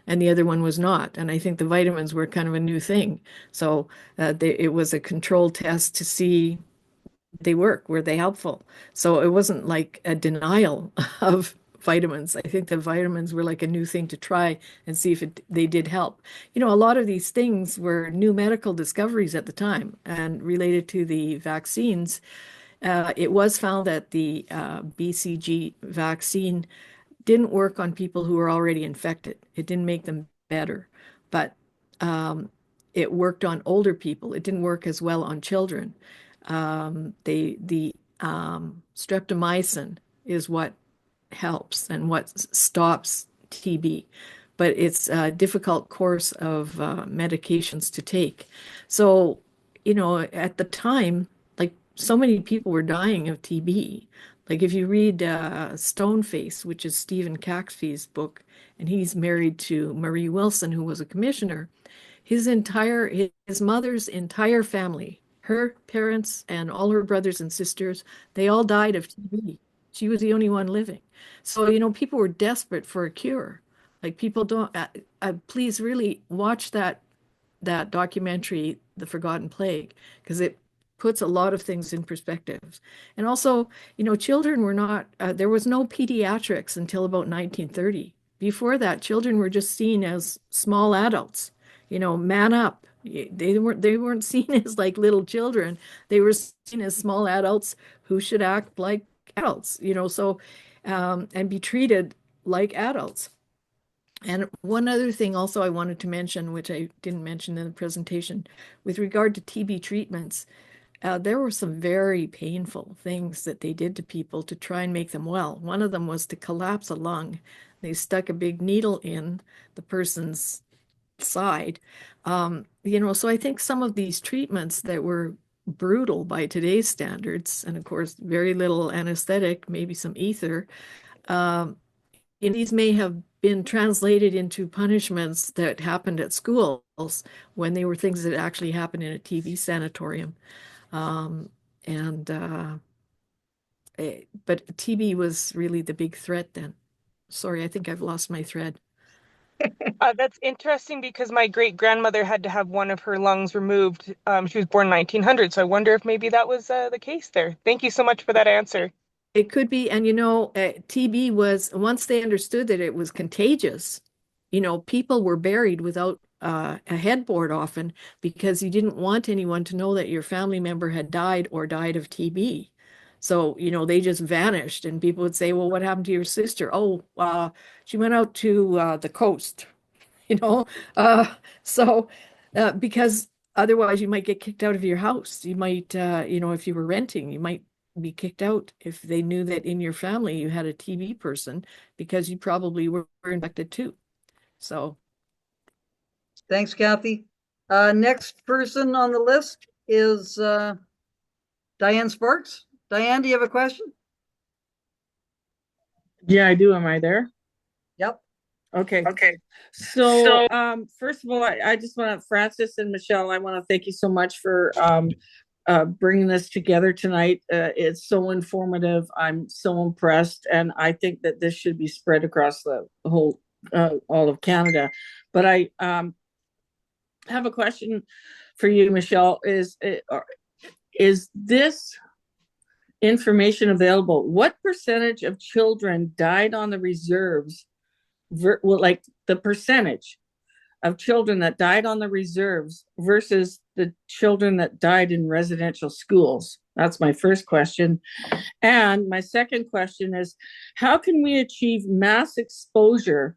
and the other one was not. And I think the vitamins were kind of a new thing. So it was a controlled test to see they work, were they helpful? So it wasn't like a denial of vitamins. I think the vitamins were like a new thing to try and see if they did help. A lot of these things were new medical discoveries at the time and related to the vaccines. It was found that the BCG vaccine didn't work on people who were already infected. It didn't make them better, but it worked on older people. It didn't work as well on children. The streptomycin is what helps and what stops TB, but it's a difficult course of medications to take. So, at the time, like so many people were dying of TB. Like if you read Stoneface, which is Stephen Caxby's book, and he's married to Marie Wilson, who was a commissioner, his mother's entire family, her parents and all her brothers and sisters, they all died of TB. She was the only one living. So, people were desperate for a cure. Like people don't, please really watch that documentary, The Forgotten Plague, because it puts a lot of things in perspective. And also, children were not, there was no pediatrics until about 1930. Before that, children were just seen as small adults, man up. They weren't seen as like little children. They were seen as small adults who should act like adults, and be treated like adults. And one other thing also I wanted to mention, which I didn't mention in the presentation, with regard to TB treatments, there were some very painful things that they did to people to try and make them well. One of them was to collapse a lung. They stuck a big needle in the person's side. So I think some of these treatments that were brutal by today's standards, and of course, very little anesthetic, maybe some ether, these may have been translated into punishments that happened at schools when they were things that actually happened in a TB sanatorium. But TB was really the big threat then. Sorry, I think I've lost my thread. That's interesting because my great grandmother had to have one of her lungs removed. She was born 1900, so I wonder if maybe that was the case there. Thank you so much for that answer. It could be, and TB was, once they understood that it was contagious, people were buried without a headboard often because you didn't want anyone to know that your family member had died or died of TB. So, they just vanished, and people would say, well, what happened to your sister? Oh, she went out to the coast, because otherwise you might get kicked out of your house. You might, if you were renting, you might be kicked out if they knew that in your family you had a TB person, because you probably were infected too. So. Thanks, Kathy. Next person on the list is Diane Sparks. Diane, do you have a question? Yeah, I do. Am I there? Yep. Okay. So, first of all, I just want to, Francis and Michelle, I want to thank you so much for bringing this together tonight. It's so informative. I'm so impressed, and I think that this should be spread across the whole, all of Canada. But I have a question for you, Michelle. Is this information available? What percentage of children died on the reserves? Like the percentage of children that died on the reserves versus the children that died in residential schools? That's my first question. And my second question is, how can we achieve mass exposure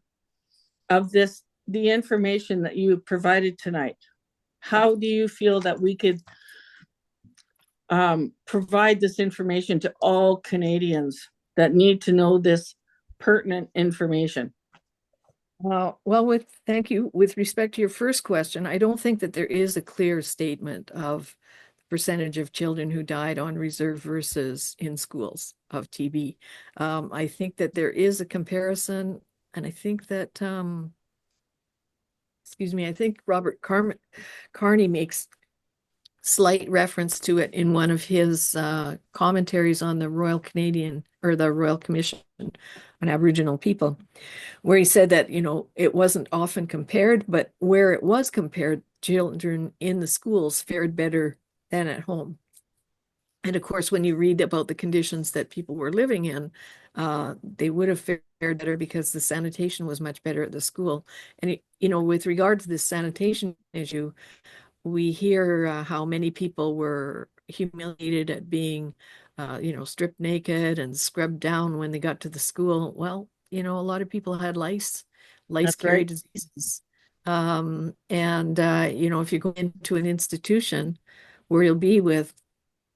of the information that you provided tonight? How do you feel that we could provide this information to all Canadians that need to know this pertinent information? Thank you. With respect to your first question, I don't think that there is a clear statement of the percentage of children who died on reserve versus in schools of TB. I think that there is a comparison, and I think that, I think Robert Carney makes slight reference to it in one of his commentaries on the Royal Commission on Aboriginal People, where he said that, it wasn't often compared, but where it was compared, children in the schools fared better than at home. And of course, when you read about the conditions that people were living in, they would have fared better because the sanitation was much better at the school. And, with regard to this sanitation issue, we hear how many people were humiliated at being stripped naked and scrubbed down when they got to the school. Well, a lot of people had lice carry diseases. If you go into an institution where you'll be with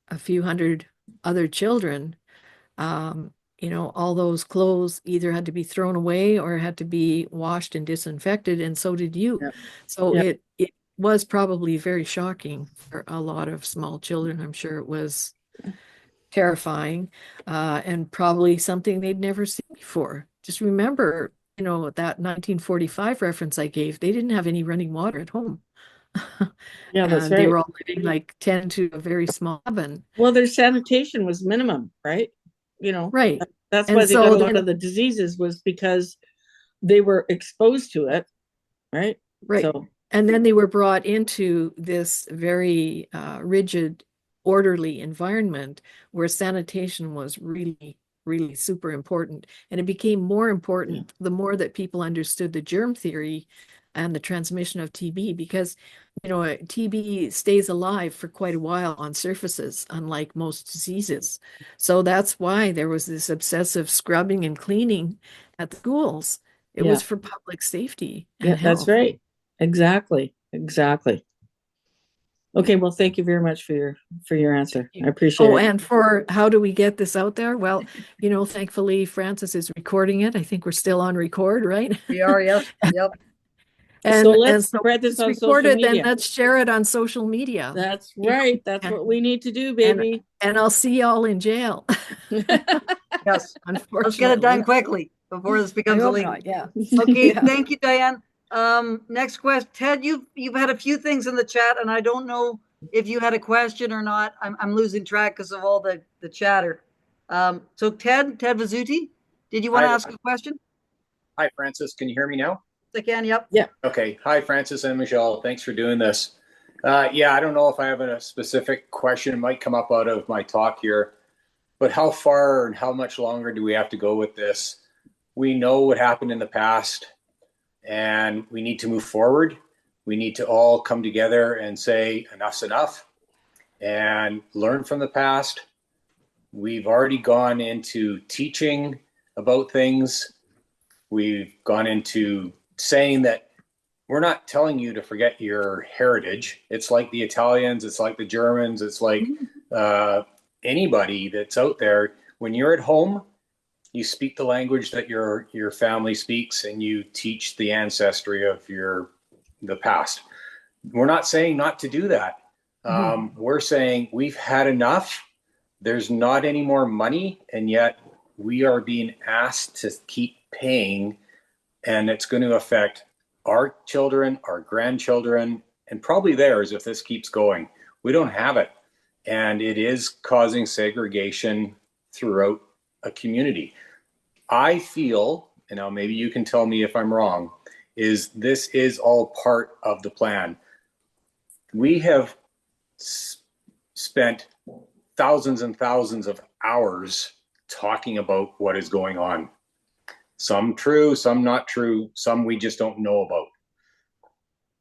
a few hundred other children, all those clothes either had to be thrown away or had to be washed and disinfected, and so did you. Yep. So Yep. it was probably very shocking for a lot of small children. I'm sure it was terrifying, and probably something they'd never seen before. Just remember, that 1945 reference I gave, they didn't have any running water at home. Yeah, that's and they right. were all living like 10 to a very small cabin. Well, their sanitation was minimum, right? Right. That's And why they so got a lot then- of the diseases, was because they were exposed to it, right? Right. So, And then they were brought into this very rigid, orderly environment where sanitation was really, really super important. And it became more important the more that people understood the germ theory and the transmission of TB, because, TB stays alive for quite a while on surfaces, unlike most diseases. So that's why there was this obsessive scrubbing and cleaning at the schools. It was for public safety and health. That's right. Exactly. Okay, well, thank you very much for your answer. I appreciate it. Oh, and for how do we get this out there? Well, thankfully Francis is recording it. I think we're still on record, right? We are, yes. Yep. And So let's so spread this it's on social recorded, media. then let's share it on social media. That's right. That's what we need to do, baby. And I'll see y'all in jail. Yes. Unfortunately. Let's get it done quickly before this becomes illegal. Yeah. Okay, thank you, Diane. Next question. Ted, you've had a few things in the chat, and I don't know if you had a question or not. I'm losing track because of all the chatter. So Ted Vizzuti, did you want to ask a question? Hi, Francis. Can you hear me now? I can, yep. Yeah. Okay. Hi, Francis and Michelle. Thanks for doing this. I don't know if I have a specific question. It might come up out of my talk here, but how far and how much longer do we have to go with this? We know what happened in the past, and we need to move forward. We need to all come together and say enough's enough and learn from the past. We've already gone into teaching about things. We've gone into saying that we're not telling you to forget your heritage. It's like the Italians, it's like the Germans, it's like anybody that's out there. When you're at home, you speak the language that your family speaks, and you teach the ancestry of the past. We're not saying not to do that. We're saying we've had enough. There's not any more money, and yet we are being asked to keep paying, and it's going to affect our children, our grandchildren, and probably theirs if this keeps going. We don't have it, and it is causing segregation throughout a community. I feel, maybe you can tell me if I'm wrong, this is all part of the plan. We have spent thousands and thousands of hours talking about what is going on. Some true, some not true, some we just don't know about.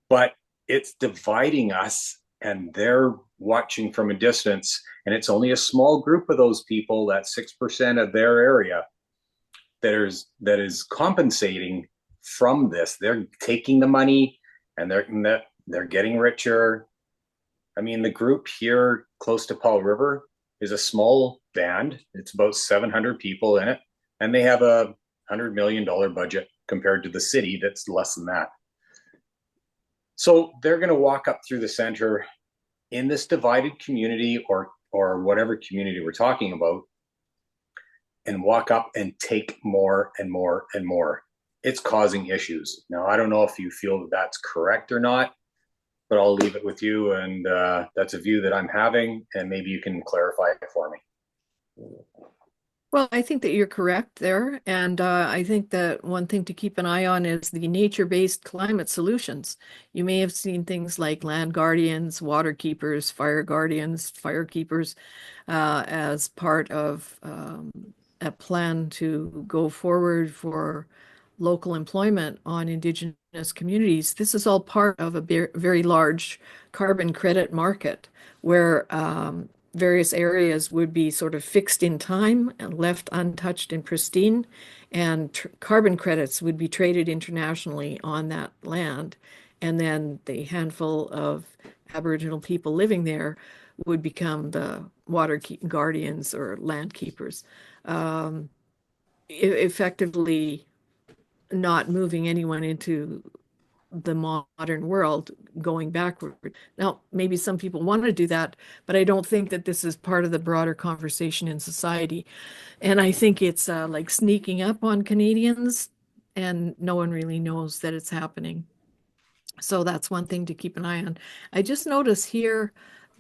But it's dividing us, and they're watching from a distance, and it's only a small group of those people, that 6% of their area, that is compensating from this. They're taking the money, and they're getting richer. I mean, the group here close to Powell River is a small band. It's about 700 people in it, and they have a $100 million budget compared to the city that's less than that. So they're going to walk up through the center in this divided community, or whatever community we're talking about, and walk up and take more and more and more. It's causing issues. Now, I don't know if you feel that that's correct or not, but I'll leave it with you. And that's a view that I'm having, and maybe you can clarify it for me. Well, I think that you're correct there. And I think that one thing to keep an eye on is the nature-based climate solutions. You may have seen things like land guardians, water keepers, fire guardians, fire keepers, as part of a plan to go forward for local employment on Indigenous communities. This is all part of a very large carbon credit market where various areas would be sort of fixed in time and left untouched and pristine, and carbon credits would be traded internationally on that land. And then the handful of Aboriginal people living there would become the water guardians or land keepers, effectively not moving anyone into the modern world, going backward. Now, maybe some people want to do that, but I don't think that this is part of the broader conversation in society. And I think it's like sneaking up on Canadians, and no one really knows that it's happening. So that's one thing to keep an eye on. I just noticed here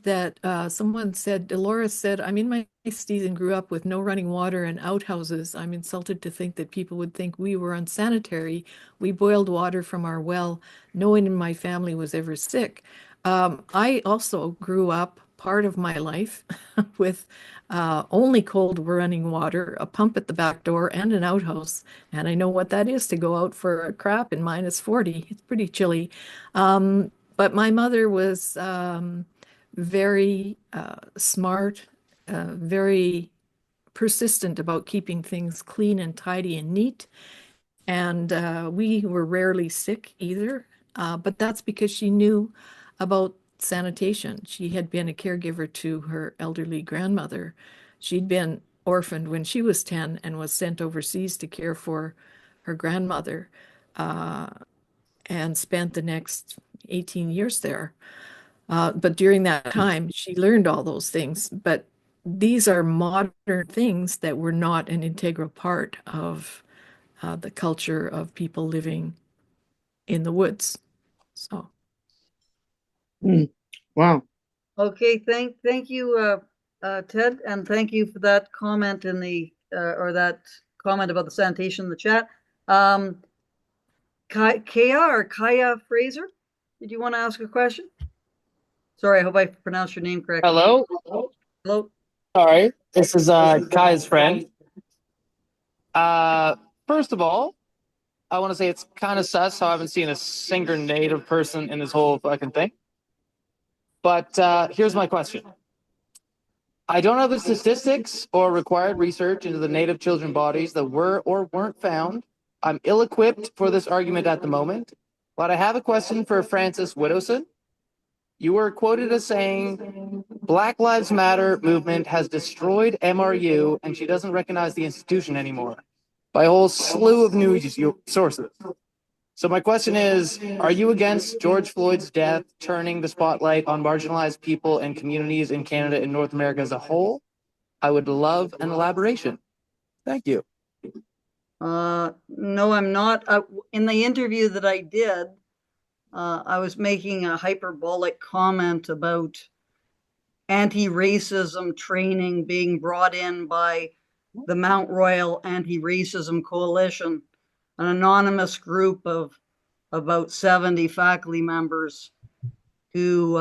that someone said, Dolores said, I'm in my 60s and grew up with no running water and outhouses. I'm insulted to think that people would think we were unsanitary. We boiled water from our well. No one in my family was ever sick. I also grew up part of my life with only cold running water, a pump at the back door, and an outhouse. And I know what that is to go out for a crap in -40. It's pretty chilly. But my mother was very smart, very persistent about keeping things clean and tidy and neat. And we were rarely sick either. But that's because she knew about sanitation. She had been a caregiver to her elderly grandmother. She'd been orphaned when she was 10 and was sent overseas to care for her grandmother, and spent the next 18 years there. But during that time, she learned all those things. But these are modern things that were not an integral part of the culture of people living in the woods. So. Wow. Okay, thank you, Ted, and thank you for that comment in the or that comment about the sanitation in the chat. Kaya Fraser, did you want to ask a question? Sorry, I hope I pronounced your name correctly. Hello. Hello. Sorry, this is Kaya's friend. First of all, I want to say it's kind of sus how I haven't seen a single Native person in this whole fucking thing. But here's my question. I don't have the statistics or required research into the Native children bodies that were or weren't found. I'm ill-equipped for this argument at the moment, but I have a question for Francis Widdowson. You were quoted as saying, Black Lives Matter movement has destroyed MRU and she doesn't recognize the institution anymore, by a whole slew of news sources. So my question is, are you against George Floyd's death turning the spotlight on marginalized people and communities in Canada and North America as a whole? I would love an elaboration. Thank you. No, I'm not. In the interview that I did, I was making a hyperbolic comment about anti-racism training being brought in by the Mount Royal Anti-Racism Coalition, an anonymous group of about 70 faculty members who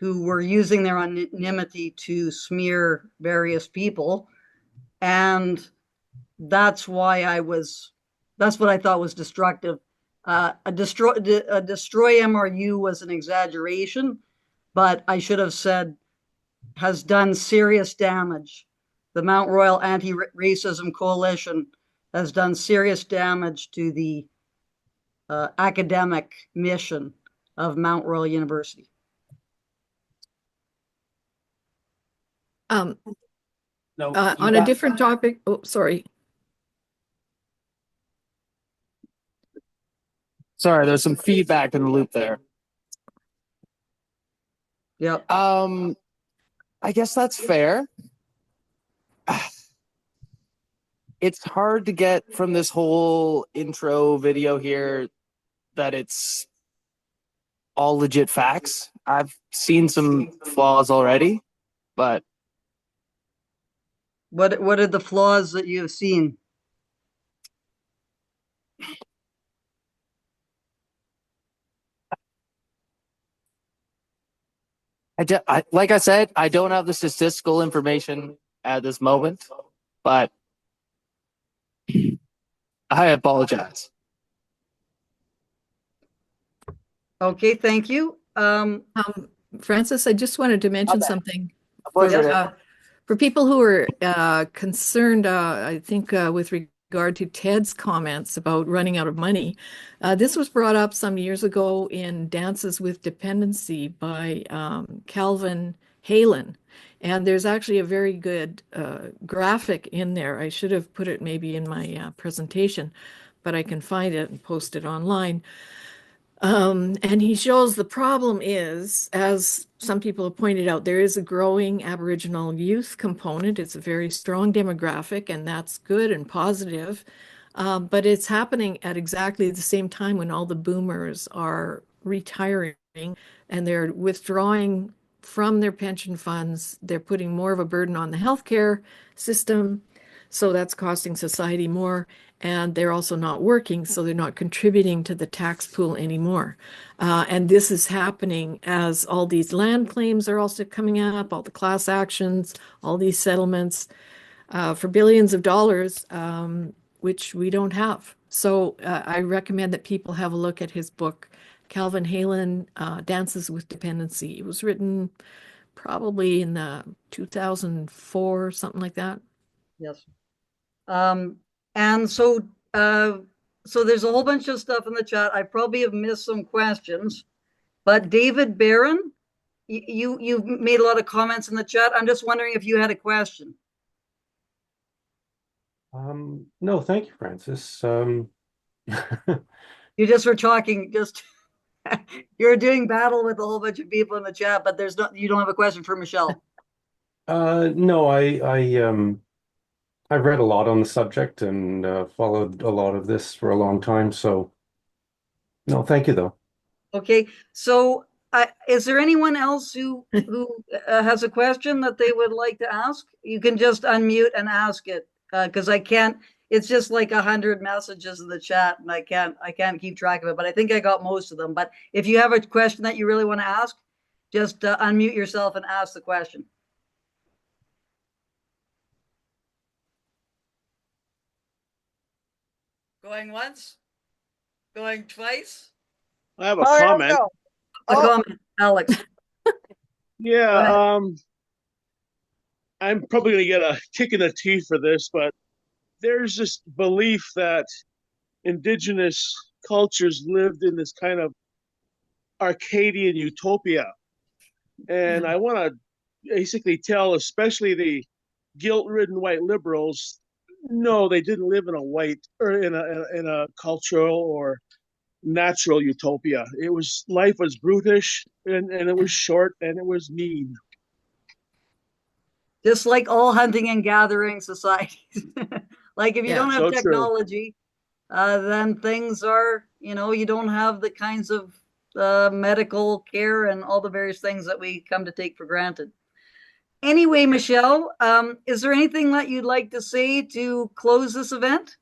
were using their anonymity to smear various people. And that's what I thought was destructive. A destroy MRU was an exaggeration, but I should have said has done serious damage. The Mount Royal Anti-Racism Coalition has done serious damage to the academic mission of Mount Royal University. On a different topic. Oh, sorry. Sorry, there's some feedback in the loop there. Yep. I guess that's fair. It's hard to get from this whole intro video here that it's all legit facts. I've seen some flaws already, but what are the flaws that you have seen? Like I said, I don't have the statistical information at this moment, but I apologize. Okay, thank you. Francis, I just wanted to mention something Pleasure. for people who are concerned, I think with regard to Ted's comments about running out of money. This was brought up some years ago in Dances with Dependency by Calvin Halen. And there's actually a very good graphic in there. I should have put it maybe in my presentation, but I can find it and post it online. And he shows the problem is, as some people have pointed out, there is a growing Aboriginal youth component. It's a very strong demographic, and that's good and positive. But it's happening at exactly the same time when all the boomers are retiring and they're withdrawing from their pension funds. They're putting more of a burden on the healthcare system. So that's costing society more. And they're also not working, so they're not contributing to the tax pool anymore. And this is happening as all these land claims are also coming up, all the class actions, all these settlements for billions of dollars, which we don't have. So I recommend that people have a look at his book, Calvin Halen, Dances with Dependency. It was written probably in the 2004, something like that. Yes. And so there's a whole bunch of stuff in the chat. I probably have missed some questions, but David Barron, you've made a lot of comments in the chat. I'm just wondering if you had a question. No, thank you, Francis. You just were talking, you're doing battle with a whole bunch of people in the chat, but you don't have a question for Michelle. No, I've read a lot on the subject and followed a lot of this for a long time. So, no, thank you, though. Okay, so is there anyone else who has a question that they would like to ask? You can just unmute and ask it because I can't. It's just like 100 messages in the chat, and I can't keep track of it. But I think I got most of them. But if you have a question that you really want to ask, just unmute yourself and ask the question. Going once? Going twice? I have a comment. A comment, Alex. Yeah, I'm probably going to get a kick in the teeth for this, but there's this belief that Indigenous cultures lived in this kind of Arcadian utopia. And I want to basically tell, especially the guilt-ridden white liberals, no, they didn't live in a white or in a cultural or natural utopia. Life was brutish and it was short and it was mean. Just like all hunting and gathering societies. Like if you don't have technology, then things are, you don't have the kinds of medical care and all the various things that we come to take for granted. Anyway, Michelle, is there anything that you'd like to say to close this event?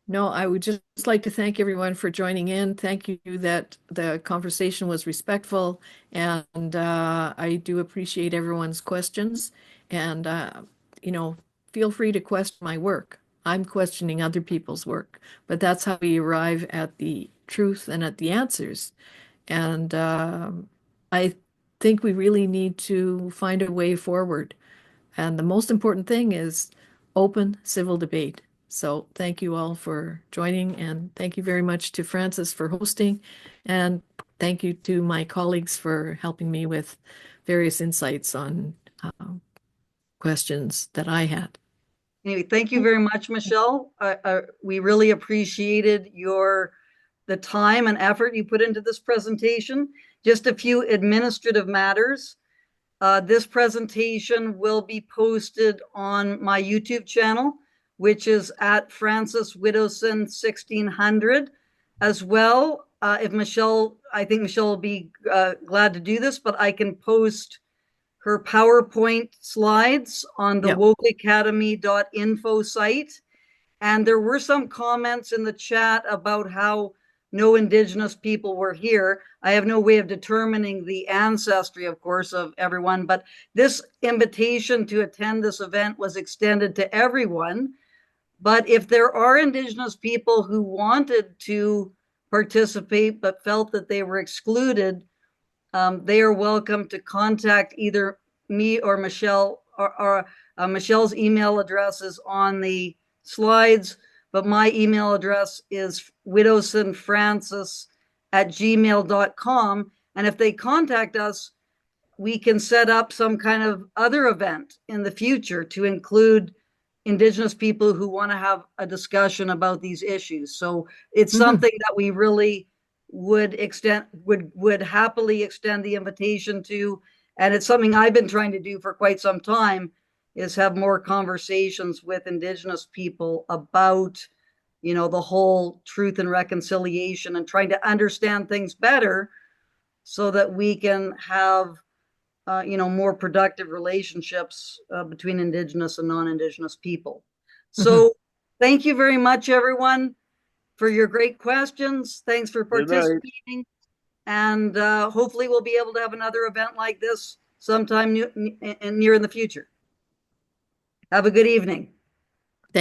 No, I would just like to thank everyone for joining in. Thank you that the conversation was respectful, and I do appreciate everyone's questions. And, feel free to question my work. I'm questioning other people's work, but that's how we arrive at the truth and at the answers. And I think we really need to find a way forward. And the most important thing is open civil debate. So thank you all for joining, and thank you very much to Francis for hosting, and thank you to my colleagues for helping me with various insights on questions that I had. Anyway, thank you very much, Michelle. We really appreciated the time and effort you put into this presentation. Just a few administrative matters. This presentation will be posted on my YouTube channel, which is at Francis Widdowson 1600 as well. I think Michelle will be glad to do this, but I can post her PowerPoint slides on the wokeacademy.info site. And there were some comments in the chat about how no Indigenous people were here. I have no way of determining the ancestry, of course, of everyone, but this invitation to attend this event was extended to everyone. But if there are Indigenous people who wanted to participate but felt that they were excluded, they are welcome to contact either me or Michelle, or Michelle's email address is on the slides, but my email address is widdowsonfrancis@gmail.com. And if they contact us, we can set up some kind of other event in the future to include Indigenous people who want to have a discussion about these issues. So it's something that we really would happily extend the invitation to. And it's something I've been trying to do for quite some time, is have more conversations with Indigenous people about, the whole truth and reconciliation, and trying to understand things better so that we can have more productive relationships between Indigenous and non-Indigenous people. So thank you very much, everyone, for your great questions. Thanks for participating. And hopefully we'll be able to have another event like this sometime near in the future. Have a good evening.